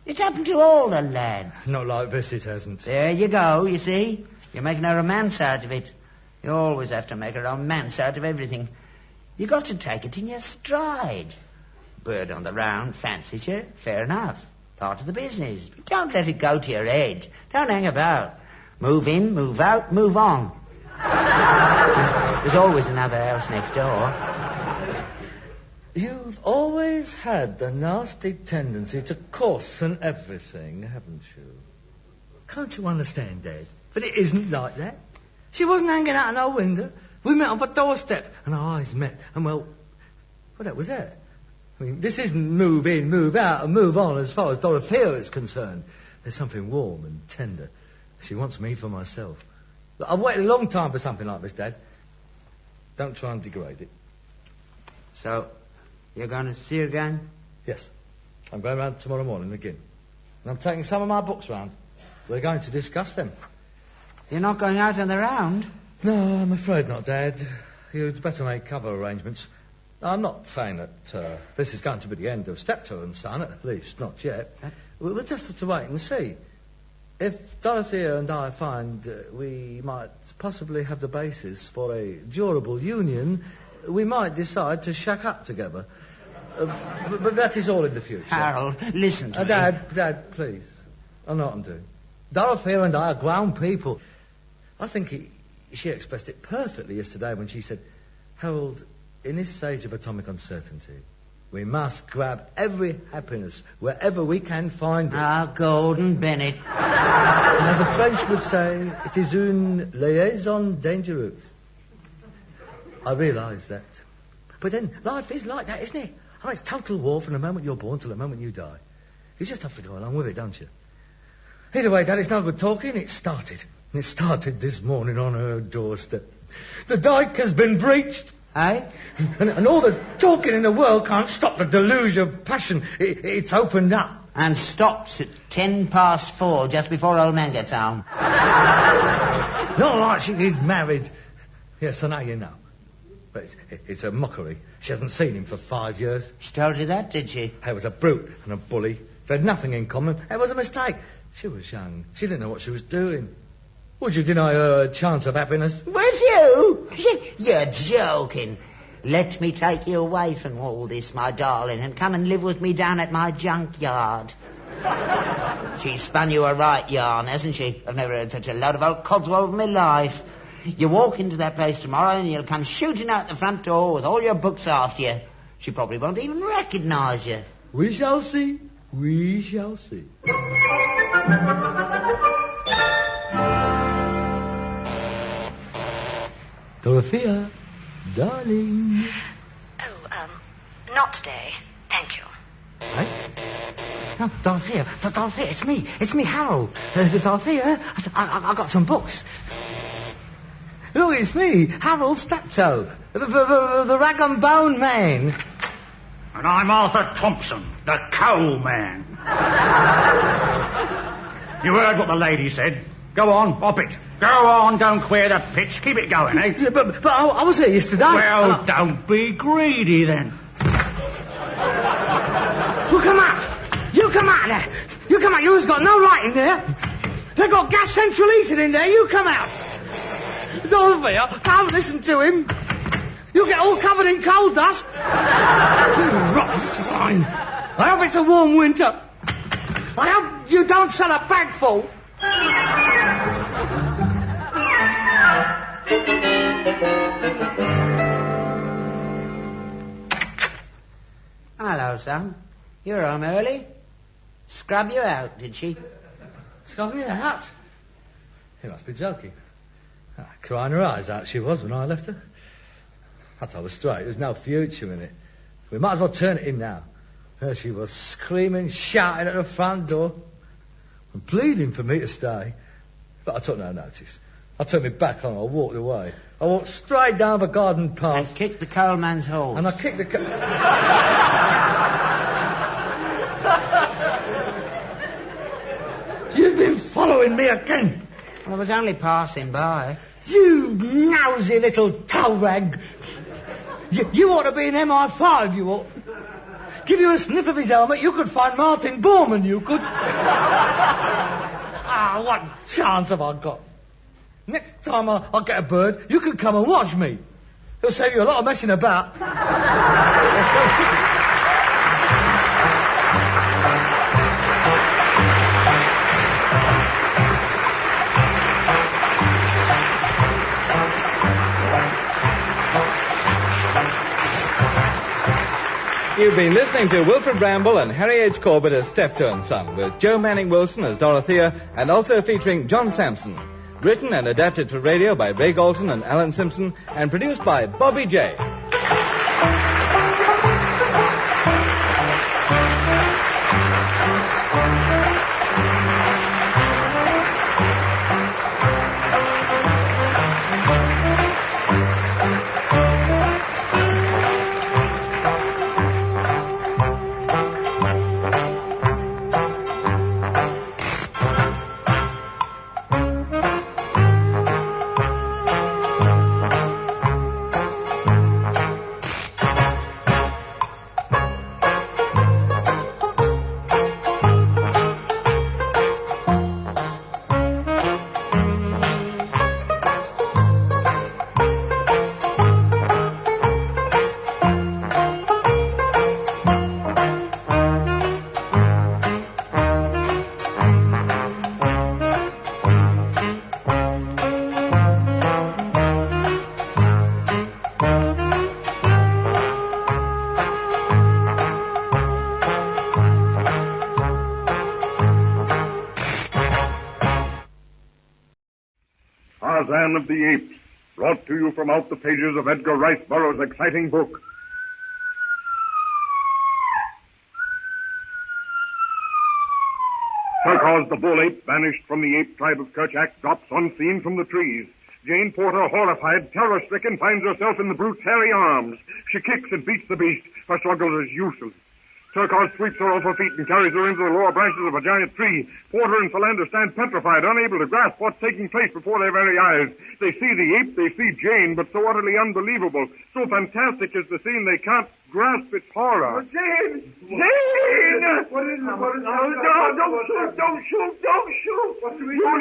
It's happened to all the lads. Not like this, it hasn't. There you go, you see. You're making a romance out of it. You always have to make a romance out of everything. You got to take it in your stride. Bird on the round fancies you, fair enough. Part of the business. But don't let it go to your head. Don't hang about. Move in, move out, move on. There's always another house next door. You've always had the nasty tendency to caution everything, haven't you? Can't you understand, Dad? But it isn't like that. She wasn't hanging out an old window. We met on the doorstep, and our eyes met, and well, that was that. I mean, this isn't move in, move out, and move on as far as Dorothea is concerned. There's something warm and tender. She wants me for myself. Look, I've waited a long time for something like this, Dad. Don't try and degrade it. So, you're going to see her again? Yes. I'm going round tomorrow morning again. And I'm taking some of my books round. We're going to discuss them. You're not going out on the round? No, I'm afraid not, Dad. You'd better make cover arrangements. I'm not saying that this is going to be the end of Steptoe and Son, at least not yet. We'll just have to wait and see. If Dorothea and I find we might possibly have the basis for a durable union, we might decide to shack up together. But that is all in the future. Harold, listen to me. Dad, please. I know what I'm doing. Dorothea and I are grown people. I think she expressed it perfectly yesterday when she said, Harold, in this age of atomic uncertainty, we must grab every happiness wherever we can find it. Ah, Gordon Bennett. And as the French would say, it is une liaison dangereuse. I realise that. But then, life is like that, isn't it? I mean, it's total war from the moment you're born till the moment you die. You just have to go along with it, don't you? Either way, Dad, it's no good talking. It started. And it started this morning on her doorstep. The dike has been breached. Eh? And all the talking in the world can't stop the deluge of passion. It's opened up. And stops at 4:10, just before old man gets home. Not like she is married. Yes, I know you know. But it's a mockery. She hasn't seen him for 5 years. She told you that, did she? He was a brute and a bully. They had nothing in common. It was a mistake. She was young. She didn't know what she was doing. Would you deny her a chance of happiness? With you? You're joking. Let me take you away from all this, my darling, and come and live with me down at my junkyard. She spun you a right yarn, hasn't she? I've never heard such a load of old codswallop in my life. You walk into that place tomorrow and you'll come shooting out the front door with all your books after you. She probably won't even recognise you. We shall see. We shall see. Dorothea, darling. Oh, not today. Thank you. Right? No, Dorothea, it's me, Harold. Dorothea, I got some books. Look, it's me, Harold Steptoe, the rag and bone man. And I'm Arthur Thompson, the coal man. You heard what the lady said. Go on, hop it. Go on, don't queer the pitch. Keep it going, eh? Yeah, but I was here yesterday. Well, don't be greedy then. You come out. You come out there. You come out. You've got no right in there. They've got gas central heating in there. You come out. Dorothea, don't listen to him. You'll get all covered in coal dust. You rotten swine. I hope it's a warm winter. I hope you don't sell a bagful. Hello, son. You're home early. Scrub you out, did she? Scrub me out? You must be joking. Crying her eyes out she was when I left her. I told her straight, there's no future in it. We might as well turn it in now. There she was, screaming, shouting at the front door, and pleading for me to stay. But I took no notice. I turned my back on her, I walked away. I walked straight down the garden path. And kicked the coalman's horse. And I kicked the You've been following me again. Well, I was only passing by. You nosy little toe rag. You ought to be in MI5, you ought. Give you a sniff of his helmet, you could find Martin Bormann, you could. What chance have I got? Next time I get a bird, you can come and watch me. It'll save you a lot of messing about. You've been listening to Wilfred Bramble and Harry H. Corbett as Steptoe and Son, with Joe Manning Wilson as Dorothea, and also featuring John Sampson. Written and adapted for radio by Ray Galton and Alan Simpson, and produced by Bobby J. Tarzan of the Apes, brought to you from out the pages of Edgar Rice Burroughs' exciting book. Turcos the bull ape, vanished from the ape tribe of Kerchak, drops unseen from the trees. Jane Porter, horrified, terror-stricken, finds herself in the brute's hairy arms. She kicks and beats the beast. Her struggle is useless. Turcos sweeps her off her feet and carries her into the lower branches of a giant tree. Porter and Philander stand petrified, unable to grasp what's taking place before their very eyes. They see the ape, they see Jane, but so utterly unbelievable, so fantastic is the scene they can't grasp its horror. Jane! Jane! What is it? What is it? Don't shoot! What do we do?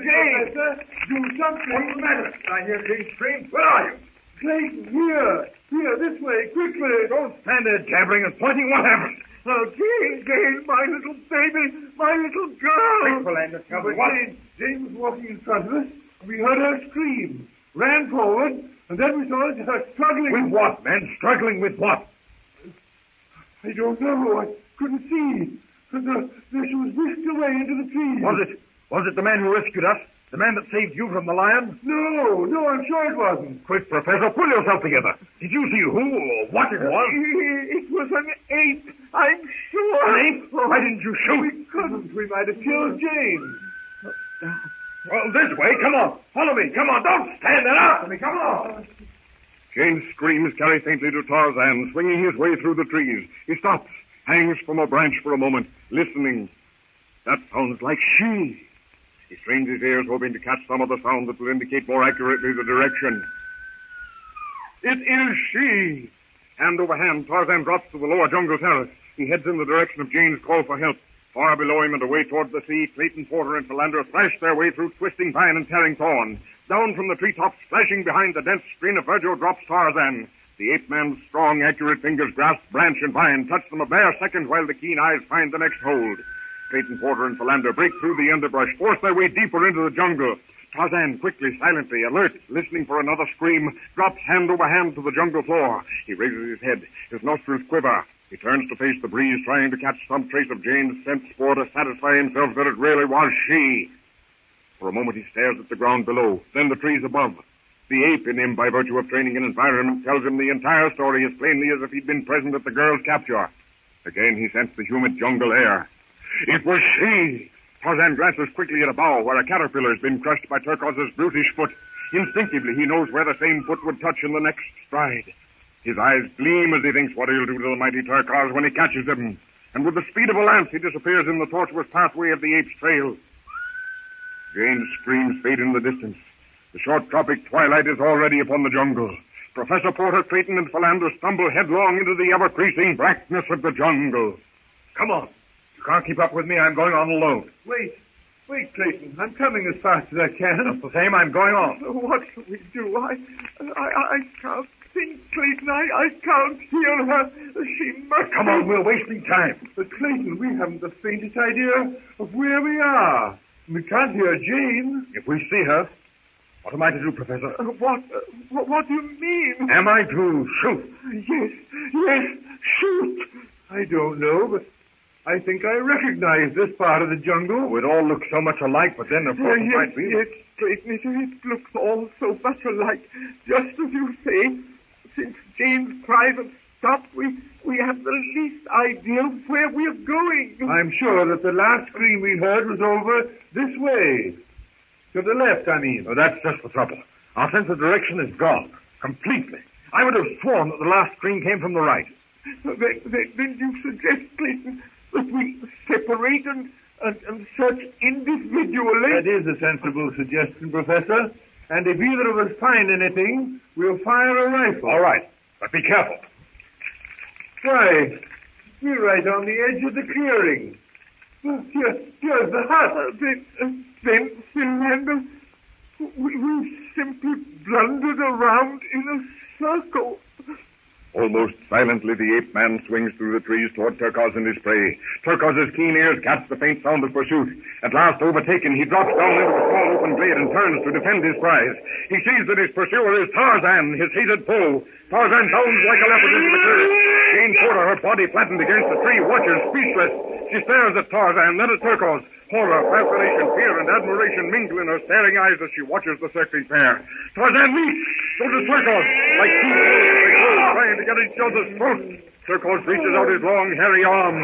Jane! Do something. What's the matter? I hear Jane scream. Where are you? Clayton, here, this way, quickly. Don't stand there jabbering and pointing. What happened? Oh, Jane, my little baby, my little girl. Quick, Philander, tell me what? Jane was walking in front of us. We heard her scream, ran forward, and then we saw her struggling. With what, man? Struggling with what? I don't know. I couldn't see. There she was whisked away into the trees. Was it the man who rescued us? The man that saved you from the lion? No, I'm sure it wasn't. Quick, Professor, pull yourself together. Did you see who or what it was? It was an ape, I'm sure. An ape? Why didn't you shoot? We couldn't. We might have killed Jane. Well, this way. Come on. Follow me. Come on. Don't stand there after me. Come on. Jane's screams carry faintly to Tarzan, swinging his way through the trees. He stops, hangs from a branch for a moment, listening. That sounds like she. He strains his ears, hoping to catch some of the sound that will indicate more accurately the direction. It is she. Hand over hand, Tarzan drops to the lower jungle terrace. He heads in the direction of Jane's call for help. Far below him and away toward the sea, Clayton, Porter, and Philander flash their way through twisting vine and tearing thorn. Down from the treetops, flashing behind the dense screen of verdure, drops Tarzan. The ape-man's strong, accurate fingers grasp branch and vine, touch them a bare second while the keen eyes find the next hold. Clayton, Porter, and Philander break through the underbrush, force their way deeper into the jungle. Tarzan, quickly, silently, alert, listening for another scream, drops hand over hand to the jungle floor. He raises his head, his nostrils quiver. He turns to face the breeze, trying to catch some trace of Jane's scent spoor to satisfy himself that it really was she. For a moment he stares at the ground below, then the trees above. The ape in him, by virtue of training and environment, tells him the entire story as plainly as if he'd been present at the girl's capture. Again he sensed the humid jungle air. It was she! Tarzan glances quickly at a bough where a caterpillar has been crushed by Turcos's brutish foot. Instinctively he knows where the same foot would touch in the next stride. His eyes gleam as he thinks what he'll do to the mighty Turcos when he catches him. And with the speed of a lance, he disappears in the tortuous pathway of the ape's trail. Jane's screams fade in the distance. The short tropic twilight is already upon the jungle. Professor Porter, Clayton, and Philander stumble headlong into the ever-increasing blackness of the jungle. Come on. You can't keep up with me. I'm going on alone. Wait, Clayton. I'm coming as fast as I can. Just the same, I'm going on. What shall we do? I can't think, Clayton. I can't hear her. She must... Come on, we're wasting time. But, Clayton, we haven't the faintest idea of where we are. We can't hear Jane. If we see her, what am I to do, Professor? What do you mean? Am I to shoot? Yes, shoot. I don't know, but I think I recognize this part of the jungle. It all looks so much alike, but then of course it might be. Yes, Clayton, it looks all so much alike. Just as you say, since Jane's cries have stopped, we have the least idea of where we're going. I'm sure that the last scream we heard was over this way. To the left, I mean. Oh, that's just the trouble. Our sense of direction is gone. Completely. I would have sworn that the last scream came from the right. Then you suggest, Clayton, that we separate and search individually? That is a sensible suggestion, Professor. And if either of us find anything, we'll fire a rifle. All right. But be careful. Why, we're right on the edge of the clearing. Here's the hut. Then, Philander, we simply blundered around in a circle. Almost silently, the ape-man swings through the trees toward Turcos and his prey. Turcos's keen ears catch the faint sound of pursuit. At last, overtaken, he drops down into a small open glade and turns to defend his prize. He sees that his pursuer is Tarzan, his hated foe. Tarzan bounds like a leopard into the clearing. Jane Porter, her body flattened against the tree, watches, speechless. She stares at Tarzan, then at Turcos. Horror, fascination, fear, and admiration mingle in her staring eyes as she watches the circling pair. Tarzan leaps! So does Turcos. Like two wolves, they close, trying to get each other's throats. Turcos reaches out his long, hairy arms.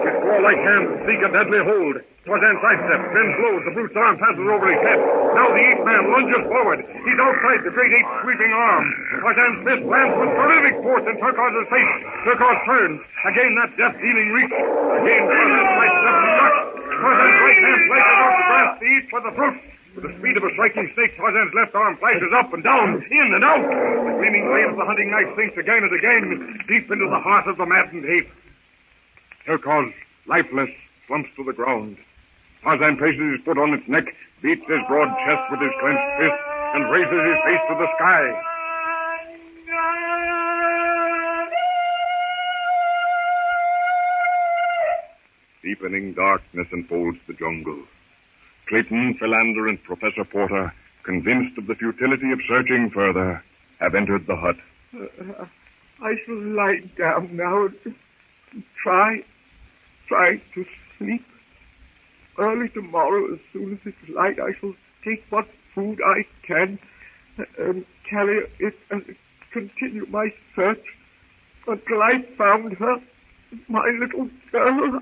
His claw-like hands seek a deadly hold. Tarzan sidesteps, then blows. The brute's arm passes over his head. Now the ape-man lunges forward. He's outside the great ape's sweeping arm. Tarzan's fist lands with terrific force in Turcos' face. Turcos turns. Again that death-dealing reach. Again Tarzan sidesteps and ducks. Tarzan's right hand flashes out to grasp the ape by the throat. With the speed of a striking snake, Tarzan's left arm flashes up and down, in and out. The gleaming blade of the hunting knife sinks again and again, deep into the heart of the maddened ape. Turcos, lifeless, slumps to the ground. Tarzan places his foot on its neck, beats his broad chest with his clenched fist, and raises his face to the sky. Deepening darkness enfolds the jungle. Clayton, Philander, and Professor Porter, convinced of the futility of searching further, have entered the hut. I shall lie down now and try to sleep. Early tomorrow, as soon as it's light, I shall take what food I can and carry it and continue my search until I found her, my little girl.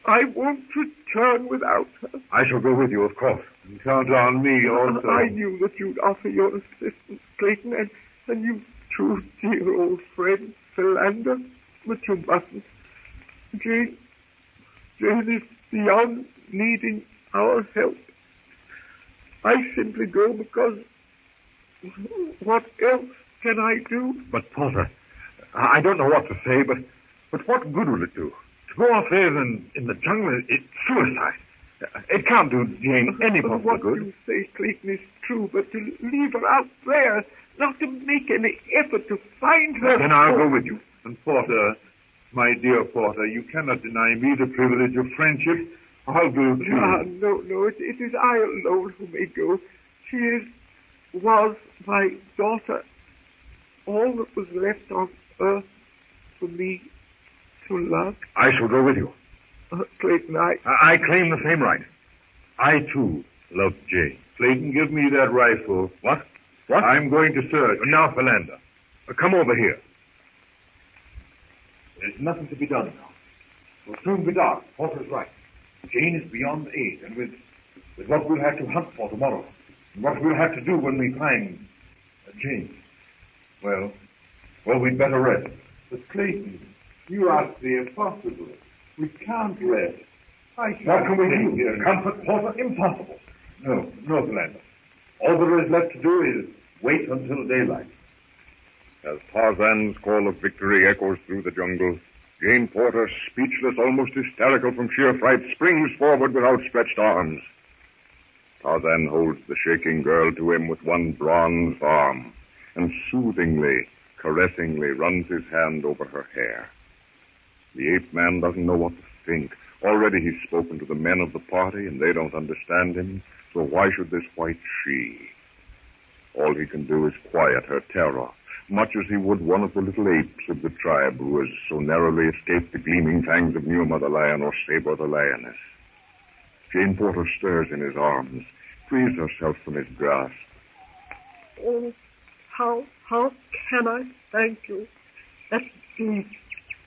I won't return without her. I shall go with you, of course. And count on me also. I knew that you'd offer your assistance, Clayton, and you too, dear old friend, Philander, but you mustn't. Jane is beyond needing our help. I simply go because what else can I do? But, Porter, I don't know what to say, but what good will it do? To go off there in the jungle, it's suicide. It can't do Jane any possible what good. What you say, Clayton, is true, but to leave her out there, not to make any effort to find her... Then I'll go with you. And, Porter, my dear Porter, you cannot deny me the privilege of friendship. I'll go too. No, it is I alone who may go. She was my daughter. All that was left on earth for me to love. I shall go with you. Clayton, I claim the same right. I, too, love Jane. Clayton, give me that rifle. What? I'm going to search. Now, Philander, come over here. There's nothing to be done now. It'll soon be dark. Porter's right. Jane is beyond age, and with what we'll have to hunt for tomorrow, and what we'll have to do when we find Jane, well, we'd better rest. But Clayton, you ask the impossible. We can't rest. What can we do here? Comfort Porter? Impossible. No, Philander. All there is left to do is wait until daylight. As Tarzan's call of victory echoes through the jungle, Jane Porter, speechless, almost hysterical from sheer fright, springs forward with outstretched arms. Tarzan holds the shaking girl to him with one bronze arm and soothingly, caressingly runs his hand over her hair. The ape man doesn't know what to think. Already he's spoken to the men of the party, and they don't understand him, so why should this white she? All he can do is quiet her terror, much as he would one of the little apes of the tribe who has so narrowly escaped the gleaming fangs of Numa the lion or Saber the lioness. Jane Porter stirs in his arms, frees herself from his grasp. Oh, how can I thank you? That's deep.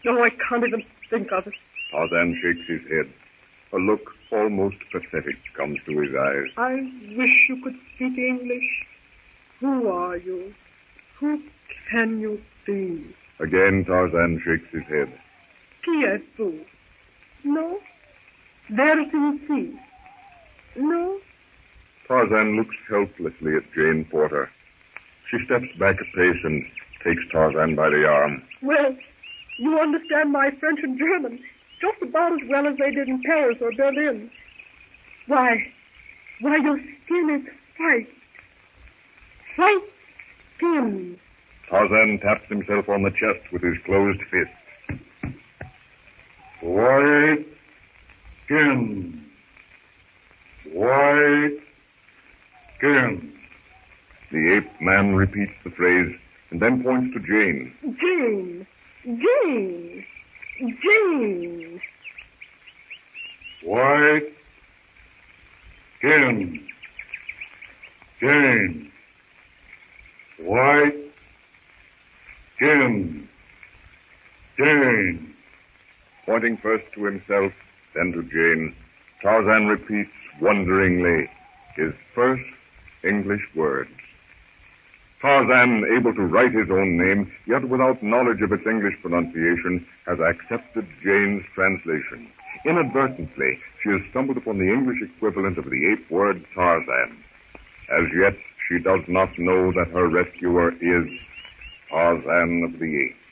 No, I can't even think of it. Tarzan shakes his head. A look almost pathetic comes to his eyes. I wish you could speak English. Who are you? Who can you be? Again, Tarzan shakes his head. Qui êtes-vous? No. Where do you see? No. Tarzan looks helplessly at Jane Porter. She steps back a pace and takes Tarzan by the arm. Well, you understand my French and German just about as well as they did in Paris or Berlin. Why, your skin is white. White skin. Tarzan taps himself on the chest with his closed fist. White skin. White skin. The ape man repeats the phrase and then points to Jane. Jane. White skin. Jane. White skin. Jane. Pointing first to himself, then to Jane, Tarzan repeats wonderingly his first English words. Tarzan, able to write his own name, yet without knowledge of its English pronunciation, has accepted Jane's translation. Inadvertently, she has stumbled upon the English equivalent of the ape word Tarzan. As yet, she does not know that her rescuer is Tarzan of the Apes.